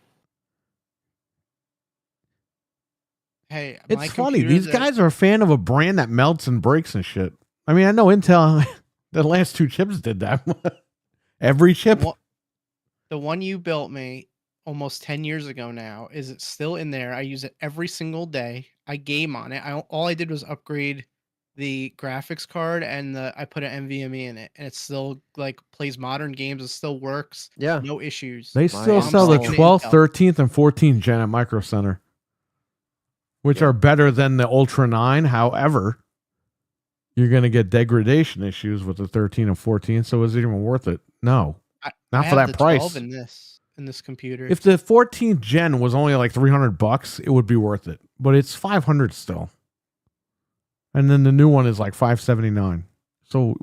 Hey, my It's funny. computer These that- guys are a fan of a brand that melts and breaks and shit. I mean, I know Intel, the last 2 chips did that. Every chip. The one you built me almost 10 years ago now, is it still in there? I use it every single day. I game on it. All I did was upgrade the graphics card and I put an NVMe in it, and it still like plays modern games. It still works. Yeah. No issues. They My still mom's sell the sticking to 12th, Intel. 13th, and 14th gen at Micro Center, which Yeah. are better than the Ultra 9. However, you're going to get degradation issues with the 13 and 14. So is it even worth it? No. Not I for have that the price. 12 in this computer. If the 14th gen was only like $300, it would be worth it. But it's $500 still. And then the new one is like $579. So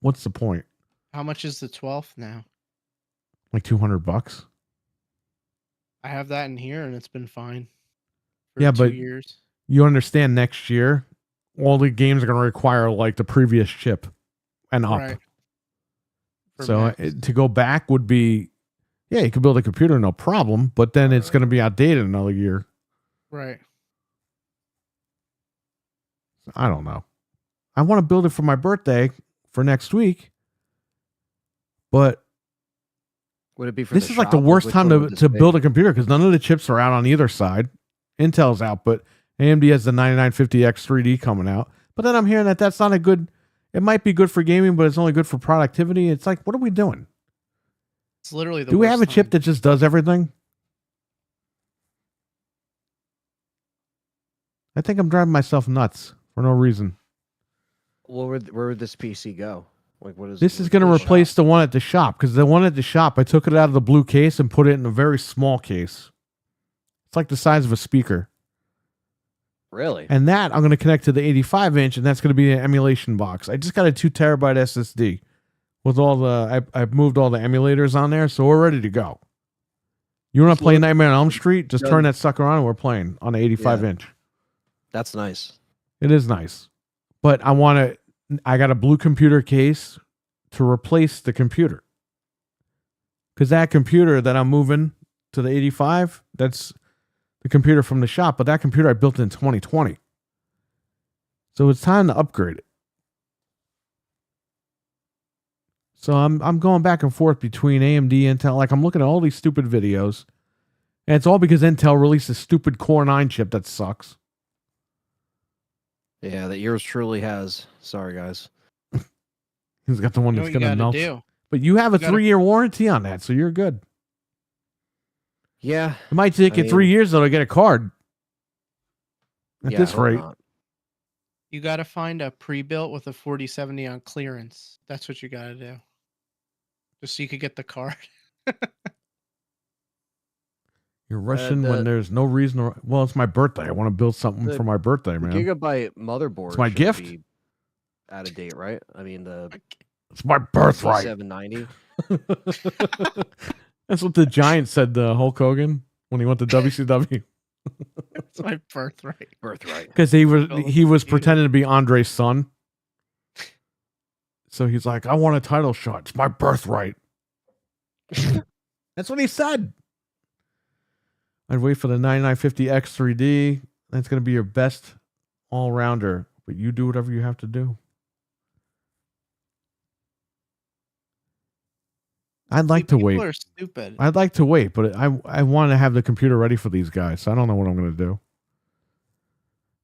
what's the point? How much is the 12th now? Like $200? I have that in here, and it's been fine. For Yeah, 2 but- years. You understand next year all the games are going to require like the previous chip and up. Right. For So Macs. to go back would be, yeah, you could build a computer, no problem, but then it's going to be outdated another year. Right. I don't know. I want to build it for my birthday for next week, but Would it be for this the is like the shop? worst Which time one would this to be? build a computer because none of the chips are out on either side. Intel's out, but AMD has the 9950X 3D coming out. But then I'm hearing that that's not a good. It might be good for gaming, but it's only good for productivity. It's like, what are we doing? It's literally the Do we worst have a chip time. that just does everything? I think I'm driving myself nuts for no reason. Where would this PC go? Like, what is This is what going to the shop- replace the one at the shop because the one at the shop, I took it out of the blue case and put it in a very small case. It's like the size of a speaker. Really? And that I'm going to connect to the 85 inch, and that's going to be an emulation box. I just got a 2 terabyte SSD with all the, I've moved all the emulators on there, so we're ready to go. You want to play Nightmare on Elm Street? Just turn that sucker on and we're playing on the 85 inch. That's nice. It is nice. But I got a blue computer case to replace the computer. Because that computer that I'm moving to the 85, that's the computer from the shop, but that computer I built in 2020. So it's time to upgrade it. So I'm going back and forth between AMD, Intel. Like I'm looking at all these stupid videos. And it's all because Intel released a stupid Core 9 chip that sucks. Yeah, that yours truly has. Sorry, guys. He's got the one You know that's what you going to gotta melt. do? But you have a You gotta- 3-year warranty on that, so you're good. Yeah. It might take you 3 years though to get a card. At yeah, this I hope rate, not. You got to find a pre-built with a 4070 on clearance. That's what you got to do. Just so you could get the card. you're rushing when there's no reason. Well, it's my birthday. I want to build something the- for my birthday, The man. gigabyte motherboard. It's my should gift. be out of date, right? I mean, the It's my birthright. 790. That's what the Giant said to Hulk Hogan when he went to WCW. It's my birthright. Birthright. Because he was Computer. pretending to be Andre's son. So he's like, I want a title shot. It's my birthright. That's what he said. I'd wait for the 9950X 3D. That's going to be your best all-rounder. But you do whatever you have to do. I'd like to wait. People are stupid. I'd like to wait, but I want to have the computer ready for these guys. So I don't know what I'm going to do.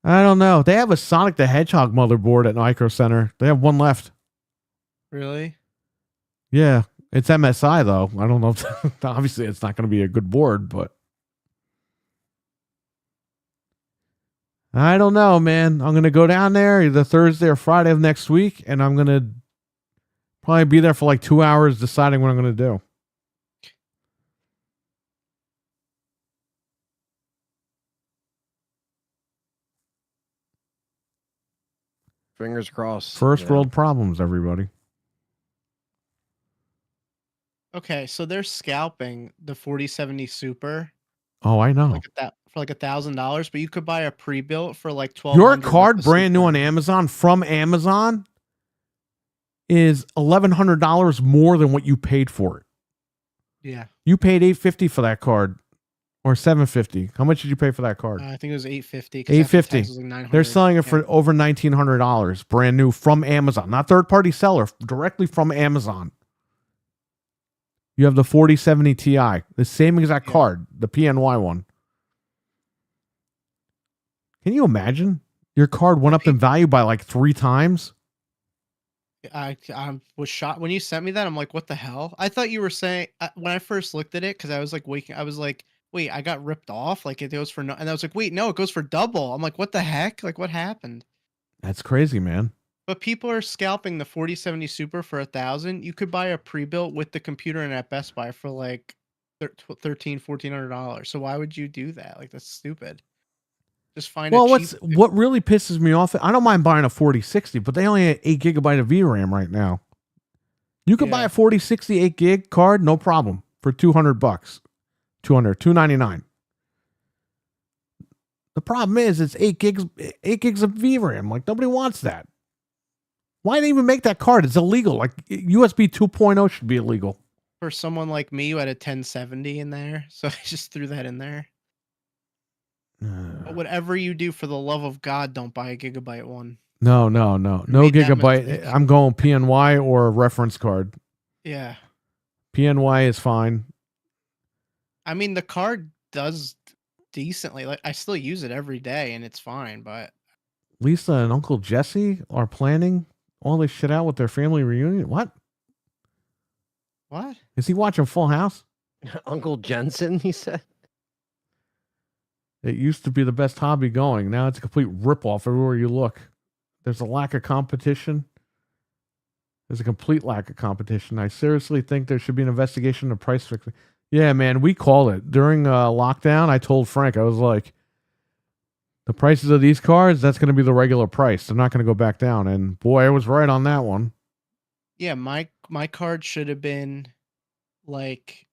I don't know. They have a Sonic the Hedgehog motherboard at Micro Center. They have one left. Really? Yeah, it's MSI though. I don't know. If obviously, it's not going to be a good board, but I don't know, man. I'm going to go down there either Thursday or Friday of next week, and I'm going to probably be there for like 2 hours deciding what I'm going to do. Fingers crossed. First you know. world problems, everybody. Okay, so they're scalping the 4070 Super Oh, I know. for like $1,000, but you could buy a pre-built for like $1,200. Your with card, the brand new Super. on Amazon, from Amazon, is $1,100 more than what you paid for it. Yeah, You paid $850 for that card, or $750. How much did you pay for that card? I think it was $850. 'cause after $850. taxes was like $900. They're selling it Yeah. for over $1,900, brand new from Amazon, not third party seller, directly from Amazon. You have the 4070 Ti, the same exact Yeah. card, the PNY one. Can you imagine? Your card went up in value by like 3 times. I was shocked when you sent me that. I'm like, what the hell? I thought you were saying when I first looked at it, because I was like I was like, wait, I got ripped off. Like it goes for no, and I was like, wait, no, it goes for double. I'm like, what the heck? Like what happened? That's crazy, man. But people are scalping the 4070 Super for $1,000. You could buy a pre-built with the computer in at Best Buy for like $1,400. So why would you do that? Like that's stupid. Just find Well, a cheap. what really pisses me off, I don't mind buying a 4060, but they only have 8 gigabyte of VRAM right now. You could buy Yeah. a 4060 8 gig card, no problem, for $200. $299. The problem is it's 8 gigs of VRAM. Like nobody wants that. Why they even make that card? It's illegal. Like USB 2.0 should be illegal. For someone like me who had a 1070 in there, so I just threw that in there. But whatever you do, for the love of God, don't buy a gigabyte one. No Made that gigabyte. mistake. I'm going PNY or a reference card. Yeah. PNY is fine. I mean, the card does decently. Like, I still use it every day, and it's fine. But Lisa and Uncle Jesse are planning all this shit out with their family reunion. What? what? Is he watching Full House? Uncle Jensen, he said. It used to be the best hobby going. Now it's a complete ripoff everywhere you look. There's a lack of competition. There's a complete lack of competition. I seriously think there should be an investigation of price fixing. Yeah, man, we call it. During lockdown, I told Frank, I was like, the prices of these cards, that's going to be the regular price. They're not going to go back down. And boy, I was right on that one. Yeah, my card should have been like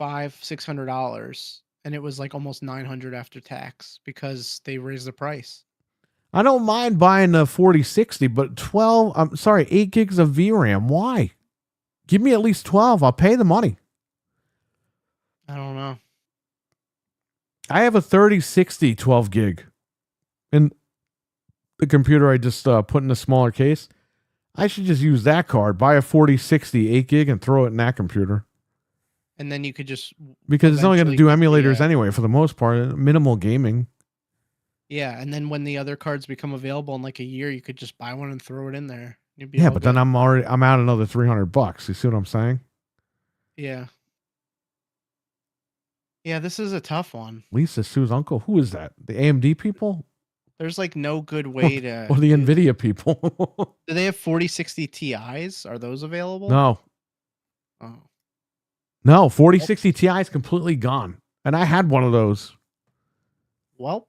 $600, and it was like almost $900 after tax because they raised the price. I don't mind buying the 4060, but 8 gigs of VRAM. Why? Give me at least 12. I'll pay the money. I don't know. I have a 3060 12 gig in the computer I just put in a smaller case. I should just use that card, buy a 4060 8 gig and throw it in that computer. And then you could just Because it's only going to do eventually emulators anyway for the most part, minimal gaming. Yeah, and then when the other cards become available in like a year, you could just buy one and throw it in there. You'd be Yeah, all but then good. I'm out another $300. You see what I'm saying? Yeah. Yeah, this is a tough one. Lisa Sue's uncle. Who is that? The AMD people There's like no good way to. or the Nvidia people? Do they have 4060 Ti's? Are those available? No. Oh. No, 4060 Ti is completely gone. And I had one of those. Well,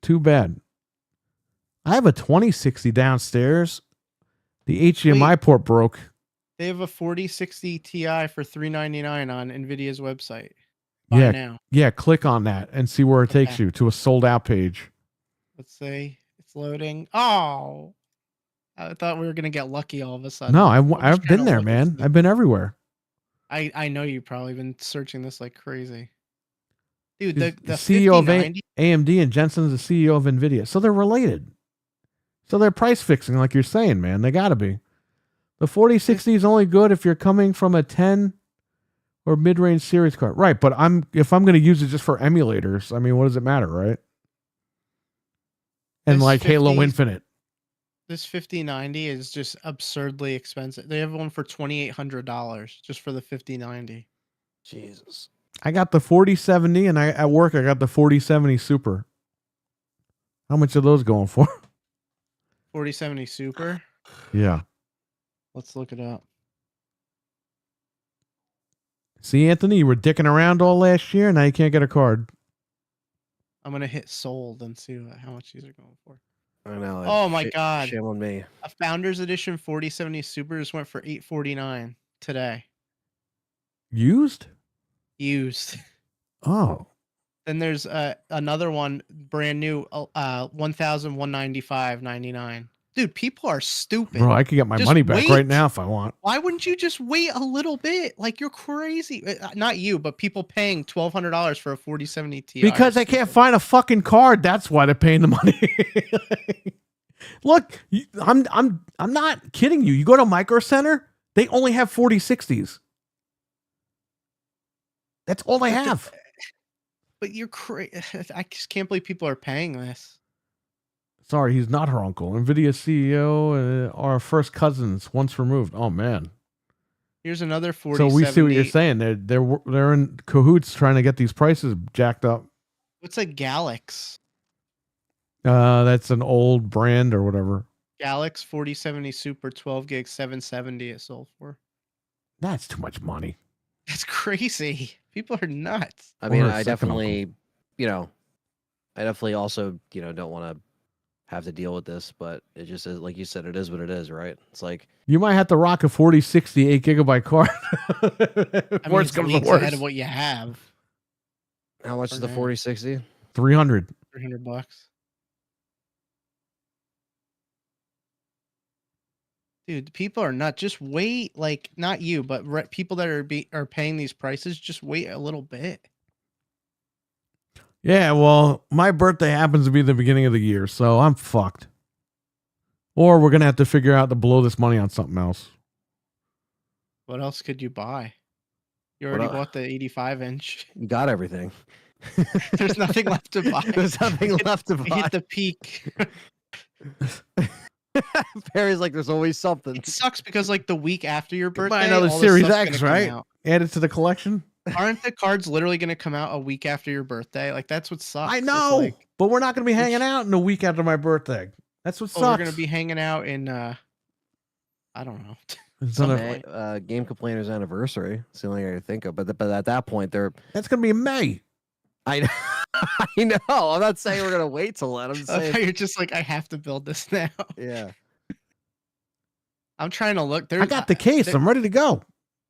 Too bad. I have a 2060 downstairs. The HDMI port broke. they have a 4060 Ti for $399 on Nvidia's website. Buy now. Yeah, click on that and see where it takes Okay. you to a sold out page. Let's see. It's loading. Oh, I thought we were gonna get lucky all of a sudden. No, I'm I've just been kinda there, looking man. through- I've been everywhere. I know you've probably been searching this like crazy. Dude, the CEO of 5090 AMD and Jensen's the CEO of Nvidia. So they're related. So they're price fixing, like you're saying, man. They gotta be. The 4060 is only good if you're coming from a 10 or mid-range series card. Right, but if I'm gonna use it just for emulators, I mean, what does it matter, right? And This like Halo 50 Infinite. This 5090 is just absurdly expensive. They have one for $2,800 just for the 5090. Jesus. I got the 4070 and at work I got the 4070 Super. How much are those going for? 4070 Super. Yeah. Let's look it up. See, Anthony, you were dicking around all last year. Now you can't get a card. I'm gonna hit sold and see how much these are going for. I know. Oh my God. Shame on me. A Founders Edition 4070 Super just went for $849 today. Used? Used. Oh. Then there's another one, brand new, $1,195.99. Dude, people are stupid. Bro, I could get my Just money back wait. right now if I want. Why wouldn't you just wait a little bit? Like, you're crazy. Not you, but people paying $1,200 for a 4070 Ti. Because I can't find a fucking card. That's why they're paying the money. Look, I'm not kidding you. You go to Micro Center, they only have 4060s. That's all they have. But you're crazy. I just can't believe people are paying this. Sorry, he's not her uncle. Nvidia CEO are first cousins, once removed. Oh man. Here's another So 4070. we see what you're saying. They're in cahoots trying to get these prices jacked up. What's a Galax? That's an old brand or whatever. Galax 4070 Super 12 gig 770 it sold for. That's too much money. That's crazy. People are nuts. I mean, Or a I second definitely, I definitely also, don't want to have to deal with this, but it just is, like you said, it is what it is, right? It's like, You might have to rock a 4060 8 GB card. I mean, Worst it's comes to leagues ahead worst. of what you have. how much is the Okay. 4060? $300. $300. Dude, people are not. Just wait. Like, not you, but people that are paying these prices. Just wait a little bit. Yeah, well, my birthday happens to be the beginning of the year, so I'm fucked. Or we're gonna have to figure out to blow this money on something else. What else could you buy? You What already el- bought the 85-inch. You got everything. There's nothing left to buy. There's nothing left to You buy. hit the peak. Perry's like, there's always something. It sucks because like the week after your birthday, Buy another all this Series stuff's X, gonna come right? out. Add it to the collection. Aren't the cards literally going to come out a week after your birthday? Like that's what sucks. I It's know, like, but we're not gonna be hanging out in the week after my birthday. That's what oh, sucks. we're going to be hanging out in I don't know. It's not a- May. Game Complainer's anniversary. It's the only thing I can think of. But at that point, they're. That's gonna be in May. I know. I'm not saying we're gonna wait till that. I'm just saying. You're just like, I have to build this now. Yeah. I'm trying to look. I got the case. I'm ready to go.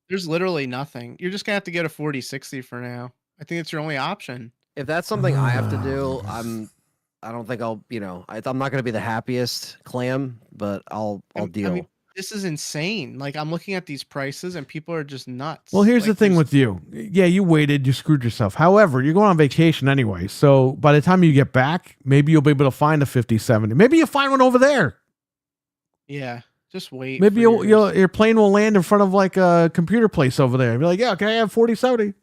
There's literally nothing. You're just going to have to get a 4060 for now. I think it's your only option. If that's something I have to do, I don't think I'll. I'm not gonna be the happiest clam, but I'll deal. I mean, this is insane. Like I'm looking at these prices and people are just nuts. Well, here's Like, the thing there's- with you. Yeah, you waited, you screwed yourself. However, you're going on vacation anyway. So by the time you get back, maybe you'll be able to find a 5070. Maybe you'll find one over there. Yeah, just wait. Maybe for yours. your plane will land in front of like a computer place over there. Be like, yeah, can I have 4070?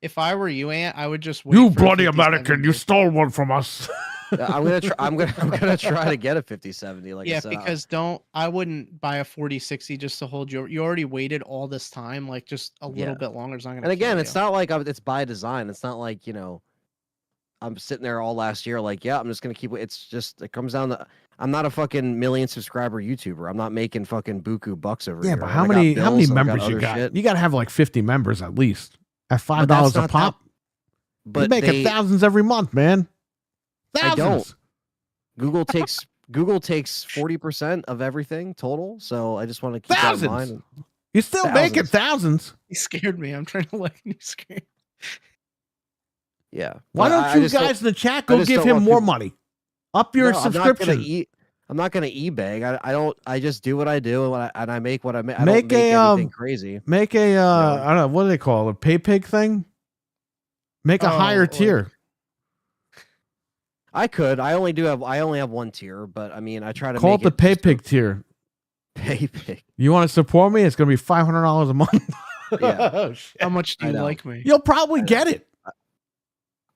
If I were you, Aunt, I would just wait. You for a bloody American, 5070. you stole one from us. I'm gonna try to get a 5070. Like I Yeah, said, because I wouldn't buy a 4060 just to hold you. You already waited all this time. Like just a little Yeah. bit longer is not gonna. and again, kill it's you. not like it's by design. It's not like I'm sitting there all last year like, yeah, I'm just gonna keep. It's just it comes down to I'm not a fucking million subscriber YouTuber. I'm not making fucking buku bucks over Yeah, here. but And how I got many bills and I members you other got? shit. You got to have like 50 members at least. At $5 that's a not pop. But You're making thousands every month, man. I Thousands. don't. Google takes 40% of everything total. So I just want to keep that in Thousands. mind. You're still making thousands. He scared me. I'm trying to let you scream. Yeah. Why But don't I you just don't- guys in the chat I go just give don't him want more people- money? Up your No, subscription. I'm not gonna e-bag. I don't. I just do what I do, and I make what I make. I Make don't make a, anything crazy. Make a I don't know, what do they call it? A pay pig thing? Make a Oh, higher like- tier. I could. I only have one tier, but I mean, I try to Call make it the pay just a pig tier. Pay pig. You want to support me? It's gonna be $500 a month. Yeah. Oh, shit. How much do I you know. like me? You'll probably get it.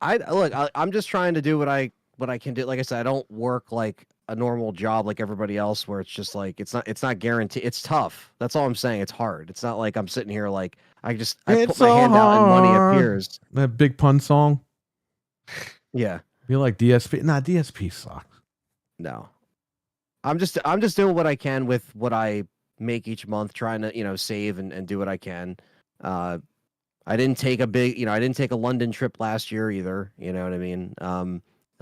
I'm just trying to do what I can do. Like I said, I don't work like a normal job like everybody else, where it's just like it's not guaranteed. It's tough. That's all I'm saying. It's hard. It's not like I'm sitting here like I It's put my so hand out and money hard. appears. That big pun song. Yeah. Be like DSP. Nah, DSP sucks. No. I'm just doing what I can with what I make each month, trying to, save and do what I can. I didn't take I didn't take a London trip last year either. You know what I mean? Am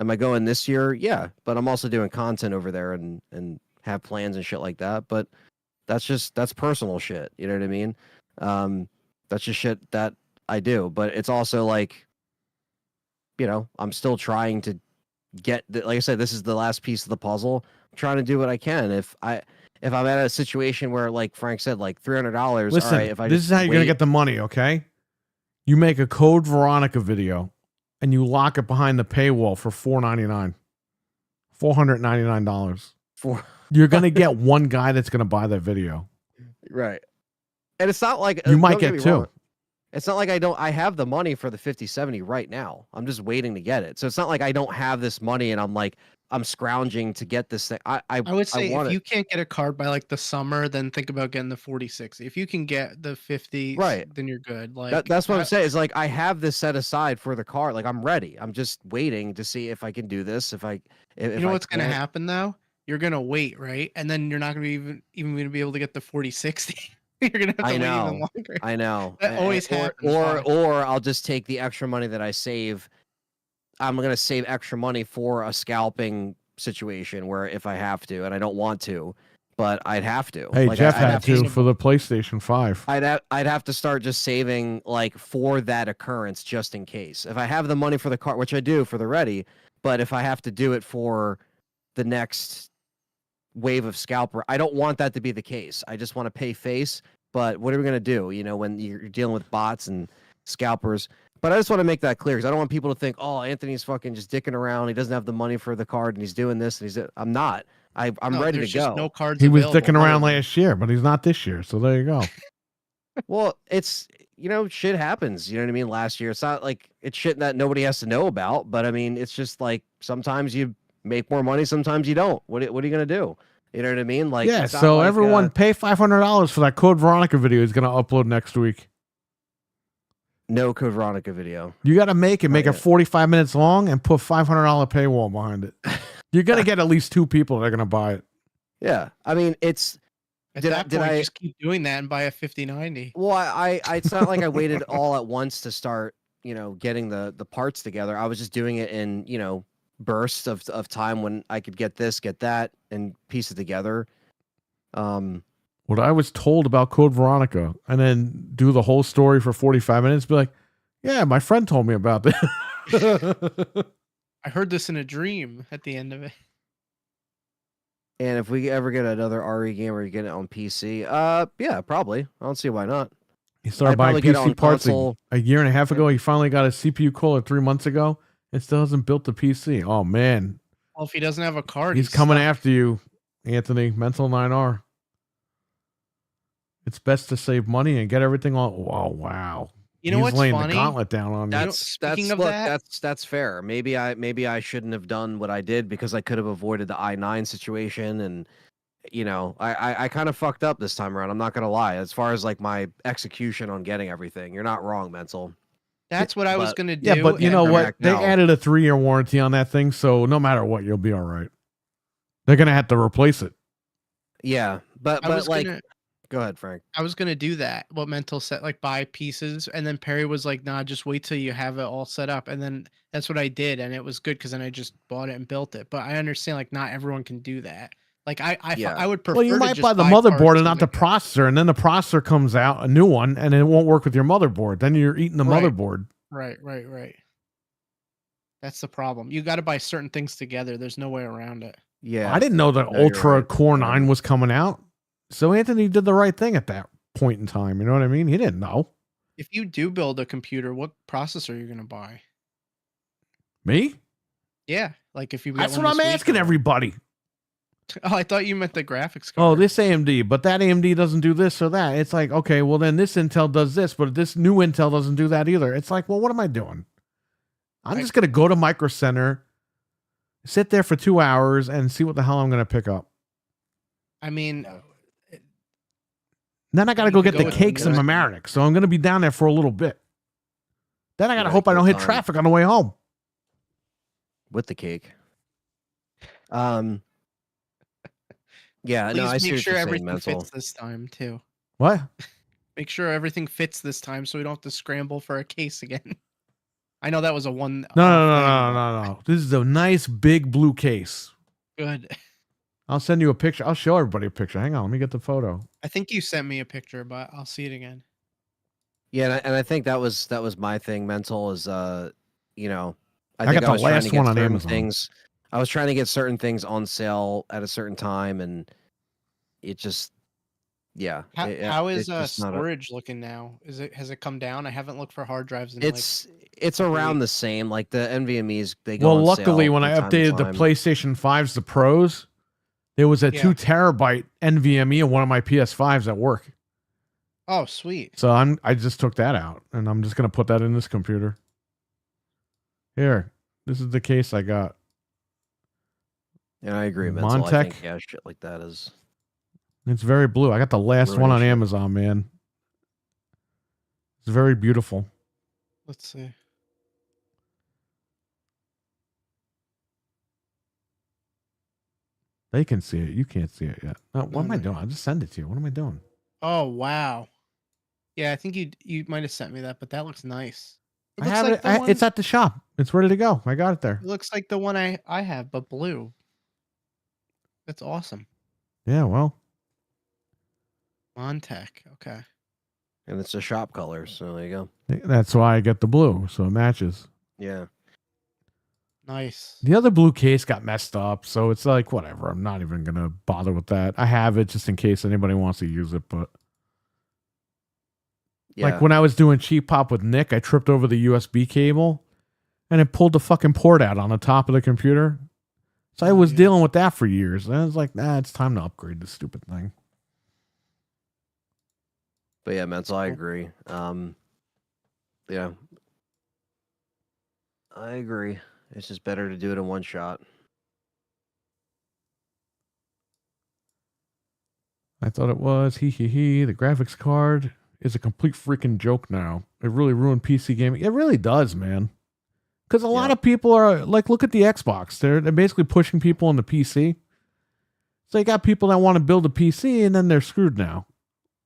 I going this year? Yeah, but I'm also doing content over there and have plans and shit like that. But that's personal shit. You know what I mean? That's just shit that I do. But it's also like, I'm still trying to get like I said, this is the last piece of the puzzle. I'm trying to do what I can. If I'm at a situation where, like Frank said, like $300. Listen, all right, if I this is how you're gonna get the money, okay? You make a Code Veronica video and you lock it behind the paywall for $4.99. $499. for You're gonna get one guy that's gonna buy that video. right. And it's not like You might don't get me two. wrong. It's not like I have the money for the 5070 right now. I'm just waiting to get it. So it's not like I don't have this money and I'm scrounging to get this thing. I would say want if it. you can't get a card by like the summer, then think about getting the 4060. If you can get the 50, Right. then you're good. Like That's what I'm saying. Is like I have this set aside for the car. Like I'm ready. I'm just waiting to see if I can do this. If You know I what's gonna can't- happen though? You're gonna wait, right? And then you're not gonna be even gonna be able to get the 4060. You're gonna have to I wait know. even longer. I know. That always happens, Or watch. or I'll just take the extra money that I save. I'm gonna save extra money for a scalping situation where if I have to and I don't want to, but I'd have to. Hey, Like, Jeff I'd had have to for the PlayStation 5. I'd have to start just saving like for that occurrence just in case. If I have the money for the car, which I do for the ready, but if I have to do it for the next wave of scalper, I don't want that to be the case. I just want to pay face. But what are we gonna do? You know, when you're dealing with bots and scalpers. But I just want to make that clear because I don't want people to think, oh, Anthony's fucking just dicking around. He doesn't have the money for the card and he's doing this and I'm not. I'm No, ready to there's just go. no cards He was available. dicking around last year, but he's not this year. So there you go. Well, it's, you know, shit happens. You know what I mean? Last year, it's not like it's shit that nobody has to know about. But I mean, it's just like sometimes you make more money, sometimes you don't. What are you gonna do? You know what I mean? Like, Yeah, it's not so like, everyone pay $500 for that Code Veronica video he's going to upload next week. no Code Veronica video. You got to make it Not yet. 45 minutes long and put $500 paywall behind it. You're going to get at least 2 people that are going to buy it. Yeah, I mean, it's At Did I- that did point, I- just keep doing that and buy a 5090. well, I it's not like I waited all at once to start, you know, getting the parts together. I was just doing it in, you know, bursts of time when I could get this, get that, and piece it together. What I was told about Code Veronica and then do the whole story for 45 minutes, be like, yeah, my friend told me about this. I heard this in a dream at the end of it. And if we ever get another RE game where you get it on PC, yeah, probably. I don't see why not. He started I'd buying probably get it PC on parts console. a year and a half ago. He finally got a CPU cooler 3 months ago and still hasn't built the PC. Oh, man. Well, if he doesn't have a card, He's coming stuck. after you, Anthony. Mental 9R. It's best to save money and get everything on. Oh, wow. You know He's what's laying funny? the gauntlet down on you. speaking of look, that- that's fair. Maybe I shouldn't have done what I did because I could have avoided the i9 situation, and you know, I kind of fucked up this time around. I'm not gonna lie. As far as like my execution on getting everything, you're not wrong, Mental. That's what I was but- gonna do. Yeah, but you and- know what? back They now. added a 3-year warranty on that thing, so no matter what, you'll be all right. They're gonna have to replace it. Yeah, but I was like, gonna, go ahead, Frank. I was gonna do that. What Mental said, like buy pieces, and then Perry was like, "Nah, just wait till you have it all set up." And then that's what I did, and it was good because then I just bought it and built it. But I understand, like, not everyone can do that. Like, Yeah. I would prefer. Well, you to might just buy the parts motherboard and not the make it- processor, and then the processor comes out, a new one, and it won't work with your motherboard. Then you're eating the Right. motherboard. Right. That's the problem. You got to buy certain things together. There's no way around it. Yeah, I didn't know the No, you're Ultra right. Core 9 was coming out. So Anthony did the right thing at that point in time. You know what I mean? He didn't know. If you do build a computer, what processor are you gonna buy? Me? Yeah, like if you. get That's one what I'm this week asking or- everybody. Oh, I thought you meant the graphics Oh, card. this AMD, but that AMD doesn't do this or that. It's like, okay, well then this Intel does this, but this new Intel doesn't do that either. It's like, well, what am I doing? I'm just going to go to Micro Center, sit there for 2 hours and see what the hell I'm going to pick up. I mean, Then I got to You go can get go the with cakes in Remake. Mamaroneck. So I'm going to be down there for a little bit. Then I got to Right, hope I don't good hit time. traffic on the way home. with the cake. Yeah, no, I please see make what sure you're saying, everything Mental. fits this time too. What? Make sure everything fits this time, so we don't have to scramble for a case again. I know that was a one. No. This is a nice big blue case. Good. I'll send you a picture. I'll show everybody a picture. Hang on, let me get the photo. I think you sent me a picture, but I'll see it again. Yeah, and I think that was my thing. Mental is, you know, I think got the was trying last to get one on certain Amazon. Things. I was trying to get certain things on sale at a certain time, and it just, yeah. How is just not a- storage looking now? Has it come down? I haven't looked for hard drives in It's around the same. Like the NVMe's, they go Well, on luckily, sale when from I time to updated the time. PlayStation 5s, the Pros, there was a Yeah. 2 terabyte NVMe on one of my PS5s at work. Oh, sweet. So I just took that out, and I'm just gonna put that in this computer. Here, this is the case I got. And I agree, Mental. I Montec. think, yeah, shit like that is. It's very blue. I got the last Really one on shit. Amazon, man. It's very beautiful. Let's see. They can see it. You can't see it yet. No, what No, am I no. doing? I'll just send it to you. What am I doing? Oh, wow. Yeah, I think you might have sent me that, but that looks nice. It I looks have like it. the one, It's at the shop. It's ready to go. I got it there. it looks like the one I have, but blue. That's awesome. Yeah, well, Montech. Okay. And it's a shop color, so there you go. That's why I get the blue, so it matches. Yeah. Nice. The other blue case got messed up, so it's like, whatever. I'm not even going to bother with that. I have it just in case anybody wants to use it, but... Yeah. Like when I was doing Cheap Pop with Nick, I tripped over the USB cable, and it pulled the fucking port out on the top of the computer. So I was dealing with that for years. And I was like, nah, it's time to upgrade this stupid thing. But yeah, man, so I agree. Yeah. I agree. It's just better to do it in one shot. I thought it was. The graphics card is a complete freaking joke now. It really ruined PC gaming. It really does, man. Because a lot of people are like, look at the Xbox. They're basically pushing people into PC. So you got people that want to build a PC and then they're screwed now.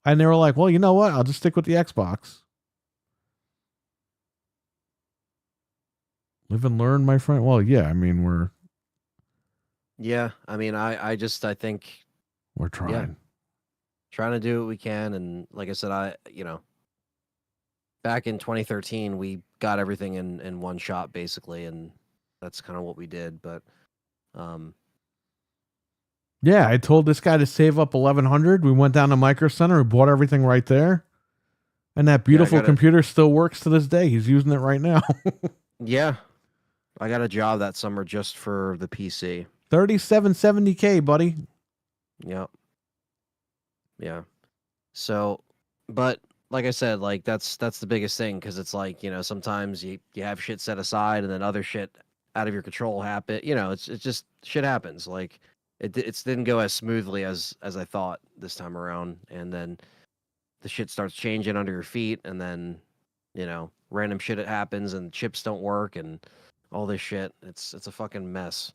And they were like, well, you know what? I'll just stick with the Xbox. Live and learn, my friend. Well, yeah, I mean, we're think we're trying. Yeah. Trying to do what we can, and like I said, back in 2013 we got everything in one shot basically, and that's kind of what we did. But yeah, I told this guy to save up $1,100. We went down to Micro Center, we bought everything right there. And that beautiful computer still works to this day. He's using it right now. Yeah. I got a job that summer just for the PC. $3,770K, buddy. Yep. Yeah. So, but like I said, like that's the biggest thing, because it's like, sometimes you have shit set aside and then other shit out of your control happen. It's just shit happens. Like it didn't go as smoothly as I thought this time around, and then the shit starts changing under your feet, and then random shit happens and chips don't work and all this shit. It's a fucking mess.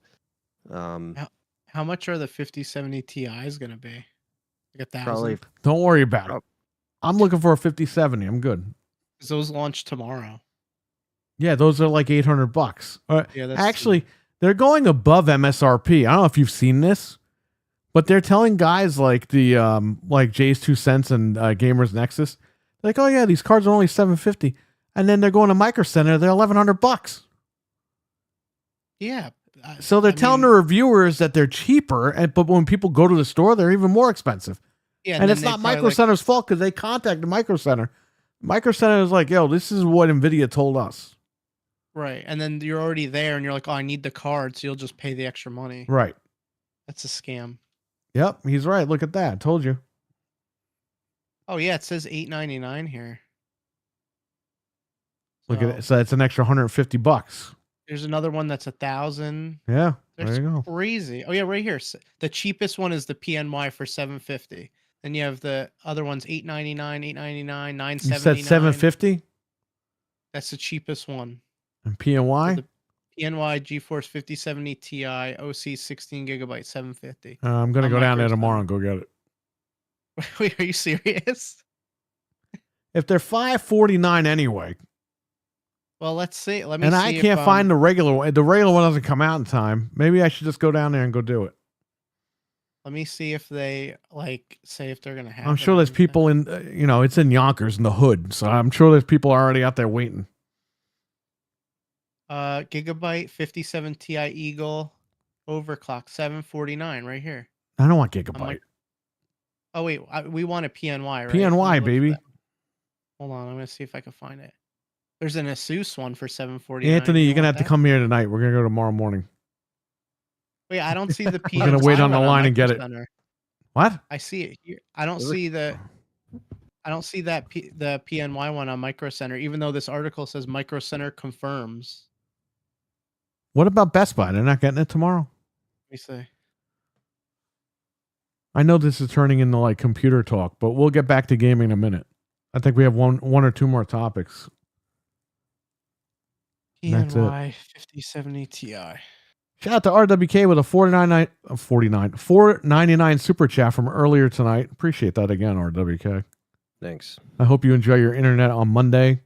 How much are the 5070 Ti's gonna be? Like 1,000? Probably. Don't worry about it. I'm looking for a 5070. I'm good. Because those launch tomorrow. Yeah, those are like $800. Yeah, actually, they're going above MSRP. I don't know if you've seen this, but they're telling guys like the like Jay's 2 Cents and Gamers Nexus, like, oh yeah, these cards are only $750, and then they're going to Micro Center, they're $1,100. Yeah. So they're telling the reviewers that they're cheaper, but when people go to the store, they're even more expensive. Yeah, and it's not Micro Center's fault, because they contacted Micro Center. Micro Center is like, yo, this is what NVIDIA told us. Right. And then you're already there and you're like, oh, I need the card, so you'll just pay the extra money. Right. That's a scam. Yep, he's right. Look at that. I told you. Oh yeah, it says $899 here. Look at it. So it's an extra $150. There's another one that's 1,000. Yeah, That's there you go. crazy. Oh yeah, right here. The cheapest one is the PNY for $750. Then you have the other ones $899, $899, $979. You said $750? That's the cheapest one. And PNY? So the PNY GeForce 5070 Ti OC 16 gigabyte $750. I'm gonna go down there tomorrow and go get it. Wait, are you serious? If they're $549 anyway. Well, let's see. Let me. And see I can't find the regular one. The regular one doesn't come out in time. Maybe I should just go down there and go do it. Let me see if they say if they're gonna have. I'm sure there's people in, it's in Yonkers in the hood, so I'm sure there's people already out there waiting. Gigabyte 57 Ti Eagle overclock $749 right here. I don't want Gigabyte. Oh wait, we want a PNY, right? PNY, baby. Hold on, I'm gonna see if I can find it. There's an Asus one for $749. Anthony, you're gonna have to come here tonight. We're gonna go tomorrow morning. Wait, I don't see the PNY. I'm gonna wait on the line and get it. What? I see it here. I don't see that the PNY one on Micro Center, even though this article says Micro Center confirms. What about Best Buy? They're not getting it tomorrow? Let me see. I know this is turning into like computer talk, but we'll get back to gaming in a minute. I think we have one or two more topics. PNY 5070 Ti. Shout out to RWK with a $4.99 super chat from earlier tonight. Appreciate that again, RWK. Thanks. I hope you enjoy your internet on Monday.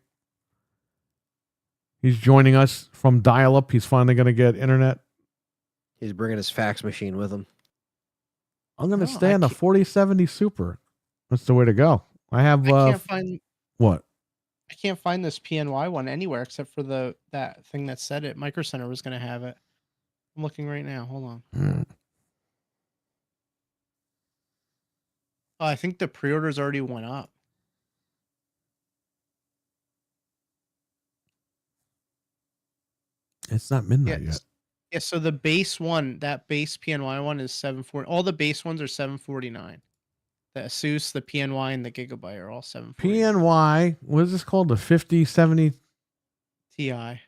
He's joining us from dial-up. He's finally going to get internet. He's bringing his fax machine with him. I'm going to stay on the 4070 Super. That's the way to go. I have what? I can't find this PNY one anywhere except for that thing that said it. Micro Center was going to have it. I'm looking right now. Hold on. Oh, I think the pre-orders already went up. It's not midnight yet. Yeah, so the base one, that base PNY one is 740. All the base ones are 749. The Asus, the PNY, and the Gigabyte are all 740. PNY, what is this called? The 5070 Ti. We're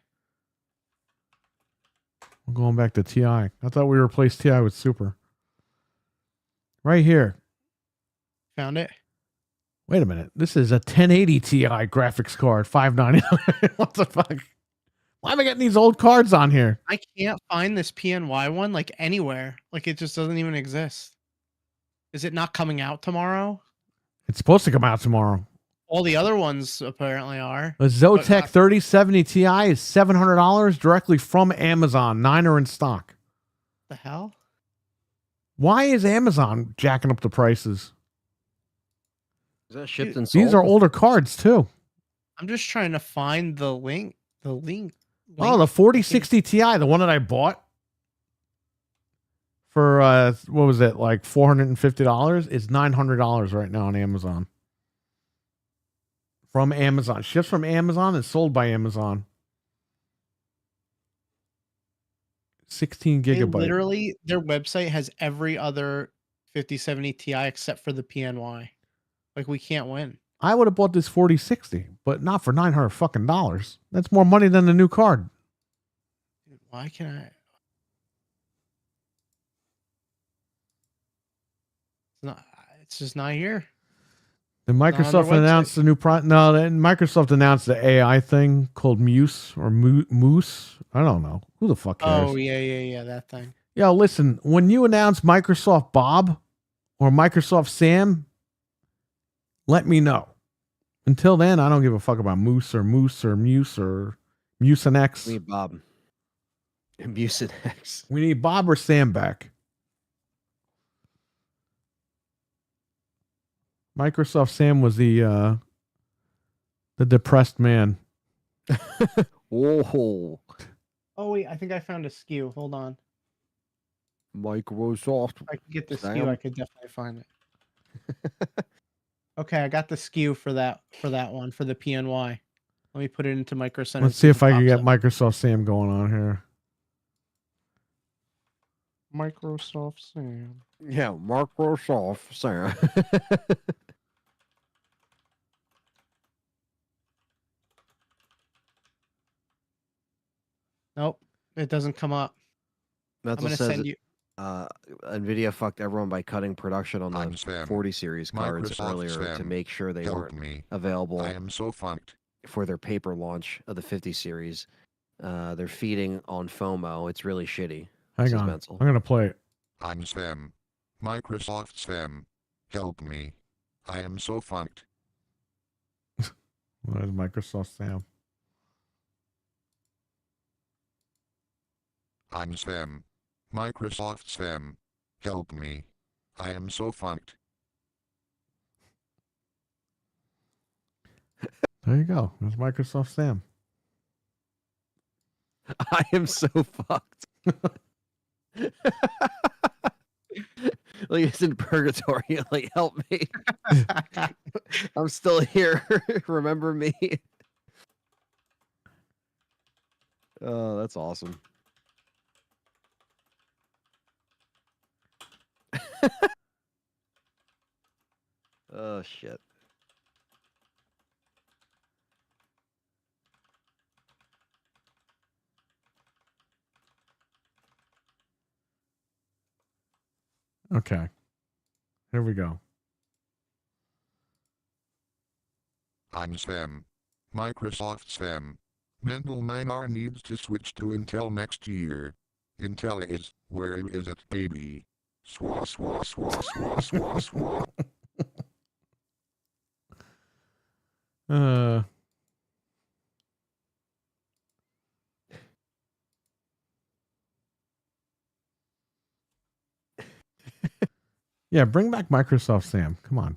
going back to TI. I thought we replaced TI with Super. Right here. Found it? Wait a minute. This is a 1080 Ti graphics card, $599. What the fuck? Why am I getting these old cards on here? I can't find this PNY one like anywhere. Like it just doesn't even exist. Is it not coming out tomorrow? It's supposed to come out tomorrow. All the other ones apparently are. The Zotac 3070 Ti is $700 directly from Amazon. 9 are in stock. The hell? Why is Amazon jacking up the prices? Is that shipped and sold? These are older cards too. I'm just trying to find the link. Oh, the 4060 Ti, the one that I bought for what was it, like $450? Is $900 right now on Amazon. From Amazon. Ships from Amazon and sold by Amazon. 16 gigabyte. Literally, their website has every other 5070 Ti except for the PNY. Like we can't win. I would have bought this 4060, but not for $900 fucking dollars. That's more money than the new card. Dude, why can I? It's just not here. Did Microsoft announce the new product? No, Microsoft announced the AI thing called Muse or Moose. I don't know. Who the fuck cares? Oh, yeah, that thing. Yo, listen, when you announce Microsoft Bob or Microsoft Sam, let me know. Until then, I don't give a fuck about Moose or Mucinex. We need Bob. Mucinex. We need Bob or Sam back. Microsoft Sam was the depressed man. Whoa. Oh wait, I think I found a SKU. Hold on. Microsoft. If I could get the Sam. SKU, I could definitely find it. Okay, I got the SKU for that one for the PNY. Let me put it into Micro Center. Let's see if I can get Microsoft Sam going on here. Microsoft Sam. Yeah, Microsoft Sam. Nope, it doesn't come up. That's I'm gonna send you. Nvidia fucked everyone by cutting production on the 40 series cards earlier to make sure they weren't available. I am so funked. For their paper launch of the 50 series. They're feeding on FOMO. It's really shitty. Hang on. I'm going to play it. I'm Sam. Microsoft Sam. Help me. I am so funked. What is Microsoft Sam? I'm Sam. Microsoft Sam. Help me. I am so funked. There you go. There's Microsoft Sam. I am so fucked. Like it's in purgatory. Like, help me. I'm still here. Remember me. Oh, that's awesome. Oh, shit. Okay. Here we go. I'm Sam. Microsoft Sam. Mental Minor needs to switch to Intel next year. Intel is, where is it, baby? Swah, swah, swah, swah, swah, swah. Yeah, bring back Microsoft Sam. Come on.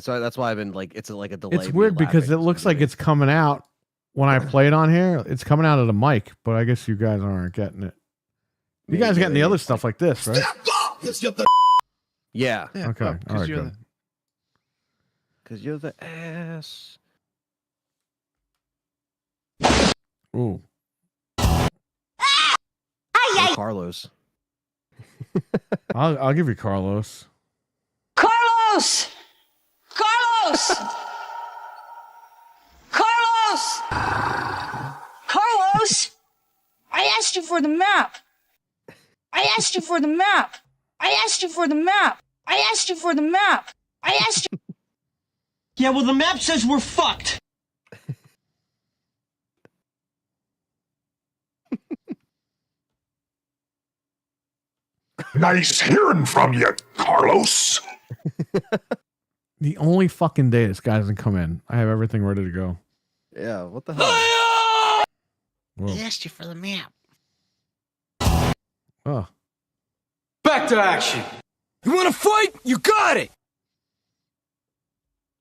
So that's why I've been like, it's like a delay. It's weird because it looks like it's coming out when I play it on here. It's coming out of the mic, but I guess you guys aren't getting it. You guys getting the other stuff like this, right? Yeah. Okay. All right. Good. Because you're the ass. Ooh. Oh, Carlos. I'll give you Carlos. Carlos! Carlos! Carlos! Carlos! I asked you for the map. I asked you for the map. I asked you for the map. I asked you for the map. I asked you. Yeah, well, the map says we're fucked. Nice hearing from you, Carlos. The only fucking day this guy doesn't come in, I have everything ready to go. Yeah, what the hell? Whoa. I asked you for the map. Oh. Back to action. You want to fight? You got it.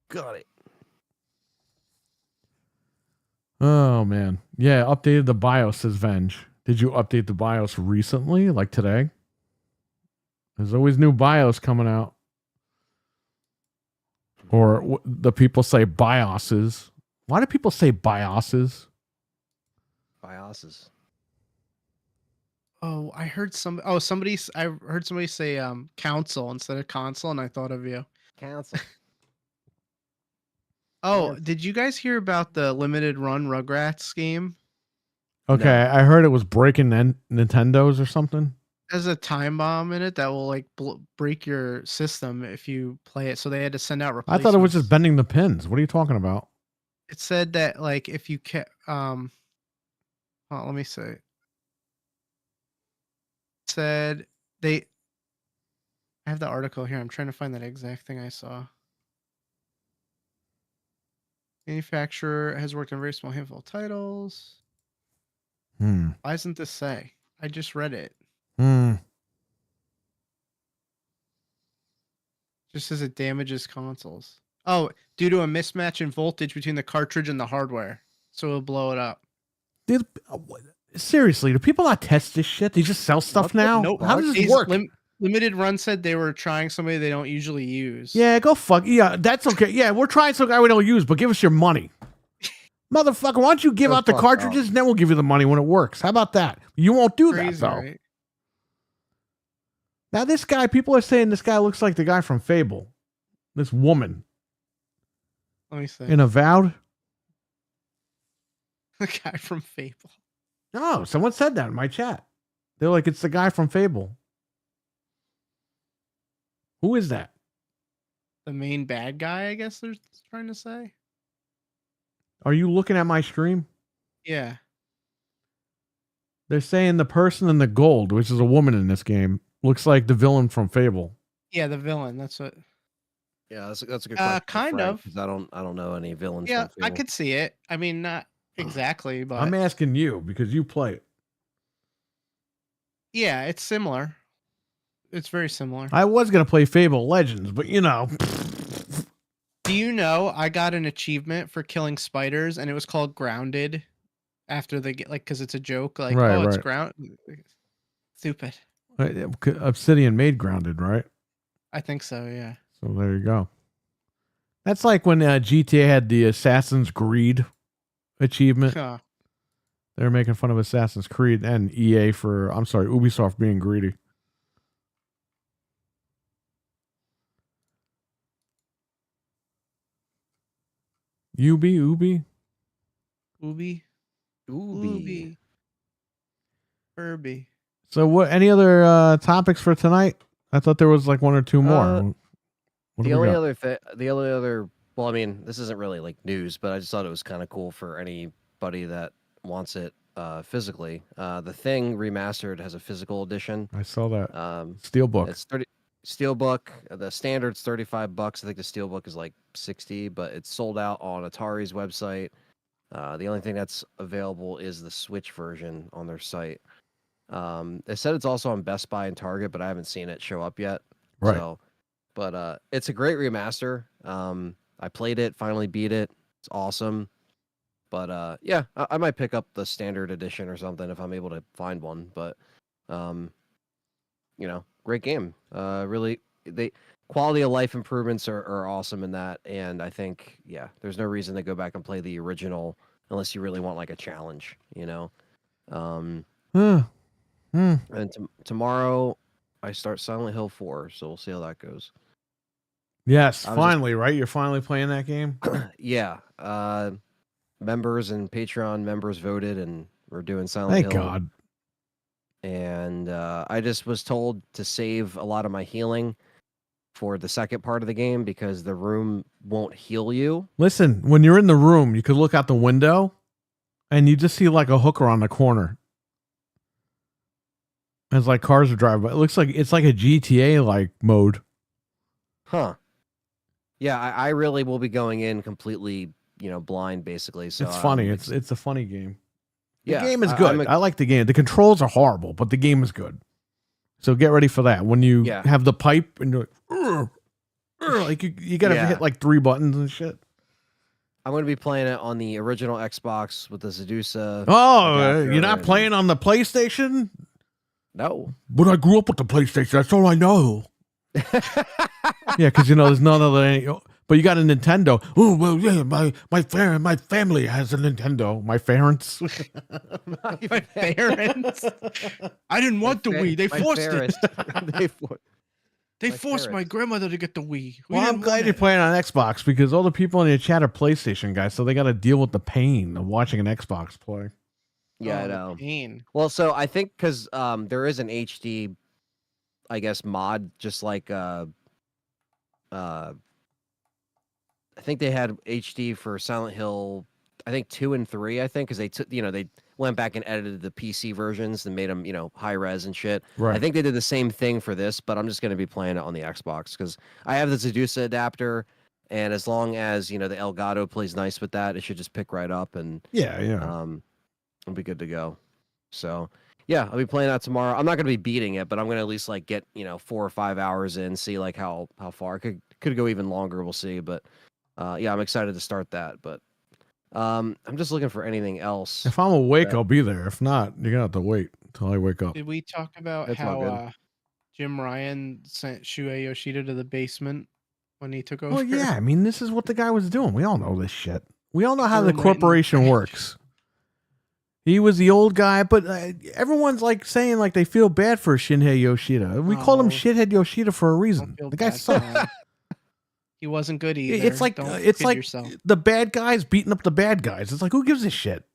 Got it. Oh man. Yeah, updated the BIOS, says Venge. Did you update the BIOS recently, like today? There's always new BIOS coming out. Or the people say BIOSes. Why do people say BIOSes? BIOSes. Oh, I heard I heard somebody say console instead of console, and I thought of you. Council. Oh, did you guys hear about the limited run Rugrats game? Okay, No. I heard it was breaking Nintendos or something. There's a time bomb in it that will like break your system if you play it. So they had to send out I replacements. thought it was just bending the pins. What are you talking about? It said that like if you let me see. It said I have the article here. I'm trying to find that exact thing I saw. Manufacturer has worked on a very small handful of titles. Hmm. Why doesn't this say? I just read it. Hmm. Just says it damages consoles. Oh, due to a mismatch in voltage between the cartridge and the hardware. So it'll blow it up. Dude, seriously, do people not test this shit? They just sell stuff now? Nope. How does this work? Limited Run said they were trying somebody they don't usually use. Yeah, go fuck. Yeah, that's okay. Yeah, we're trying some guy we don't use, but give us your money. Motherfucker, why don't you give Go out the fuck cartridges and then we'll give you the money when it works? How about that? You won't do Crazy, that, though. right? Now, this guy, people are saying this guy looks like the guy from Fable. This woman. Let me see. In Avowed? The guy from Fable. No, someone said that in my chat. They're like, it's the guy from Fable. Who is that? The main bad guy, I guess they're trying to say. Are you looking at my stream? Yeah. They're saying the person in the gold, which is a woman in this game, looks like the villain from Fable. Yeah, the villain. That's what. Yeah, that's a good question. for Kind Frank, of. 'cause I don't know any villains. Yeah, from I Fable. could see it. I mean, not exactly, but I'm asking you because you play it. yeah, it's similar. It's very similar. I was going to play Fable Legends, but you know. Do you know I got an achievement for killing spiders and it was called Grounded after they get like because it's a joke like it's Right. ground stupid. Obsidian made Grounded, right? I think so, yeah. So there you go. That's like when GTA had the Assassin's Creed achievement. Huh. They were making fun of Assassin's Creed and Ubisoft being greedy. Ubi? Ubi. Furby. So what? Any other topics for tonight? I thought there was like one or two more. What do The we only got? other thing, well, I mean, this isn't really like news, but I just thought it was kind of cool for anybody that wants it physically. The Thing Remastered has a physical edition. I saw that. Steelbook. Steelbook. It's 30 Steelbook. The standard's $35. I think the Steelbook is like 60, but it's sold out on Atari's website. The only thing that's available is the Switch version on their site. They said it's also on Best Buy and Target, but I haven't seen it show up yet. Right. So, but it's a great remaster. I played it, finally beat it. It's awesome. But yeah, I might pick up the standard edition or something if I'm able to find one. But great game. Really, quality of life improvements are awesome in that, and I think there's no reason to go back and play the original unless you really want like a challenge, And tomorrow I start Silent Hill 4, so we'll see how that goes. Yes, finally, right? You're finally playing that game? Yeah. Members and Patreon members voted, and we're doing Silent Hill. Thank God. And I just was told to save a lot of my healing for the second part of the game because the room won't heal you. Listen, when you're in the room, you could look out the window and you just see like a hooker on the corner. And it's like cars are driving by. It looks like it's like a GTA like mode. Huh. Yeah, I really will be going in completely, blind basically. So it's funny. It's a funny game. The Yeah, game is good. I like the game. The controls are horrible, but the game is good. So get ready for that. When you have the pipe and you're like, you got to hit like 3 buttons and shit. I'm going to be playing it on the original Xbox with the Sedusa. Oh, you're not playing on the PlayStation? No. But I grew up with the PlayStation. That's all I know. Yeah, because there's none other. But you got a Nintendo. Oh well, yeah. My family has a Nintendo. My parents. My parents. I didn't want the Wii. They forced it. They forced my grandmother to get the Wii. Well, I'm glad you're playing on Xbox because all the people in your chat are PlayStation guys, so they got to deal with the pain of watching an Xbox play. Yeah, I know. Pain. Well, so I think because there is an HD, I guess, mod, just like I think they had HD for Silent Hill, I think 2 and 3, I think, because they took, they went back and edited the PC versions and made them, high res and shit. Right. I think they did the same thing for this, but I'm just going to be playing it on the Xbox because I have the Sedusa adapter, and as long as, the Elgato plays nice with that, it should just pick right up and I'll be good to go. So, yeah, I'll be playing that tomorrow. I'm not going to be beating it, but I'm going to at least like get, 4 or 5 hours in, see like how far. Could go even longer, we'll see, but I'm excited to start that, but I'm just looking for anything else. If I'm awake, I'll be there. If not, you're gonna have to wait until I wake up. Did we talk about It's all how Jim Ryan sent Shuei Yoshida to the basement when he took over? Well, yeah. I mean, this is what the guy was doing. We all know this shit. We all know how the Termite corporation and- works. He was the old guy, but everyone's like saying like they feel bad for Shinhei Yoshida. We call him Oh. Shithead Yoshida for a reason. Don't feel The guy bad for sucks. him. He wasn't good either. It's like Don't kid yourself. the bad guys beating up the bad guys. It's like, who gives a shit?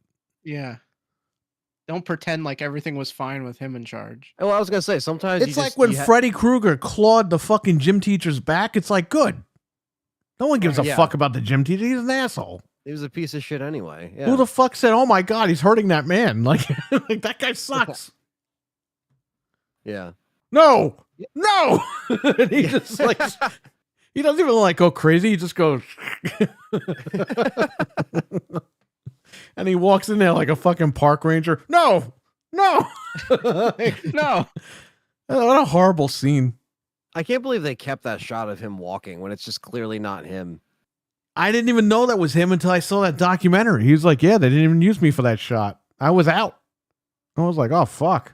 Yeah. Don't pretend like everything was fine with him in charge. Well, I was gonna say sometimes It's like when Freddy Krueger clawed the fucking gym teacher's back. It's like, good. No one gives a Yeah. fuck about the gym teacher. He's an asshole. he was a piece of shit anyway. Yeah. Who the fuck said, "Oh my god, he's hurting that man"? Like, like that guy sucks. Yeah. No, no. And he just like he doesn't even like go crazy. He just goes, and he walks in there like a fucking park ranger. No, no, No. What a horrible scene. I can't believe they kept that shot of him walking when it's just clearly not him. I didn't even know that was him until I saw that documentary. He was like, "Yeah, they didn't even use me for that shot. I was out." I was like, "Oh fuck."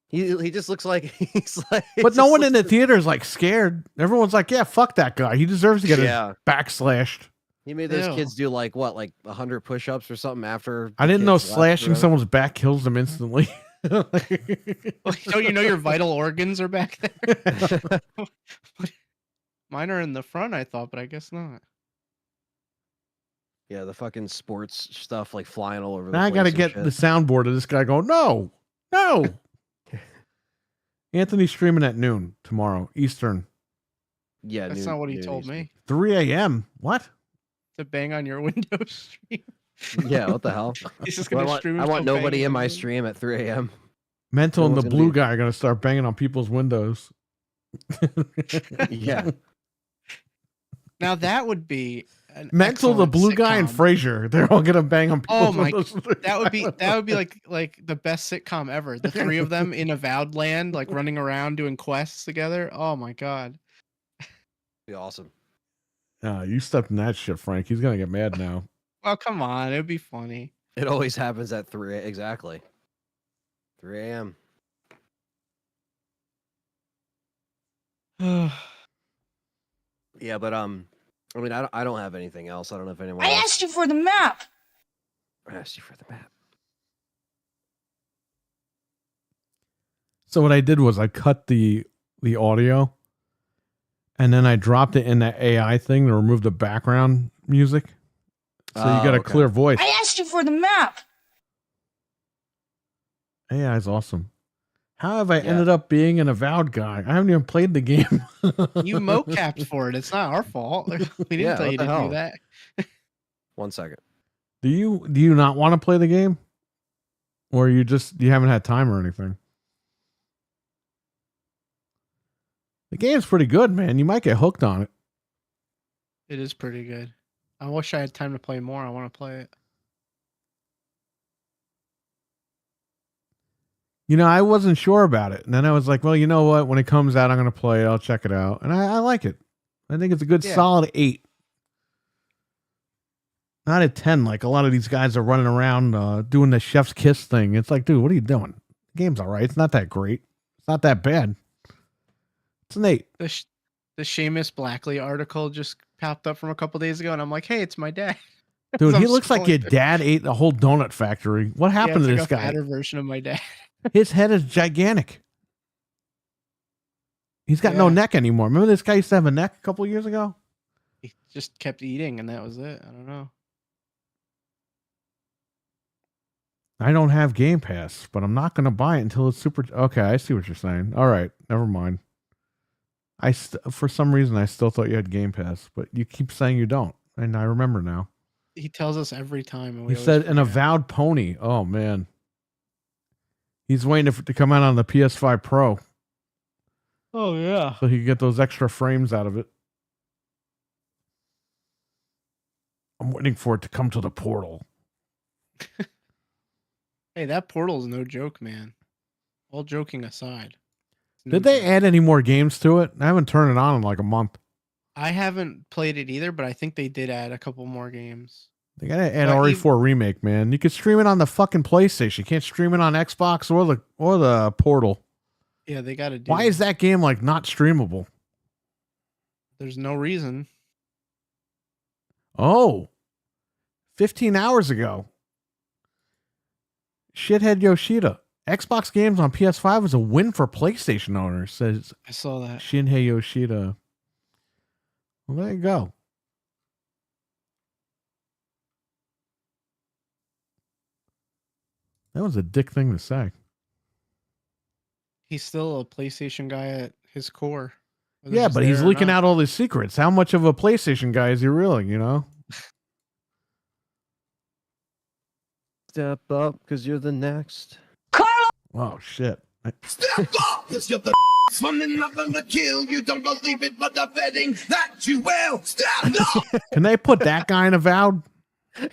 He just looks like he's like. But no one in the theater is like scared. Everyone's like, "Yeah, fuck that guy. He deserves to get his back slashed." He made those Ew. kids do like 100 push-ups or something after. I the didn't know kids left slashing or- someone's back kills them instantly. Don't you know your vital organs are back there? Mine are in the front, I thought, but I guess not. Yeah, the fucking sports stuff like flying all over the Now I place. got to and get shit. the soundboard of this guy going, no, no. Anthony's streaming at noon tomorrow, Eastern, Yeah, That's noon- not what he noon told Eastern. me. 3 a.m. What? To bang on your Windows stream. Yeah, what the hell? He's just Well, gonna stream. I want till nobody banging in on my your- stream at 3 a.m. Mental and the Everyone's gonna blue be- guy are going to start banging on people's windows. Yeah. Now that would be an Mental, the excellent blue guy, and sitcom. Frazier. They're all going to bang on people's Oh my- windows. That would be like the best sitcom ever. The three of them in Avowed Land, like running around doing quests together. Oh my god. Be awesome. You stepped in that shit, Frank. He's gonna get mad now. Oh, come on. It'd be funny. It always happens at 3 exactly. 3 a.m. Yeah, but I mean, I don't have anything else. I don't know if anyone I else asked you for the map. asked you for the map. So what I did was I cut the audio, and then I dropped it in that AI thing to remove the background music. So you got a okay. clear voice. I asked you for the map. AI is awesome. How have I ended up being an Avowed guy? I haven't even played the game. You mocapped for it. It's not our fault. We didn't Yeah, tell what you the to hell? do that. 1 second. Do you not want to play the game? Or you haven't had time or anything? The game's pretty good, man. You might get hooked on it. It is pretty good. I wish I had time to play more. I want to play it. You know, I wasn't sure about it. And then I was like, well, you know what? When it comes out, I'm going to play it. I'll check it out. And I like it. I think it's a good solid 8. Not a 10, like a lot of these guys are running around doing the chef's kiss thing. It's like, dude, what are you doing? The game's all right. It's not that great. It's not that bad. It's an 8. The Seamus Blackley article just popped up from a couple days ago, and I'm like, hey, it's my dad. Dude, So he I'm looks like your scrolling. dad ate the whole donut factory. What happened Yeah, to it's this like a guy? fatter version of my dad. His head is gigantic. He's got no neck anymore. Remember this guy used to have a neck a couple years ago? He just kept eating, and that was it. I don't know. I don't have Game Pass, but I'm not going to buy it until it's super. Okay, I see what you're saying. All right, never mind. For some reason, I still thought you had Game Pass, but you keep saying you don't, and I remember now. He tells us every time. And we He always said an forget. Avowed pony. Oh man, he's waiting to come out on the PS5 Pro, Oh, yeah. so he can get those extra frames out of it. I'm waiting for it to come to the portal. Hey, that Portal's no joke, man. All joking aside. It's no Did they joke. add any more games to it? I haven't turned it on in like a month. I haven't played it either, but I think they did add a couple more games. They gotta add But RE4 Remake, man. You can stream it on the fucking PlayStation. You can't stream it on Xbox or the Portal. Yeah, they got to do Why is that game like not streamable? There's no reason. Oh, 15 hours ago. Shithead Yoshida. Xbox games on PS5 is a win for PlayStation owners, says I saw that. Shinhei Yoshida. Well, there you go. That was a dick thing to say. He's still a PlayStation guy at his core. whether Yeah, but he's there or leaking not. out all his secrets. How much of a PlayStation guy is he really, you know? Step up, because you're the next. Oh, shit. Step up! Cause you're the running up and the kill. You don't believe it, but I'm betting that you will. Stand up! Can they put that guy in Avowed? Step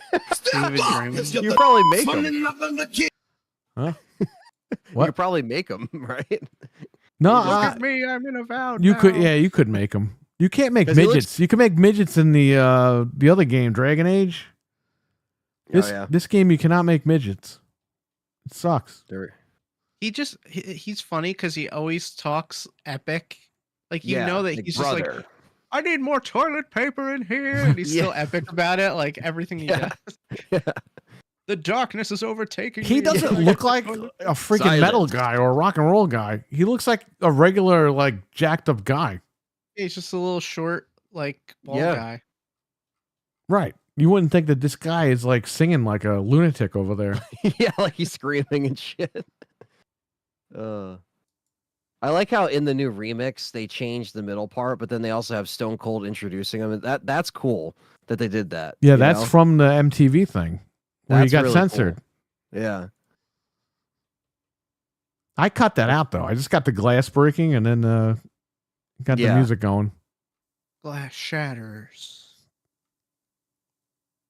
David up! Draymond. 'Cause you're You the probably make 'em. running up and the kill. Huh? You What? could probably make them, right? No, Look at me, I'm in Avowed. you could. now. Yeah, you could make him. You can't make 'Cause he looks- midgets. You can make midgets in the other game, Dragon Age. This Oh, yeah. this game you cannot make midgets. It sucks. He's funny because he always talks epic. Like you Yeah, know that like he's just like, brother. I need more toilet paper in here, and he's still Yeah. epic about it. Like everything he Yeah. does. Yeah. The darkness is overtaking He me. doesn't look like a freaking metal Silence. guy or a rock and roll guy. He looks like a regular, like jacked up guy. He's just a little short, like bald Yeah. guy. Right. You wouldn't think that this guy is like singing like a lunatic over there. Yeah, like he's screaming and shit. I like how in the new remix they changed the middle part, but then they also have Stone Cold introducing him. That's cool that they did that. Yeah, you that's know? from the MTV thing where That's he got really censored. cool. Yeah. I cut that out though. I just got the glass breaking and then got the Yeah. music going. Glass shatters.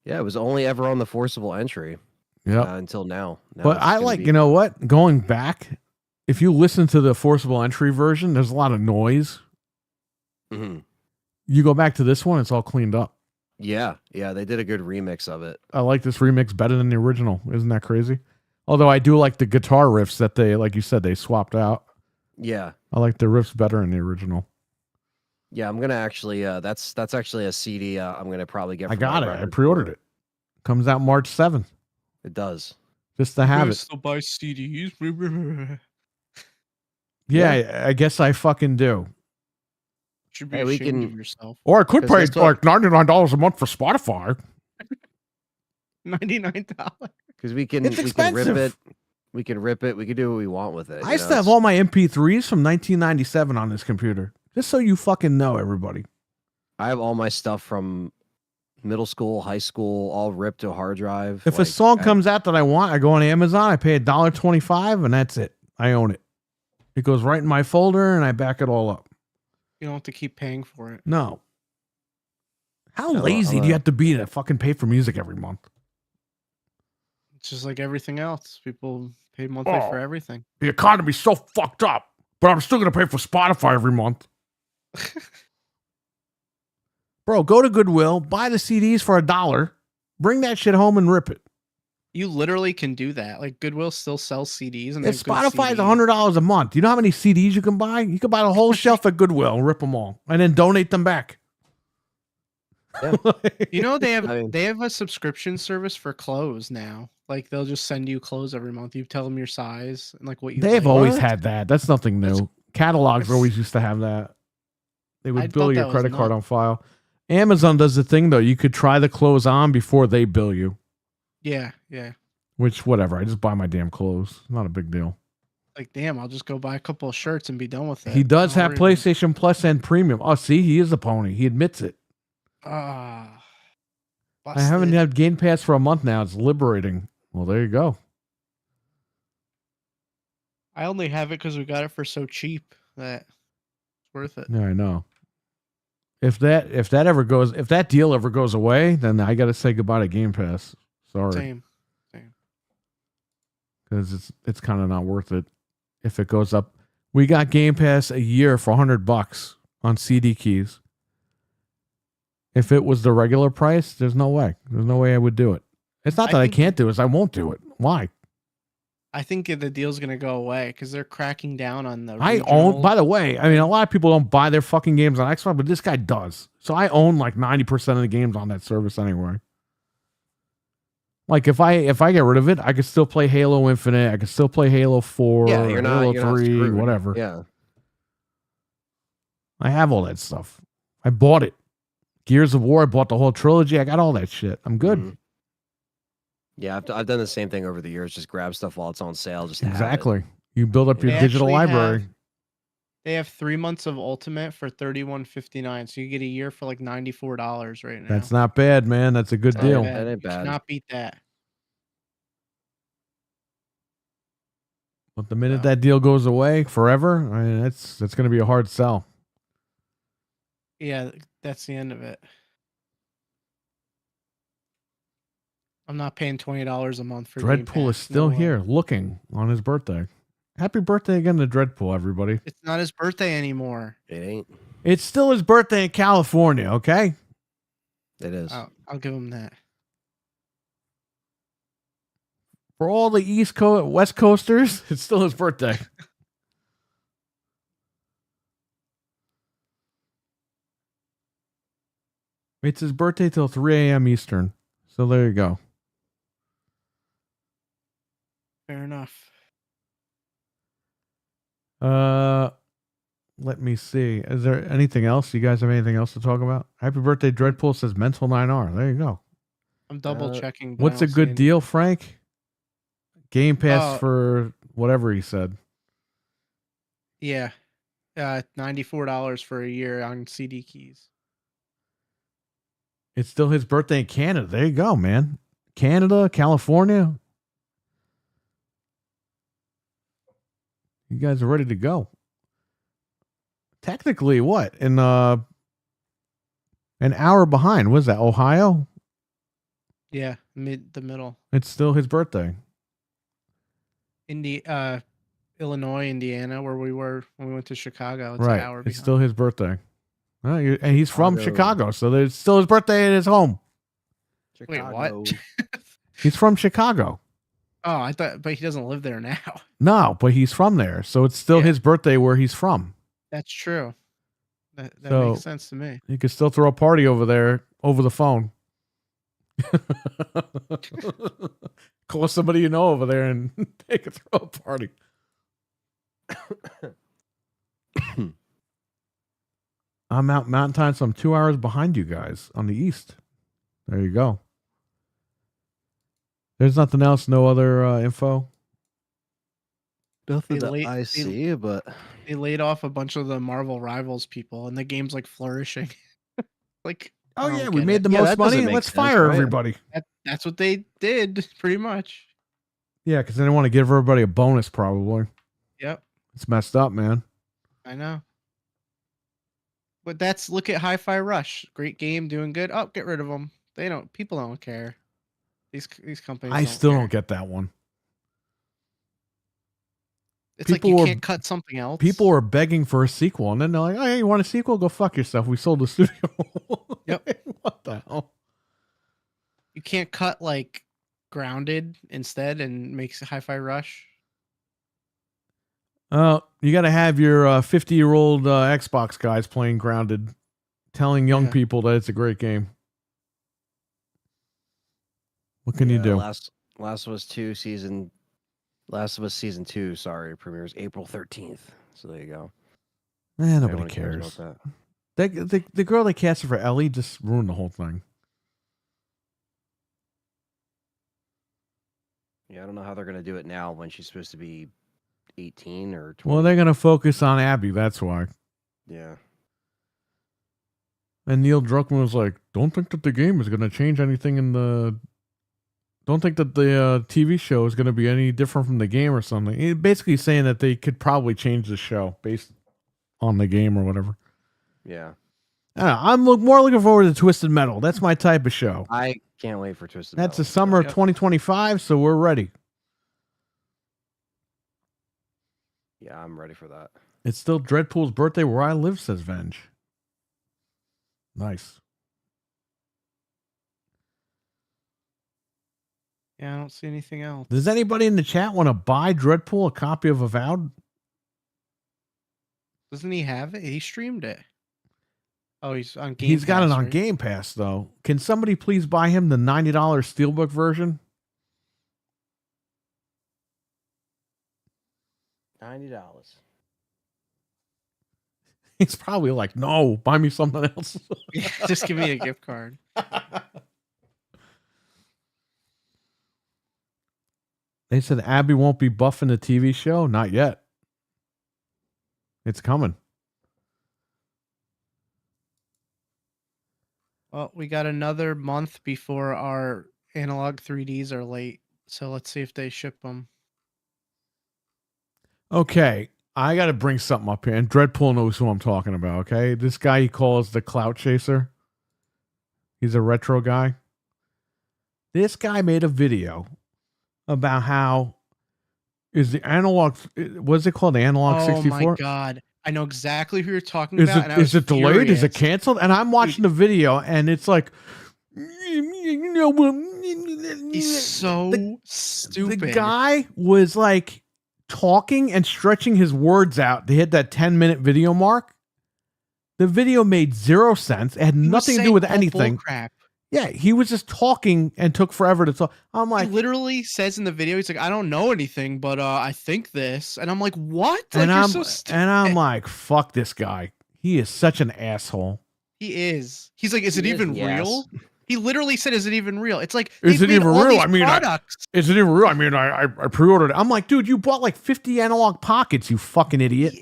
Yeah, it was only ever on the forcible entry Yeah. until now. Now But it's I gonna like, be- you know what? Going back, if you listen to the forcible entry version, there's a lot of noise. Mhm. You go back to this one, it's all cleaned up. Yeah, they did a good remix of it. I like this remix better than the original. Isn't that crazy? Although I do like the guitar riffs that they, like you said, they swapped out. Yeah. I like the riffs better in the original. Yeah, I'm gonna actually. That's actually a CD. I'm gonna probably get. I for got my it. I record pre-ordered store. it. Comes out March 7th. It does. Just to have it. Still buy CDs. Yeah, I guess I fucking do. Should be Hey, we ashamed can- of yourself. Or I could 'Cause pay that's what- like $99 a month for Spotify. $99. Because we can. It's we can rip expensive. it. We can rip it. We can do what we want with it. I used to have all my MP3s from 1997 on this computer. Just so you fucking know, everybody. I have all my stuff from middle school, high school, all ripped to a hard drive. If a song comes out that I want, I go on Amazon, I pay $1.25, and that's it. I own it. It goes right in my folder, and I back it all up. You don't have to keep paying for it. No. How I'm a- lazy I'm do you a- have to be to fucking pay for music every month? It's just like everything else. People pay monthly for everything. The economy's so fucked up, but I'm still going to pay for Spotify every month. Bro, go to Goodwill, buy the CDs for $1, bring that shit home and rip it. You literally can do that. Like Goodwill still sells CDs, and If they're good Spotify's CDs. $100 a month, do you know how many CDs you can buy? You can buy the whole shelf at Goodwill and rip them all, and then donate them back. You know they have I mean- they have a subscription service for clothes now. Like they'll just send you clothes every month. You tell them your size and like what you. They've like. always What? had that. That's nothing new. Catalogs That's- always used to have that. They I would thought bill that your was credit card nuts. on file. Amazon does the thing though. You could try the clothes on before they bill you. Yeah. Which whatever. I just buy my damn clothes. Not a big deal. Like damn, I'll just go buy a couple of shirts and be done with it. He does Don't have worry about- PlayStation Plus and Premium. Oh, see, he is a pony. He admits it. Ah. I haven't busted. had Game Pass for a month now. It's liberating. Well, there you go. I only have it because we got it for so cheap that it's worth it. Yeah, I know. If that deal ever goes away, then I got to say goodbye to Game Pass. Sorry, Same. because it's kind of not worth it if it goes up. We got Game Pass a year for $100 on CD keys. If it was the regular price, there's no way. There's no way I would do it. It's not I that I think- can't do it; it's I won't do it. Why? I think the deal's gonna go away because they're cracking down on the. I own. regional- By the way, I mean a lot of people don't buy their fucking games on Xbox, but this guy does. So I own like 90% of the games on that service anyway. Like if I get rid of it, I could still play Halo Infinite. I could still play Halo 4, Yeah, you're not. Halo You're not 3, screwed. whatever. Yeah. I have all that stuff. I bought it. Gears of War. I bought the whole trilogy. I got all that shit. I'm good. Mhm. Yeah, I've done the same thing over the years. Just grab stuff while it's on sale. Just to have it. Exactly. You build up your They digital actually library. They have 3 months of Ultimate for $31.59, so you get a year for like $94 right now. That's not bad, man. That's a good Not deal. bad. That ain't You bad. cannot beat that. But the minute that deal goes away forever, I mean, that's going to be a hard sell. Yeah, that's the end of it. I'm not paying $20 a month for Game Dreadpool is Pass, still no way. here looking on his birthday. Happy birthday again to Dreadpool, everybody. It's not his birthday anymore. It ain't. It's still his birthday in California, okay? It is. I'll give him that. For all the West Coasters, it's still his birthday. It's his birthday till 3 a.m. Eastern. So there you go. Fair enough. Let me see. Is there anything else? You guys have anything else to talk about? Happy birthday, Dreadpool says Mental 9R. There you go. I'm double checking. but I What's a don't see good any- deal, Frank? Game Pass Oh. for whatever he said. Yeah. $94 for a year on CD keys. It's still his birthday in Canada. There you go, man. Canada, California. You guys are ready to go. Technically, what? In an hour behind. Was that Ohio? Yeah, the middle. It's still his birthday. Illinois, Indiana, where we were when we went to Chicago. It's Right. an hour It's behind. still his birthday. And he's from Chicago, so it's still his birthday at his home. Wait, what? He's from Chicago. Oh, I thought, but he doesn't live there now. No, but he's from there, so it's still his birthday where he's from. That's true. That So, makes sense to me. You could still throw a party over there over the phone. Call somebody you know over there and they could throw a party. I'm out Mountain Time, so I'm 2 hours behind you guys on the east. There you go. There's nothing else, no other info. Nothing that I see, but they laid off a bunch of the Marvel Rivals people, and the game's like flourishing. Like, oh yeah, we made the most money. Let's fire everybody. That's what they did, pretty much. Yeah, because they didn't want to give everybody a bonus, probably. Yep. It's messed up, man. I know. But look at Hi-Fi Rush. Great game, doing good. Oh, get rid of them. People don't care. These companies. I still don't get that one. It's like you can't cut something else. People are begging for a sequel, and then they're like, "Oh, hey, you want a sequel? Go fuck yourself. We sold the studio." Yep. What the hell? You can't cut like Grounded instead and make Hi-Fi Rush. You got to have your 50-year-old Xbox guys playing Grounded, telling young people that it's a great game. What can you do? Last of Us Season 2, premieres April 13th. So there you go. Nobody cares. About that. The girl they casted for Ellie just ruined the whole thing. Yeah, I don't know how they're going to do it now when she's supposed to be 18 or 20. Well, they're going to focus on Abby. That's why. Yeah. And Neil Druckmann was like, don't think that the game is going to change anything don't think that the TV show is going to be any different from the game or something. He's basically saying that they could probably change the show based on the game or whatever. Yeah. I don't know, I'm more looking forward to Twisted Metal. That's my type of show. I can't wait for Twisted Metal. That's the summer of 2025, so we're ready. Yeah, I'm ready for that. It's still Dreadpool's birthday where I live, says Venge. Nice. Yeah, I don't see anything else. Does anybody in the chat want to buy Dreadpool a copy of Avowed? Doesn't he have it? He streamed it. Oh, he's on Game He's got Pass, it on right? Game Pass, though. Can somebody please buy him the $90 Steelbook version? $90. He's probably like, no, buy me something else. Just give me a gift card. They said Abby won't be buffing the TV show. Not yet. It's coming. Well, we got another month before our analog 3Ds are late. So let's see if they ship them. Okay. I got to bring something up here. And Dreadpool knows who I'm talking about, okay? This guy he calls the Clout Chaser. He's a retro guy. This guy made a video about how is the analog, what's it called? The analog 64? Oh my God. I know exactly who you're talking about. Is it delayed? Is it canceled? And I'm watching the video and it's like, he's so stupid. The guy was like talking and stretching his words out to hit that 10-minute video mark. The video made zero sense. It had nothing to do with anything. Crap. Yeah, he was just talking and took forever to talk. I'm like, he literally says in the video, he's like, I don't know anything, but I think this. And I'm like, what? And, like, I'm, you're so stupid. And I'm like, fuck this guy. He is such an asshole. He is. He's like, is it even real? He literally said, is it even real? It's like, is it even real? I mean, is it even real? I mean, I pre-ordered it. I'm like, dude, you bought like 50 analog pockets, you fucking idiot.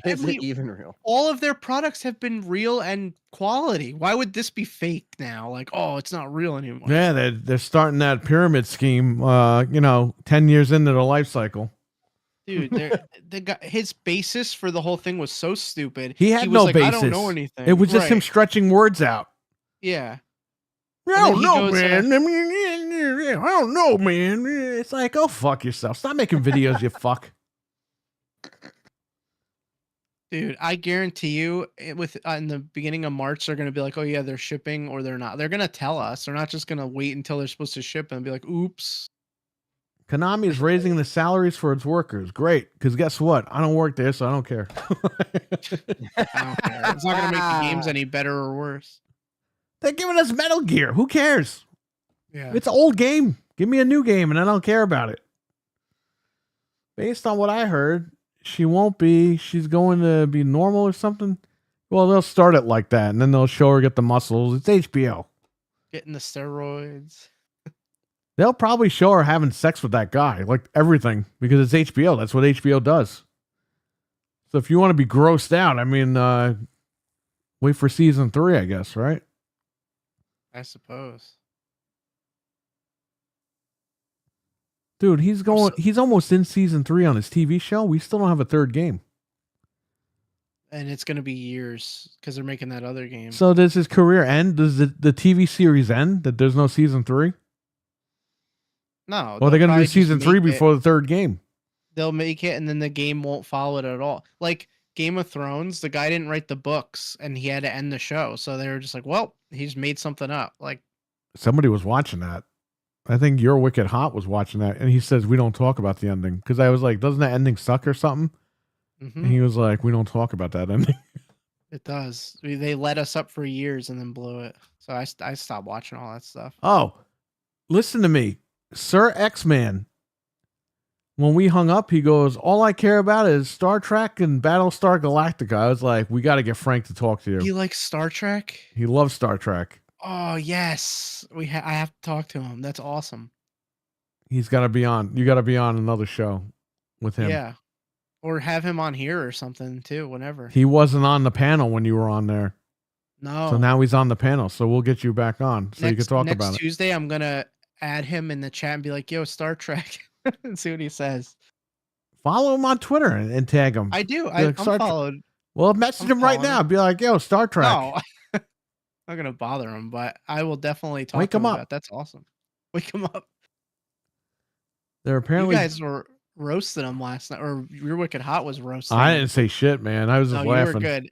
Is it even real? All of their products have been real and quality. Why would this be fake now? Like, oh, it's not real anymore. Yeah, they're starting that pyramid scheme, 10 years into the life cycle. Dude, his basis for the whole thing was so stupid. He had no basis. I don't know anything. It was just him stretching words out. Yeah. I don't know, man. I mean, I don't know, man. It's like, oh, fuck yourself. Stop making videos, you fuck. Dude, I guarantee you, with in the beginning of March, they're gonna be like, "Oh yeah, they're shipping," or they're not. They're gonna tell us. They're not just gonna wait until they're supposed to ship and be like, "Oops." Konami is raising the salaries for its workers. Great, because guess what? I don't work there, so I don't care. I don't care. It's not gonna make the games any better or worse. They're giving us Metal Gear. Who cares? Yeah. It's an old game. Give me a new game, and I don't care about it. Based on what I heard, she won't be. She's going to be normal or something. Well, they'll start it like that, and then they'll show her get the muscles. It's HBO. Getting the steroids. They'll probably show her having sex with that guy, like everything, because it's HBO. That's what HBO does. So if you want to be grossed out, I mean, wait for season 3, I guess, right? I suppose. Dude, he's almost in season 3 on his TV show. We still don't have a third game. And it's gonna be years because they're making that other game. So does his career end? Does the TV series end? That there's no season 3? No. Well, they're going to do probably just season 3 make it. before the third game. They'll make it, and then the game won't follow it at all. Like Game of Thrones, the guy didn't write the books, and he had to end the show. So they were just like, "Well, he's made something up." Like Somebody was watching that. I think Your Wicked Hot was watching that, and he says we don't talk about the ending because I was like, "Doesn't that ending suck or something?" And he was like, "We don't talk about that ending." It does. They let us up for years and then blew it. So I stopped watching all that stuff. Oh, listen to me, Sir X-Man. When we hung up, he goes, "All I care about is Star Trek and Battlestar Galactica." I was like, "We got to get Frank to talk to you." He likes Star Trek? He loves Star Trek. Oh yes, I have to talk to him. That's awesome. He's got to be on. You got to be on another show with him. Yeah, or have him on here or something too. Whenever He wasn't on the panel when you were on there. no, So now he's on the panel. So we'll get you back on so you can talk next about it. Tuesday, I'm gonna add him in the chat and be like, "Yo, Star Trek," and see what he says. Follow him on Twitter and tag him. I do. Be I'm like, Star Trek. followed. Well, message I'm him right following now. him. Be like, "Yo, Star Trek." No, I'm not gonna bother him, but I will definitely talk Wake to him him up. about it. That's awesome. Wake him up. They're apparently. You guys were roasting him last night, or Your Wicked Hot was roasting. I him. didn't say shit, man. I was No, just you were laughing. good.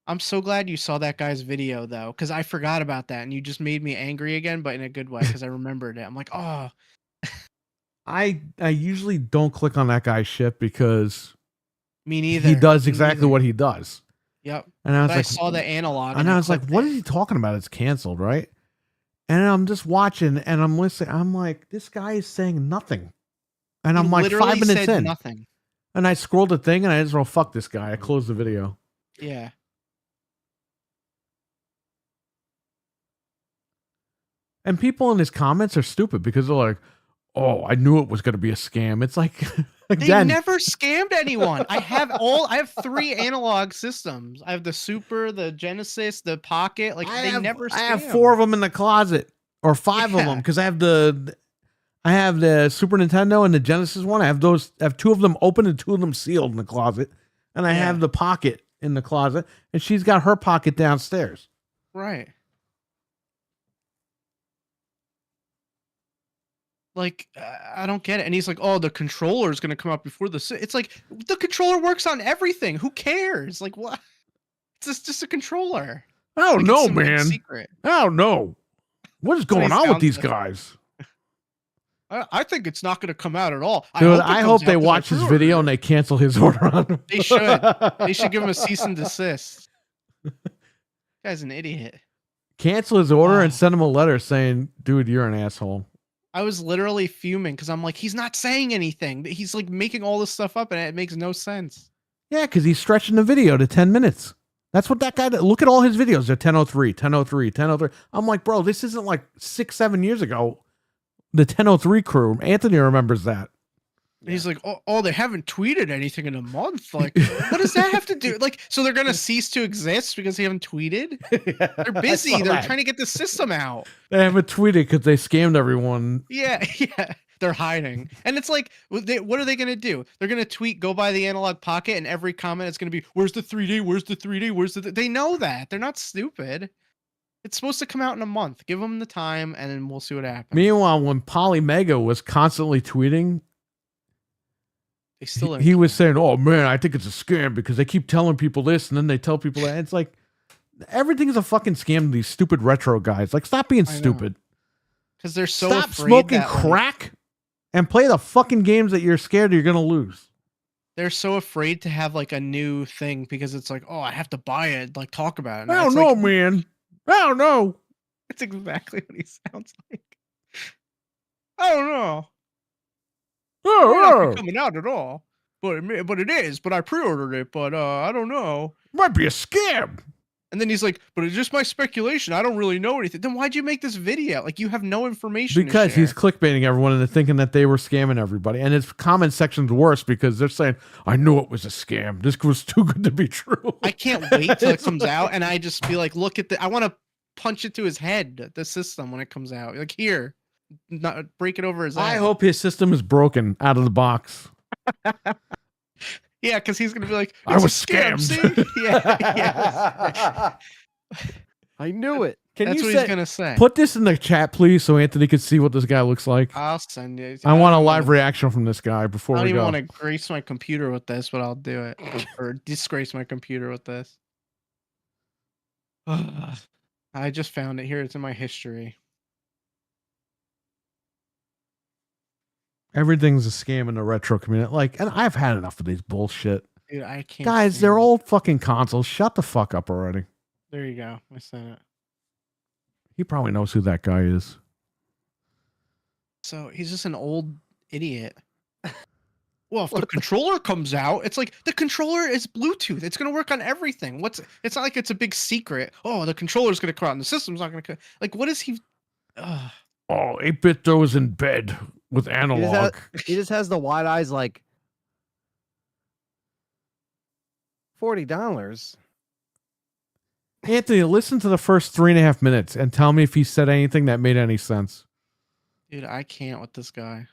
I'm so glad you saw that guy's video though, because I forgot about that, and you just made me angry again, but in a good way, because I remembered it. I'm like, oh, I usually don't click on that guy's shit because me neither. he does Me exactly neither. what he does. Yep. And I was But like, I saw the analog, and I was like, clicked what it. is he talking about? It's canceled, right? And I'm just watching and I'm listening. I'm like, this guy is saying nothing. And He I'm like literally 5 minutes said in. nothing. And I scrolled the thing and I just wrote, fuck this guy. I closed the video. Yeah. And people in his comments are stupid because they're like, oh, I knew it was going to be a scam. It's like, They again, never scammed anyone. I have 3 analog systems. I have the Super, the Genesis, the Pocket. Like I they have, never scammed. I have 4 of them in the closet or 5 of Yeah. them because I have the Super Nintendo and the Genesis one. I have 2 of them open and 2 of them sealed in the closet. And I have the Pocket in the closet and she's got her Pocket downstairs. Right. Like, I don't get it. And he's like, oh, the controller is going to come out before the... It's like, the controller works on everything. Who cares? Like, what? It's just a controller. I don't Like, it's know, some big man. secret. I don't know. What is That's what going he on with sounds these like. guys? I think it's not going to come out at all. Dude, it I comes hope out they 'cause I watch his pre-ordered video it. and they cancel his order on him. They should. They should give him a cease and desist. Guy's an idiot. Cancel his order and Oh. send him a letter saying, dude, you're an asshole. I was literally fuming because I'm like, he's not saying anything. He's like making all this stuff up and it makes no sense. Yeah, because he's stretching the video to 10 minutes. That's what that guy did. Look at all his videos. They're 10:03, 10:03, 10:03. I'm like, bro, this isn't like 6-7 years ago. The 10:03 crew. Anthony remembers that. And he's like, oh, they haven't tweeted anything in a month. Like, what does that have to do? Like, so they're going to cease to exist because they haven't tweeted? They're busy. They're trying to get the system out. They haven't tweeted because they scammed everyone. Yeah. They're hiding. And it's like, what are they going to do? They're going to tweet, go buy the analog Pocket, and every comment is going to be, where's the 3D? Where's the 3D? Where's the... They know that. They're not stupid. It's supposed to come out in a month. Give them the time, and then we'll see what happens. Meanwhile, when Polymega was constantly tweeting, They still don't he was care. saying, "Oh man, I think it's a scam because they keep telling people this and then they tell people that." It's like everything's a fucking scam to these stupid retro guys. Like, stop being I know. stupid. Because they're so Stop afraid smoking that, like, crack and play the fucking games that you're scared you're gonna lose. they're so afraid to have like a new thing because it's like, oh, I have to buy it, like talk about it. And I don't it's know, like, man. I don't know. It's exactly what he sounds like. I don't know. It may not Oh, be coming out at all, but it is. But I pre-ordered it. But I don't know. might be a scam. And then he's like, "But it's just my speculation. I don't really know anything." Then why'd you make this video? Like, you have no information. Because to he's share. clickbaiting everyone into thinking that they were scamming everybody. And his comment section's worse because they're saying, I knew it was a scam. This was too good to be true. I can't wait till it comes out, and I just be like, "Look at the." I want to punch it to his head. The system when it comes out, like here, not break it over his. I head. hope his system is broken out of the box. Yeah, because he's gonna be like, I "It's a was scam, scammed." see? Yeah. I knew it. Can That's you what say, he's gonna say. put this in the chat, please, so Anthony can see what this guy looks like? I'll send you. I want a don't live wanna- reaction from this guy before I don't we even go. want to grace my computer with this, but I'll do it, or disgrace my computer with this. I just found it here. It's in my history. Everything's a scam in the retro community. Like, and I've had enough of these bullshit. Dude, I can't. Guys, stand they're it. old fucking consoles. Shut the fuck up already. There you go. I sent it. He probably knows who that guy is. So he's just an old idiot. Well, if the controller comes out, it's like the controller is Bluetooth. It's gonna work on everything. It's not like it's a big secret. Oh, the controller's gonna come out and the system's not gonna come. Like, what is he? Oh, 8-bit though is in bed with analog. He just has the wide eyes like $40. Anthony, listen to the first 3.5 minutes and tell me if he said anything that made any sense. Dude, I can't with this guy.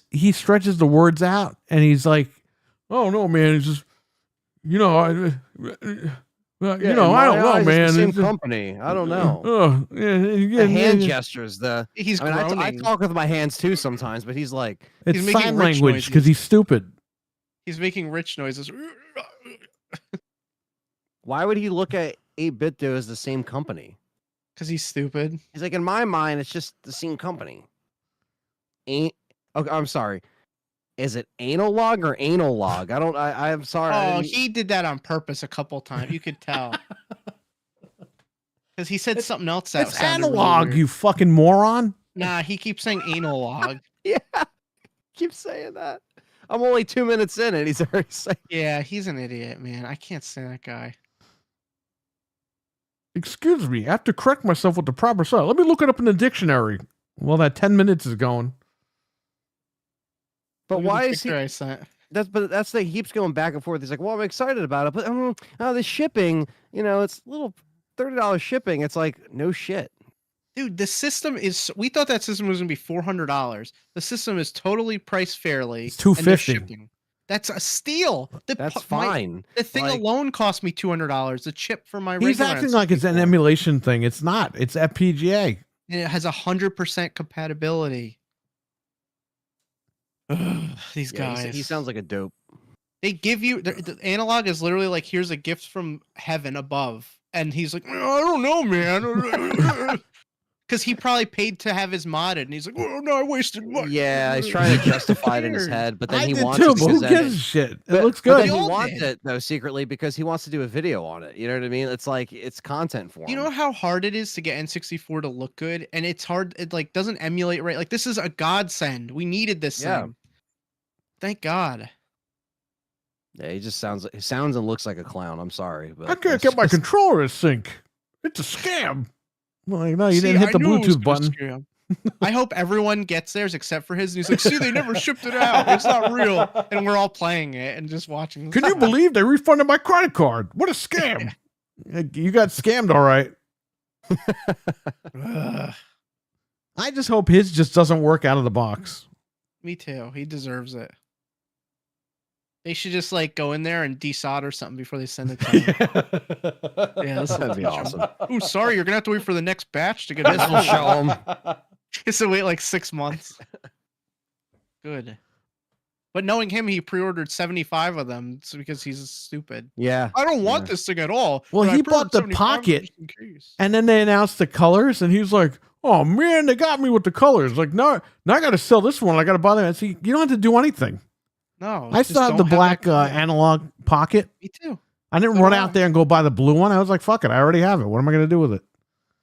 He stretches the words out and he's like, "Oh no, man, it's just, you know, I don't know, man. It's the same It's just- company. I don't know. Oh, yeah, The hand gestures. He's I mean, I groaning. talk with my hands too sometimes, but he's like, It's He's making sign rich language because noises. he's stupid. He's making rich noises. why would he look at 8-bit though as the same company? Because he's stupid. He's like, in my mind, it's just the same company. Okay, I'm sorry. Is it analog or analog? I'm sorry. I Oh, didn't- he did that on purpose a couple times. You could tell. Because he said something else that It's sounded really analog, weird. you fucking moron. Nah, he keeps saying analog. Yeah, keep saying that. I'm only 2 minutes in, and he's already saying. Yeah, he's an idiot, man. I can't stand that guy. Excuse me, I have to correct myself with the proper sign. Let me look it up in the dictionary. Well, that 10 minutes is going. But Look at the why is he? picture I sent. That's the he keeps going back and forth. He's like, well, I'm excited about it, but the shipping, it's little $30 shipping. It's like, no shit. Dude, the system is. We thought that system was gonna be $400. The system is totally priced fairly. It's and they're $250. shipping. That's a steal. That's fine. The thing Like- alone cost me $200. The chip for my He's regular acting like it's an N64. emulation thing. It's not. It's FPGA. And it has 100% compatibility. These Yeah, guys. he sounds like a dope. They give you the analog is literally like, here's a gift from heaven above, and he's like, I don't know, man, because he probably paid to have his modded, and he's like, oh no, I wasted money. Yeah, he's trying to justify it in his Weird. head, but then I he did wants too, it but who because then gives a shit? It but- looks but good. then he all wants did. it though secretly because he wants to do a video on it. You know what I mean? It's like it's content for him. You know how hard it is to get N64 to look good, and it's hard. It like doesn't emulate right. Like this is a godsend. We needed this Yeah. thing. Thank God. Yeah, he sounds and looks like a clown. I'm sorry, but I can't that's get my just- controller to sync. It's a scam. Well, no, you See, didn't hit I the knew it was Bluetooth gonna button. scam. I hope everyone gets theirs except for his. And he's like, see, they never shipped it out. It's not real. And we're all playing it and just watching. Can you believe they refunded my credit card? What a scam. You got scammed, all right. Ugh, I just hope his just doesn't work out of the box. me too. He deserves it. They should just like go in there and desolder something before they send it to him. Yeah, this That'd be awesome. Oh, sorry, you're gonna have to wait for the next batch to get This will show him. It's to wait like 6 months. Good. But knowing him, he pre-ordered 75 of them because he's stupid. Yeah. I don't want this thing at all. Well, but I he bought pre-ordered the 75 pocket, just in case. and then they announced the colors, and he's like, "Oh man, they got me with the colors." Like, no, now I got to sell this one. I got to buy that. I see, you don't have to do anything. No, I still have the black analog pocket. Me too. I didn't run out there and go buy the blue one. I was like, "Fuck it, I already have it. What am I going to do with it?"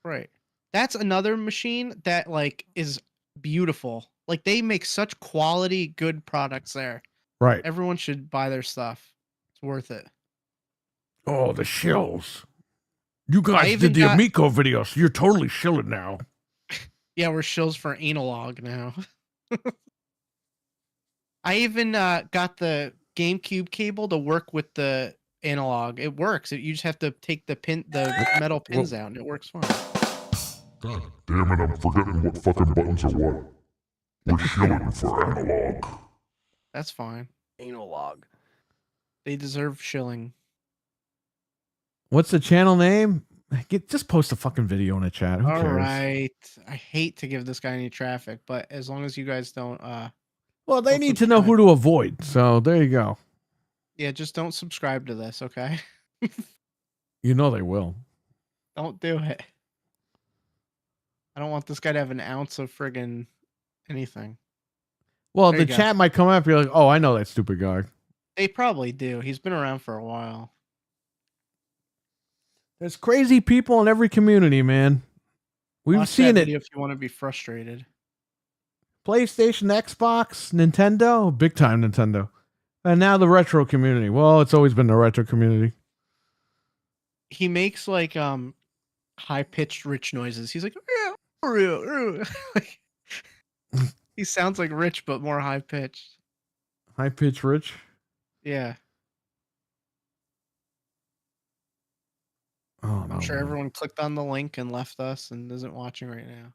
Right. That's another machine that like is beautiful. Like they make such quality, good products there. Right. Everyone should buy their stuff. It's worth it. Oh, the shills. You guys even did the got- Amico video, so you're totally shilling now. Yeah, we're shills for analog now. I even got the GameCube cable to work with the analog. It works. You just have to take the metal pins out, and it works fine. God damn it, I'm forgetting what fucking buttons are what. We're shilling for analog. That's fine. Analog. They deserve shilling. What's the channel name? Just post a fucking video in the chat. Who All cares? right. I hate to give this guy any traffic, but as long as you guys don't Well, they don't need to know who to avoid. So there you go. yeah, just don't subscribe to this, okay? You know they will. Don't do it. I don't want this guy to have an ounce of friggin' anything. Well, There the you go. chat might come up. You're like, oh, I know that stupid guy. They probably do. He's been around for a while. There's crazy people in every community, man. We've Watch seen that it. video if you want to be frustrated. PlayStation, Xbox, Nintendo, big time Nintendo. And now the retro community. Well, it's always been the retro community. He makes like high pitched rich noises. He's like, like he sounds like Rich but more high pitched. High pitch rich. Yeah. Oh, no. I'm sure man. everyone clicked on the link and left us and isn't watching right now.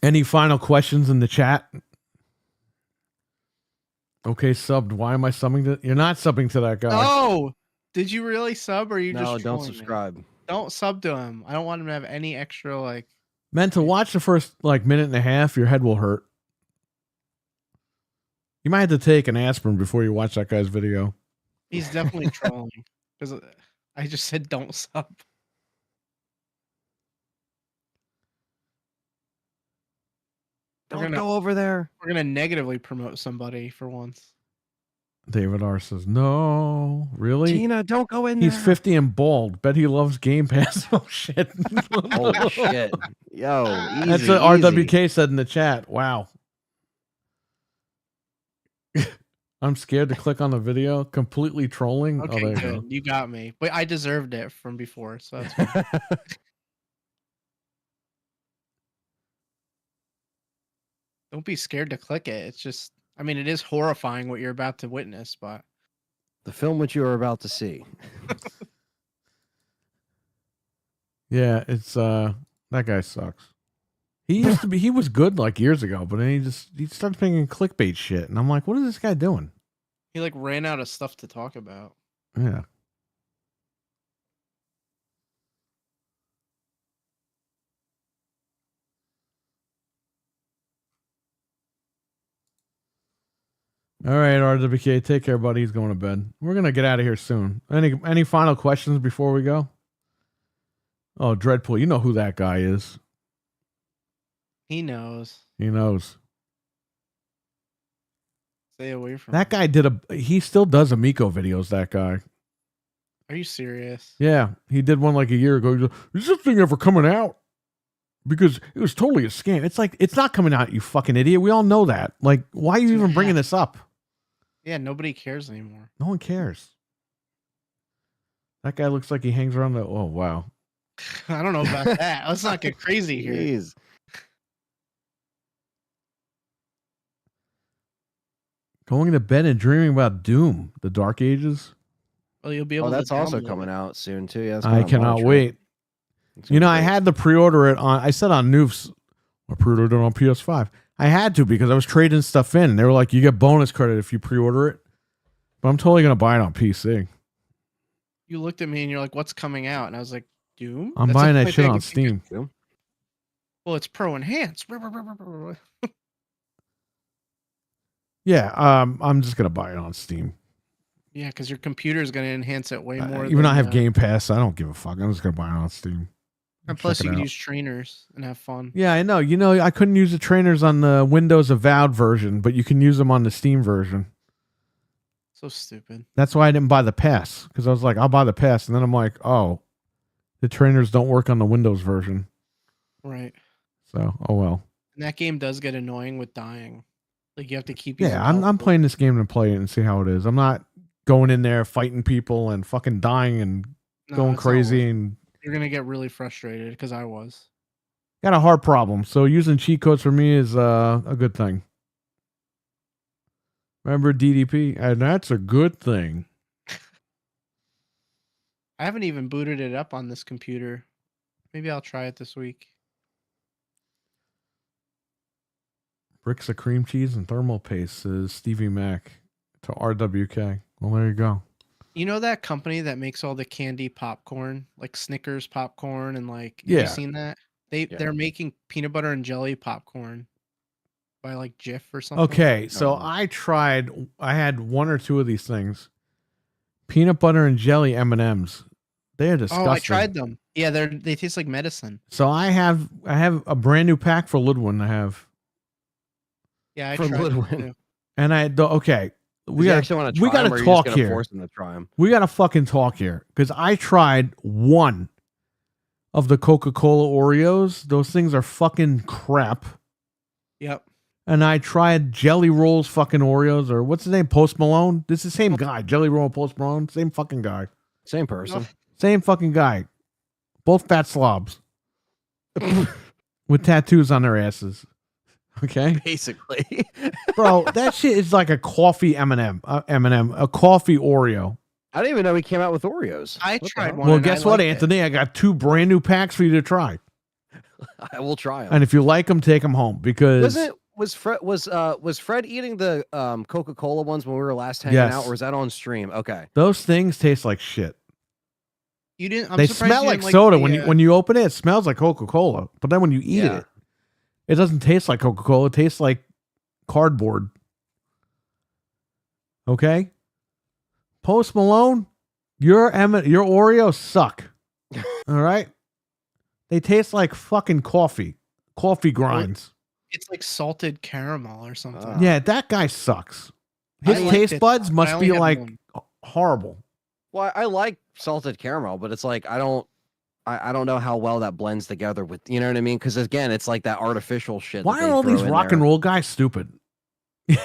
Any final questions in the chat? Okay, subbed. Why am I subbing to? You're not subbing to that guy. Oh, did you really sub or are you No, just don't trolling me? subscribe. Don't sub to him. I don't want him to have any extra like. Meant to watch the first like minute and a half. Your head will hurt. You might have to take an aspirin before you watch that guy's video. He's definitely trolling because I just said don't sub. Don't go over there. We're gonna negatively promote somebody for once. David R says, "No, really? Tina, don't go in He's there. 50 and bald. Bet he loves Game Pass." Oh shit! Holy shit. Yo, easy, That's what RWK said in the chat. Wow. I'm scared to click on the video. Completely trolling. Okay, Oh, there you good. go. You got me, but I deserved it from before, so that's fine. Don't be scared to click it. It's just, I mean, it is horrifying what you're about to witness, but The film which you are about to see. Yeah, it's that guy sucks. He used to be. He was good like years ago, but then he starts making clickbait shit, and I'm like, what is this guy doing? he like ran out of stuff to talk about. Yeah. All right, RWK, take care, buddy. He's going to bed. We're gonna get out of here soon. Any final questions before we go? Oh, Dreadpool, you know who that guy is. He knows. He knows. Stay away from That him. guy he still does Amico videos, that guy. Are you serious? Yeah, he did one like a year ago. He's like, is this thing ever coming out? Because it was totally a scam. It's like, it's not coming out, you fucking idiot. We all know that. Like, why are you even bringing this up? Yeah, nobody cares anymore. No one cares. That guy looks like he hangs around the. Oh, wow. I don't know about that. Let's not get crazy here. Jeez. Going to bed and dreaming about Doom, the Dark Ages. Well, you'll be able Oh, to. that's also download coming it. out soon too. Yeah, that's I coming out cannot March, wait. right? It's You know, gonna I be great. had to pre-order it on. I said on Noofs, I pre-ordered it on PS5. I had to because I was trading stuff in. They were like, you get bonus credit if you pre-order it. But I'm totally gonna buy it on PC. You looked at me and you're like, "What's coming out?" And I was like, "Doom." I'm That's buying the that only shit thing I on can think of. Steam. Well, it's pro enhanced. Yeah, I'm just gonna buy it on Steam. Yeah, because your computer is going to enhance it way more. Even though I have than, Game Pass, I don't give a fuck. I'm just gonna buy it on Steam. And Check plus, it you can out. use trainers and have fun. Yeah, I know. You know, I couldn't use the trainers on the Windows Avowed version, but you can use them on the Steam version. So stupid. That's why I didn't buy the pass, because I was like, I'll buy the pass, and then I'm like, oh, the trainers don't work on the Windows version. Right. So, oh well. And that game does get annoying with dying. Like you have to keep. Yeah, I'm playing this game to play it and see how it is. I'm not going in there fighting people and fucking dying and going crazy and You're gonna get really frustrated because I was. got a hard problem. So using cheat codes for me is a good thing. Remember DDP? And that's a good thing. I haven't even booted it up on this computer. Maybe I'll try it this week. Bricks of cream cheese and thermal paste, says Stevie Mac to RWK. Well, there you go. You know that company that makes all the candy popcorn, like Snickers popcorn, and like Yeah. have you seen that? They're making peanut butter and jelly popcorn by like Jif or something. Okay, so I had one or two of these things. Peanut butter and jelly M&Ms. They are disgusting. Oh, I tried them. Yeah, they taste like medicine. So I have a brand new pack for Ludwin. I have. Yeah, I For tried them Ludwin. too. And okay, we You got actually want to we try got them, or to are you just talk gonna here. force them to try them? We got to fucking talk here because I tried one of the Coca-Cola Oreos. Those things are fucking crap. Yep. And I tried Jelly Rolls fucking Oreos, or what's his name, Post Malone. This is the same guy, Jelly Roll and Post Malone, same fucking guy, Same person. same fucking guy, both fat slobs with tattoos on their asses. Okay, Basically. bro, that shit is like a coffee M&M, a coffee Oreo. I didn't even know he came out with Oreos. I What the tried hell? one. Well, and I guess what, liked it. Anthony? I got 2 brand new packs for you to try, I will try them. and if you like them, take them home because Was Fred eating the Coca-Cola ones when we were last hanging Yes. out, or was that on stream? Okay. those things taste like shit. You didn't. I'm They surprised smell you like didn't soda the, when you open it. It smells like Coca-Cola, but then when you eat Yeah. it doesn't taste like Coca-Cola. It tastes like cardboard. Okay, Post Malone, your Oreos suck. All right, they taste like fucking coffee grinds. It's like salted caramel or something. Yeah, that guy sucks. His I liked taste it, buds but I must only be had like one. horrible. Well, I like salted caramel, but it's like I don't know how well that blends together with, you know what I mean? Because again, it's like that artificial shit. Why that are they all throw these in rock and there. roll guys stupid? They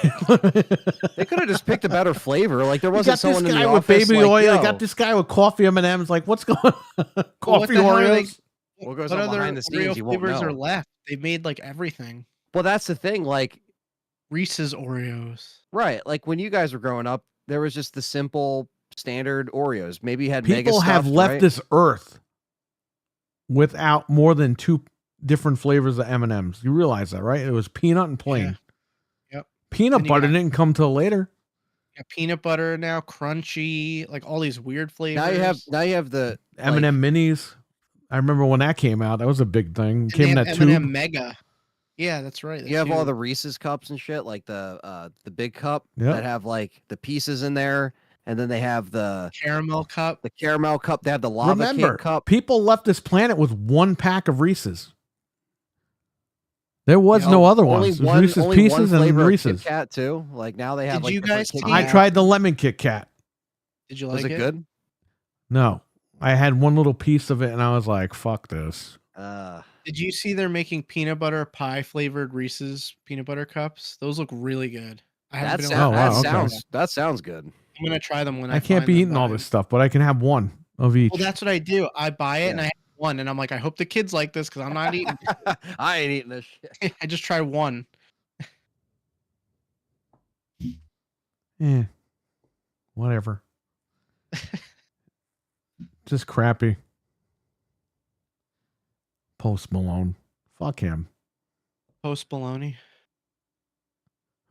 could have just picked a better flavor. Like there You wasn't got this someone in guy the with office baby like, oil. Yo, You got this guy with coffee M&Ms. Like, what's going on? What Coffee the hell are they- Oreos? what goes What on other behind the Oreo scenes? You won't flavors know. are left? They made like everything. Well, that's the thing. Like, Reese's Oreos. right? Like when you guys were growing up, there was just the simple standard Oreos. Maybe you had mega People have stuffed, left right? this earth without more than 2 different flavors of M&Ms. You realize that, right? It was peanut and plain. Yep. Peanut Then you butter got- didn't come till later. Yeah, peanut butter now, crunchy, like all these weird flavors. Now you have the M&M minis. I remember when that came out. That was a big thing. And Came in they that have M&M tube. Mega. Yeah, that's right. You have all huge. the Reese's cups and shit, like the big cup Yep. that have like the pieces in there, and then they have the caramel cup. caramel cup. They have the lava Remember, cake cup. people left this planet with 1 pack of Reese's. There was You know, no other only ones. It was one, Reese's only Pieces one flavor and of Reese's. Kit Kat too. Like now they have Did like you different guys Kit taste- I Kat. tried the lemon Kit Kat. Did you Was like it good? No, I had one little piece of it, and I was like, "Fuck this." Did you see they're making peanut butter pie flavored Reese's peanut butter cups? Those look really good. I haven't That, been able to wow, find okay. them. that sounds good. I'm gonna try them when I can't find be them, eating but all this stuff, but I can have one of each. Well, that's what I do. I buy it and Yeah. I have one, and I'm like, I hope the kids like this because I'm not eating. I ain't eating this shit. I just try one. Yeah, whatever. Just crappy. Post Malone. Fuck him. Post bologna.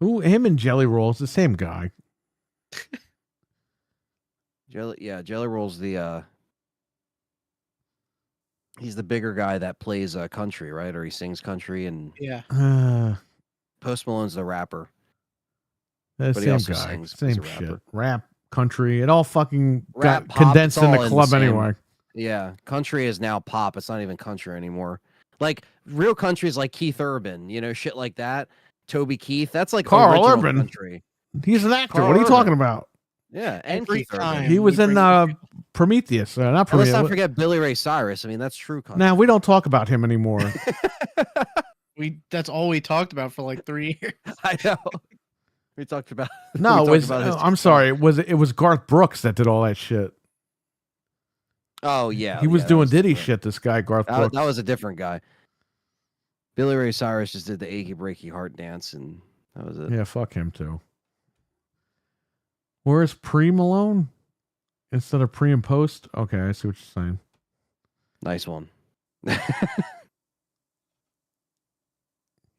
Him and Jelly Rolls, the same guy. Jelly Roll's the He's the bigger guy that plays country, right? Or he sings country, and Yeah. Post Malone's the rapper. The But he same also guy, sings. He's same a shit. rapper. Rap, country, it all fucking Rap, got pop, condensed it's in the all in the club same- anyway. Yeah, country is now pop. It's not even country anymore. Like real country is like Keith Urban, shit like that. Toby Keith, that's like Carl original Urban. country. He's an actor. Carl what are you Urban. talking about? Yeah, and Every Keith time. Urban. He was you in bring Prometheus. Not And let's Prometheus. not forget Billy Ray Cyrus. I mean, that's true country. Now we don't talk about him anymore. that's all we talked about for like 3 years. I know. We talked about. No, we it was. talked about his I'm sorry. It was Garth Brooks that did all that shit. Oh yeah, He was yeah, that doing Diddy different. shit. This guy Garth That, Brooks. that was a different guy. Billy Ray Cyrus just did the achy breaky heart dance, and that was it. Yeah, fuck him too. Where's pre Malone instead of pre and post? Okay, I see what you're saying. Nice one.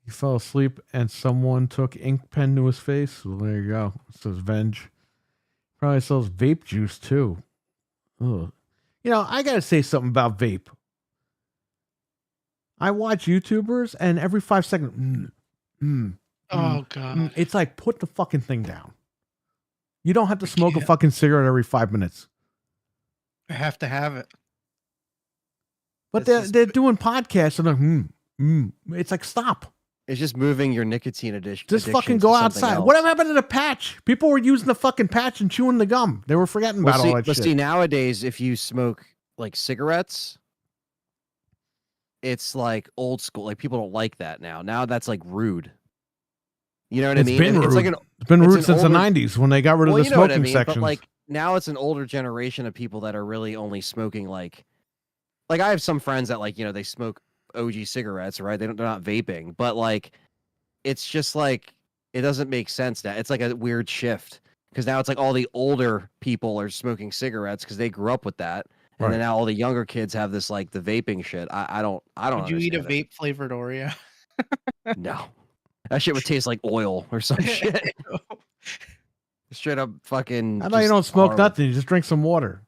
He fell asleep and someone took ink pen to his face. Well, there you go. It says Venge. Probably sells vape juice too. Ugh. I gotta say something about vape. I watch YouTubers and every 5 seconds, Oh god. it's like put the fucking thing down. You don't have to I smoke a can't. fucking cigarette every 5 minutes. I have to have it. But This they're is- doing podcasts and they're, it's like stop. It's just moving your nicotine addiction. Just fucking go outside. What happened to the patch? People were using the fucking patch and chewing the gum. They were forgetting about all that but shit. see, nowadays, if you smoke like cigarettes, it's like old school. Like people don't like that now. Now that's like rude. You know what I It's mean? been It's like rude. an It's been it's rude an since older- the 90s when they got rid of well, the you know what I smoking mean. sections. But like now, it's an older generation of people that are really only smoking like I have some friends that they smoke OG cigarettes, right? They're not vaping, but like it's just like it doesn't make sense now. It's like a weird shift because now it's like all the older people are smoking cigarettes because they grew up with that, and then Right. now all the younger kids have this like the vaping shit. I don't. Would you eat a understand vape flavored Oreo? it. No, that shit would taste like oil or some shit. Straight up fucking. I know you just don't smoke horrible. nothing. You just drink some water.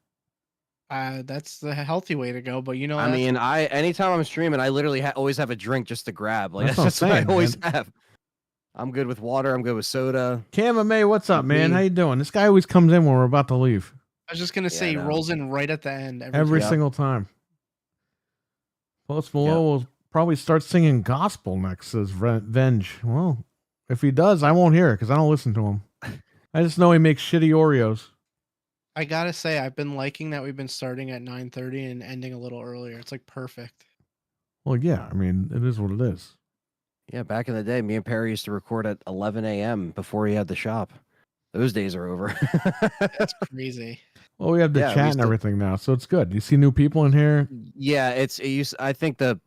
That's the healthy way to go. But I that's- mean, anytime I'm streaming, I literally always have a drink just to grab. Like That's that's, what I'm just what saying, I always man. have. I'm good with water. I'm good with soda. Cam May, what's up, man? Me. How you doing? This guy always comes in when we're about to leave. I was just gonna Yeah, say, I know. rolls in right at the end. Every time. single time. Post Malone will probably start singing gospel next, says Venge. Well, if he does, I won't hear it because I don't listen to him. I just know he makes shitty Oreos. I gotta say, I've been liking that we've been starting at 9:30 and ending a little earlier. It's like perfect. Well, yeah, I mean, it is what it is. Yeah, back in the day, me and Perry used to record at 11 a.m. before he had the shop. Those days are over. That's crazy. Well, we have the Yeah, we chat used and to- everything now, so it's good. You see new people in here. Yeah, I think the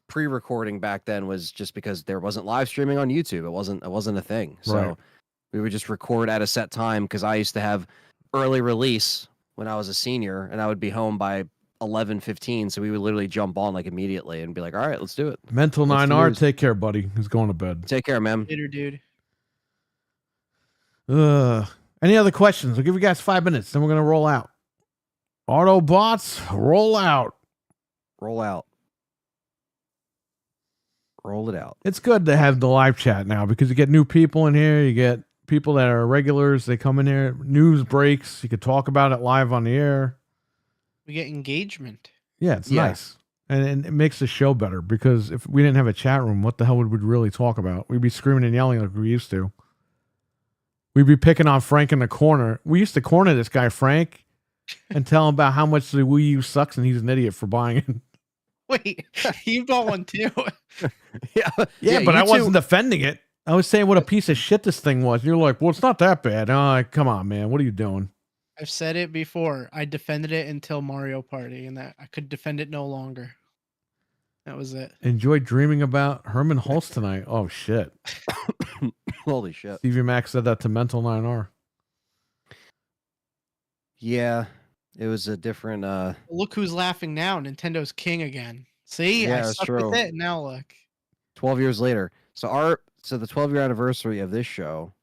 pre-recording back then was just because there wasn't live streaming on YouTube. It wasn't a thing. So Right. we would just record at a set time because I used to have early release when I was a senior, and I would be home by 11:15. So we would literally jump on like immediately and be like, "All right, let's do it. Mental What's the 9R, news? take care, buddy. He's going to bed. Take care, man." Later, dude. Any other questions? I'll give you guys 5 minutes, then we're gonna roll out. Autobots, roll out. Roll out. Roll it out. It's good to have the live chat now because you get new people in here. You get people that are regulars. They come in here. News breaks. You could talk about it live on the air. We get engagement. Yeah, it's Yeah. nice. And it makes the show better because if we didn't have a chat room, what the hell would we really talk about? We'd be screaming and yelling like we used to. We'd be picking on Frank in the corner. We used to corner this guy, Frank, and tell him about how much the Wii U sucks and he's an idiot for buying it. Wait, you bought one too? Yeah, Yeah, but I you two- wasn't defending it. I was saying what a piece of shit this thing was. You're like, well, it's not that bad. Oh, come on, man. What are you doing? I've said it before. I defended it until Mario Party, and that I could defend it no longer. That was it. Enjoy dreaming about Herman Holst tonight. Oh, shit. Holy shit. Stevie Mac said that to Mental 9R. Yeah, it was a different. Look who's laughing now. Nintendo's king again. See, Yeah, I that's stuck true. with it. And now look. 12 years later. So the 12-year anniversary of this show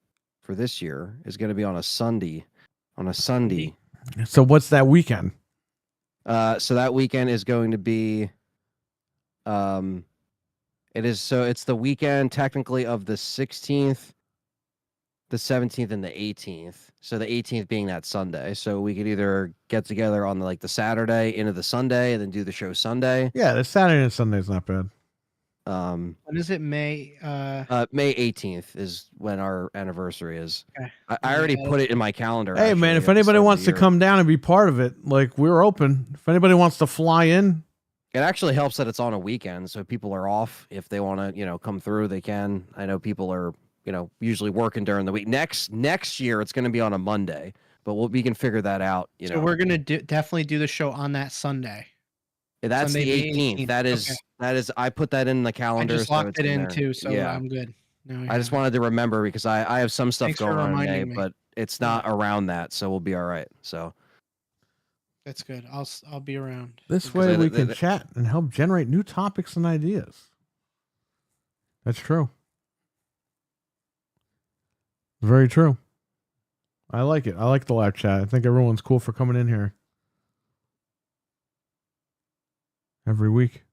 for this year is going to be on a Sunday. On a Sunday. So what's that weekend? So that weekend is going to be, it's the weekend technically of the 16th, the 17th, and the 18th. So the 18th being that Sunday. So we could either get together on the Saturday into the Sunday and then do the show Sunday. Yeah, the Saturday and Sunday is not bad. When is it? May? May 18th is when our anniversary is. Okay. I already put it in my calendar. Hey, man, actually, if at the anybody start of wants the to year. come down and be part of it, like, we're open. If anybody wants to fly in, It actually helps that it's on a weekend, so people are off. If they want to, come through, they can. I know people are, usually working during the week. Next year, it's going to be on a Monday, but we can figure that out. So we're gonna definitely do the show on that Sunday. That's Sunday, the May 18th. That is Okay. that is. I put that in the I calendar. just so locked it's it in there. too, so yeah. I'm good. No, I just wanted to remember because I have some stuff Thanks for going on in May, reminding me. but it's not around that, so we'll be all right. So That's good. I'll be around. this Because way we can chat and help generate new topics and ideas. That's true. Very true. I like it. I like the live chat. I think everyone's cool for coming in here every week.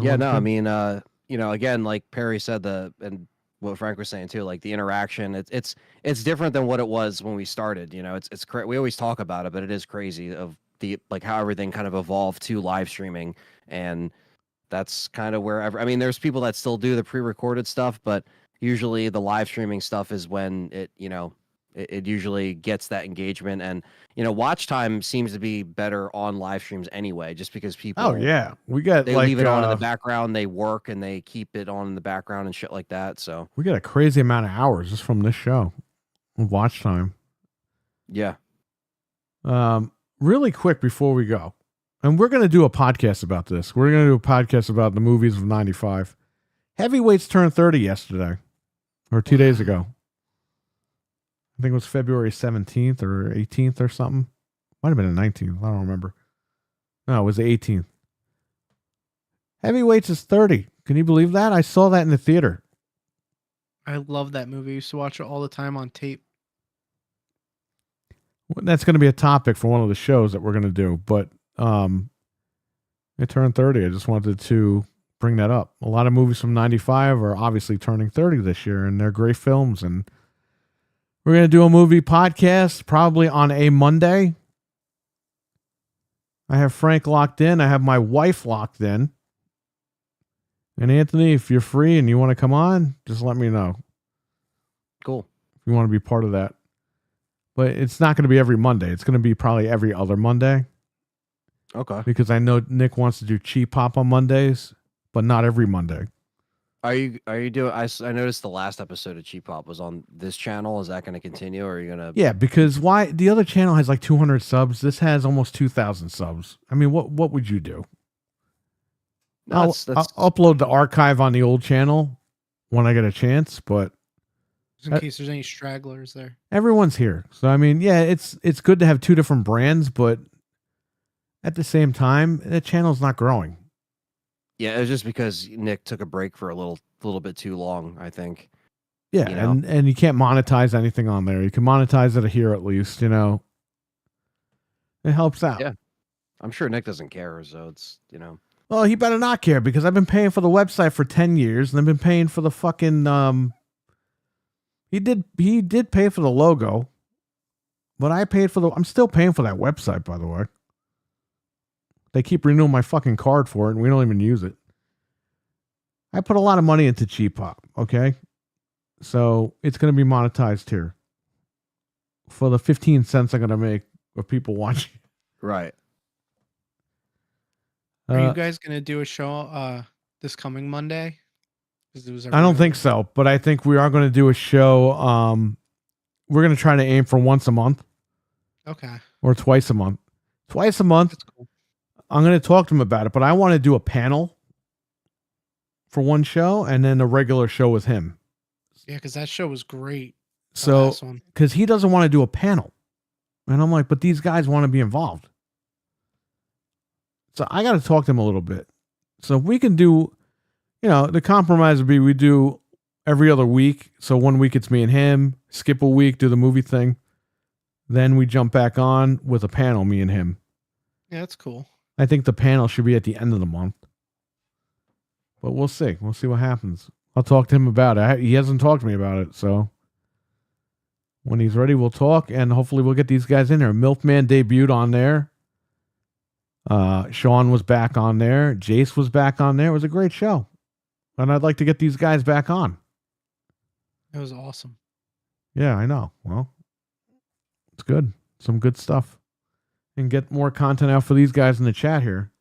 yeah, no, I Everyone's mean, again, like Perry said, and what Frank was saying too, like the interaction, it's different than what it was when we started. It's we always talk about it, but it is crazy of how everything kind of evolved to live streaming, and that's kind of wherever. I mean, there's people that still do the pre-recorded stuff, but usually the live streaming stuff is when it usually gets that engagement, and watch time seems to be better on live streams anyway, just because people Oh yeah, we got they like leave it on in the background, they work and they keep it on in the background and shit like that. So we got a crazy amount of hours just from this show, watch time. yeah, Really quick before we go, and we're gonna do a podcast about this. We're gonna do a podcast about the movies of '95. Heavyweights turned 30 yesterday, or 2 days ago. I think it was February 17th or 18th or something. Might have been the 19th. I don't remember. No, it was the 18th. Heavyweights is 30. Can you believe that? I saw that in the theater. I love that movie. I used to watch it all the time on tape. That's going to be a topic for one of the shows that we're going to do. But it turned 30. I just wanted to bring that up. A lot of movies from 95 are obviously turning 30 this year, and they're great films. And we're going to do a movie podcast probably on a Monday. I have Frank locked in. I have my wife locked in. And Anthony, if you're free and you want to come on, just let me know. cool. If you want to be part of that. But it's not going to be every Monday. It's going to be probably every other Monday. Okay. Because I know Nick wants to do Cheap Pop on Mondays, but not every Monday. Are you doing? I noticed the last episode of Cheap Pop was on this channel. Is that going to continue, or are you gonna? Yeah, because why? The other channel has like 200 subs. This has almost 2,000 subs. I mean, what would you do? No, I'll upload the archive on the old channel when I get a chance, but Just in case there's any stragglers there. everyone's here. So I mean, yeah, it's good to have two different brands, but at the same time, the channel's not growing. Yeah, it was just because Nick took a break for a little bit too long, I think. Yeah, You know? and you can't monetize anything on there. You can monetize it here at least, It helps out. Yeah. I'm sure Nick doesn't care, so it's Well, he better not care because I've been paying for the website for 10 years and I've been paying for the fucking he did pay for the logo. But I'm still paying for that website, by the way. They keep renewing my fucking card for it and we don't even use it. I put a lot of money into Cheap Pop, okay? So it's going to be monetized here for the 15 cents I'm going to make of people watching. right. Are you guys gonna do a show this coming Monday? 'Cause it was I don't think so, but I think we are going to do a show. We're going to try to aim for once a month Okay, or twice a month. Twice a month. that's cool. I'm going to talk to him about it, but I want to do a panel for one show and then a regular show with him. Yeah, because that show was great. The So, last one. because he doesn't want to do a panel. And I'm like, but these guys want to be involved. So I got to talk to him a little bit. So if we can do, the compromise would be we do every other week. So 1 week it's me and him, skip a week, do the movie thing. Then we jump back on with a panel, me and him. Yeah, that's cool. I think the panel should be at the end of the month. But we'll see. We'll see what happens. I'll talk to him about it. He hasn't talked to me about it, so when he's ready, we'll talk, and hopefully we'll get these guys in there. Milkman debuted on there. Sean was back on there. Jace was back on there. It was a great show. And I'd like to get these guys back on. It was awesome. Yeah, I know. Well, it's good. Some good stuff. And get more content out for these guys in the chat here.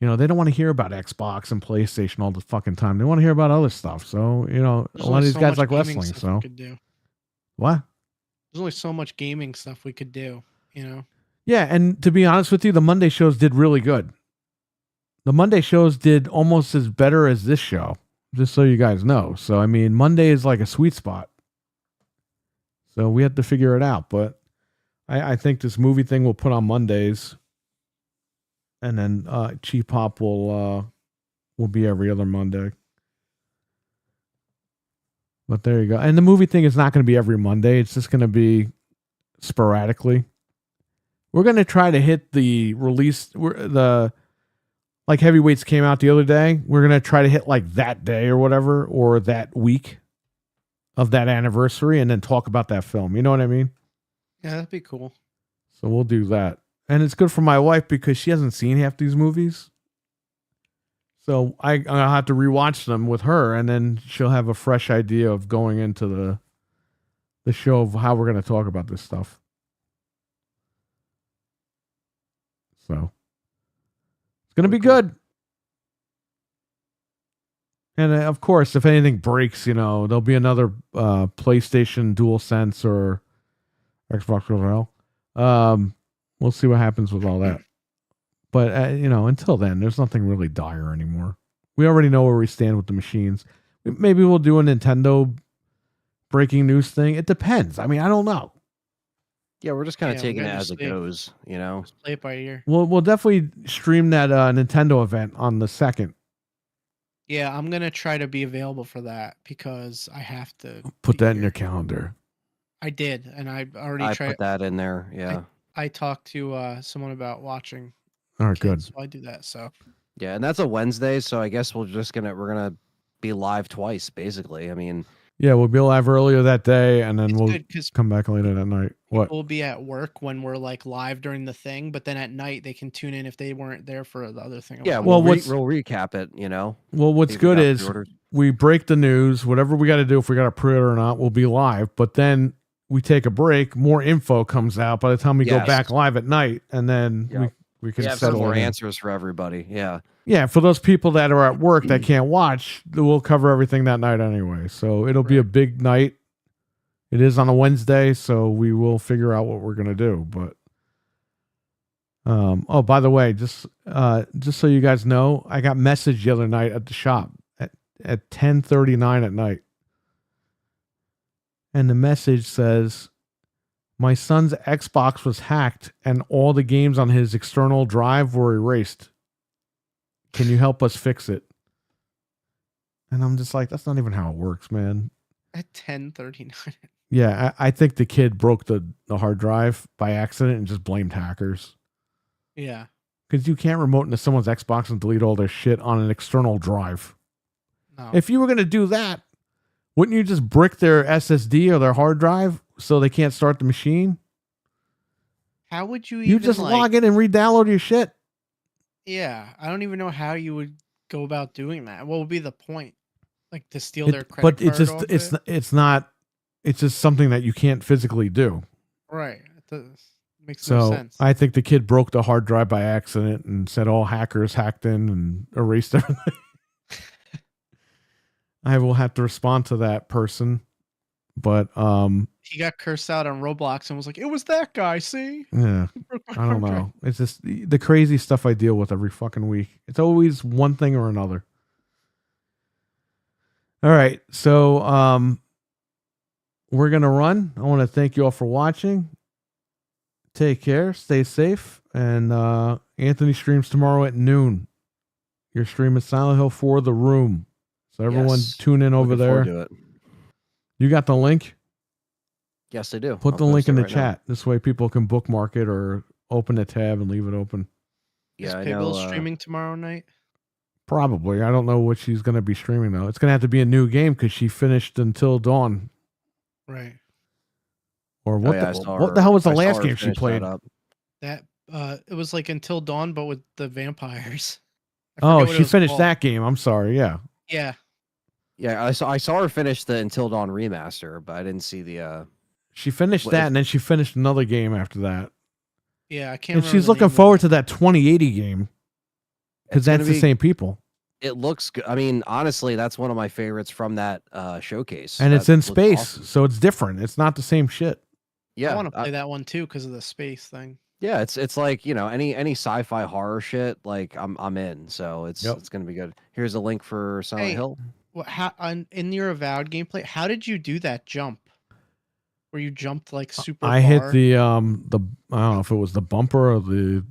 You know, they don't want to hear about Xbox and PlayStation all the fucking time. They want to hear about other stuff. So, you know, There's a lot of only these so guys much like gaming wrestling. stuff So, we could do. what? There's only so much gaming stuff we could do, you know? Yeah, and to be honest with you, the Monday shows did really good. The Monday shows did almost as better as this show, just so you guys know. So, I mean, Monday is like a sweet spot. So we have to figure it out. But I think this movie thing we'll put on Mondays. And then Cheap Pop will be every other Monday. But there you go. And the movie thing is not going to be every Monday. It's just going to be sporadically. We're going to try to hit the release. Like Heavyweights came out the other day. We're going to try to hit like that day or whatever, or that week of that anniversary, and then talk about that film. You know what I mean? Yeah, that'd be cool. So we'll do that. And it's good for my wife because she hasn't seen half these movies. So I'll have to rewatch them with her, and then she'll have a fresh idea of going into the show of how we're going to talk about this stuff. So it's going to be good. And of course, if anything breaks, you know, there'll be another PlayStation DualSense or Xbox One. We'll see what happens with all that. But, you know, until then, there's nothing really dire anymore. We already know where we stand with the machines. Maybe we'll do a Nintendo breaking news thing. It depends. I mean, I don't know. Yeah, we're just kind of Yeah, taking we it gotta as it see. goes, you know? Just play it by ear. We'll definitely stream that Nintendo event on the 2nd. Yeah, I'm gonna try to be available for that because I have to Put be that in your here. calendar. I did, and I already I tried. put that in there, yeah. I talked to someone about watching. All right, good. kids, so I do that. So Yeah, and that's a Wednesday, so I guess we're gonna be live twice, basically. I mean, Yeah, we'll be live earlier that day, and then it's we'll good because come back later that night. What? we'll be at work when we're like live during the thing, but then at night they can tune in if they weren't there for the other thing. yeah, Well, we'll, what's- we'll recap it, you know? Well, what's See if we good got is pre-orders. we break the news, whatever we got to do, if we got a pre-order or not, we'll be live. But then we take a break, more info comes out by the time we go Yes. back live at night, and then Yep. we can We have some settle more it in. answers for everybody, yeah. Yeah, for those people that are at work that can't watch, we'll cover everything that night anyway. So it'll be a big night. It is on a Wednesday, so we will figure out what we're gonna do. But oh, by the way, just so you guys know, I got messaged the other night at the shop at 10:39 at night, and the message says, "My son's Xbox was hacked, and all the games on his external drive were erased. Can you help us fix it?" And I'm just like, that's not even how it works, man. at 10:39. Yeah, I think the kid broke the hard drive by accident and just blamed hackers. Yeah. Because you can't remote into someone's Xbox and delete all their shit on an external drive. No. If you were going to do that, wouldn't you just brick their SSD or their hard drive so they can't start the machine? How would you You even just like, log in and re-download your shit. Yeah, I don't even know how you would go about doing that. What would be the point? Like to steal It- their credit but card it's just off it's it? it's not. It's just something that you can't physically do. Right. It does. Makes no So sense. I think the kid broke the hard drive by accident and said all hackers hacked in and erased everything. I will have to respond to that person, but He got cursed out on Roblox and was like, "It was that guy, see?" yeah, He broke my I don't hard drive." know. It's just the crazy stuff I deal with every fucking week. It's always one thing or another. All right, so we're gonna run. I want to thank you all for watching. Take care, stay safe, and Anthony streams tomorrow at noon. Your stream is Silent Hill 4 The Room. So everyone Yes. tune in over Looking forward there. to it. You got the link? Yes, I do. Put I'll the link post in it the right now. chat. This way people can bookmark it or open a tab and leave it open. Is Yeah, I Paybill know. streaming tomorrow night? Probably. I don't know what she's going to be streaming though. It's going to have to be a new game because she finished Until Dawn. Right. Or Oh, what? yeah, I the, saw what her- the hell was the I saw last her game she finish that played? up. That it was like Until Dawn, but with the vampires. I Oh, forget what it she was finished called. that game. I'm sorry. Yeah. Yeah. Yeah, I saw her finish the Until Dawn remaster, but I didn't see the. She finished What that is- and then she finished another game after that. Yeah, I can't And remember she's the looking name of forward it. to that 2080 game because It's gonna that's the be- same people. It looks good. I mean, honestly, that's one of my favorites from that showcase. And it's That in looks space, awesome. so it's different. It's not the same shit. Yeah, I want to play that one too because of the space thing. yeah, it's like, any sci-fi horror shit, like I'm in. So it's Yep. it's gonna be good. Here's a link for Silent Hey, Hill. What? How? In your Avowed gameplay, how did you do that jump? Where you jumped like super I far? hit the I don't know if it was the bumper or the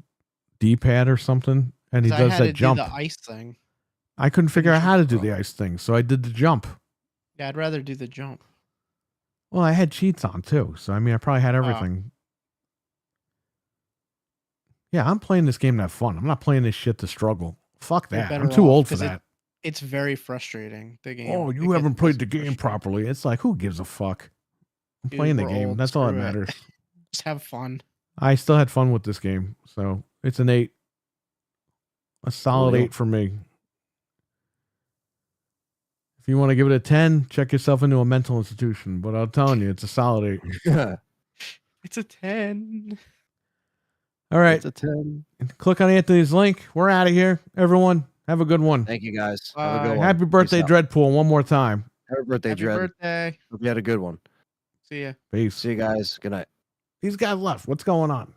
D-pad or something, and he 'Cause I does had to that jump. do the ice thing. I couldn't figure out shoot how to the do frog. the ice thing, so I did the jump. Yeah, I'd rather do the jump. Well, I had cheats on too, so I mean, I probably had everything. Yeah, I'm playing this game to have fun. I'm not playing this shit to struggle. Fuck You're that. better I'm too off, old for 'cause that. It's very frustrating. The game. Oh, It you gets haven't played the frustrating. game properly. It's like, who gives a fuck? I'm Dude, playing the we're game. old, That's all that screw it. matters. Just have fun. I still had fun with this game, so it's an 8. A solid Cool. 8 for me. If you want to give it a 10, check yourself into a mental institution. But I'm telling you, it's a solid 8. It's a 10. All right. It's a 10. Click on Anthony's link. We're out of here. Everyone, have a good one. Thank you guys. Have a Bye. good one. Happy birthday, Peace out. Dreadpool, one more time. Happy birthday, Happy Dread. birthday. Hope you had a good one. See ya. Peace. See you guys. Good night. These guys left. What's going on?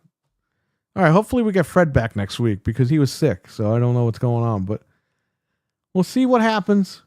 All right. Hopefully we get Fred back next week because he was sick. So I don't know what's going on, but we'll see what happens.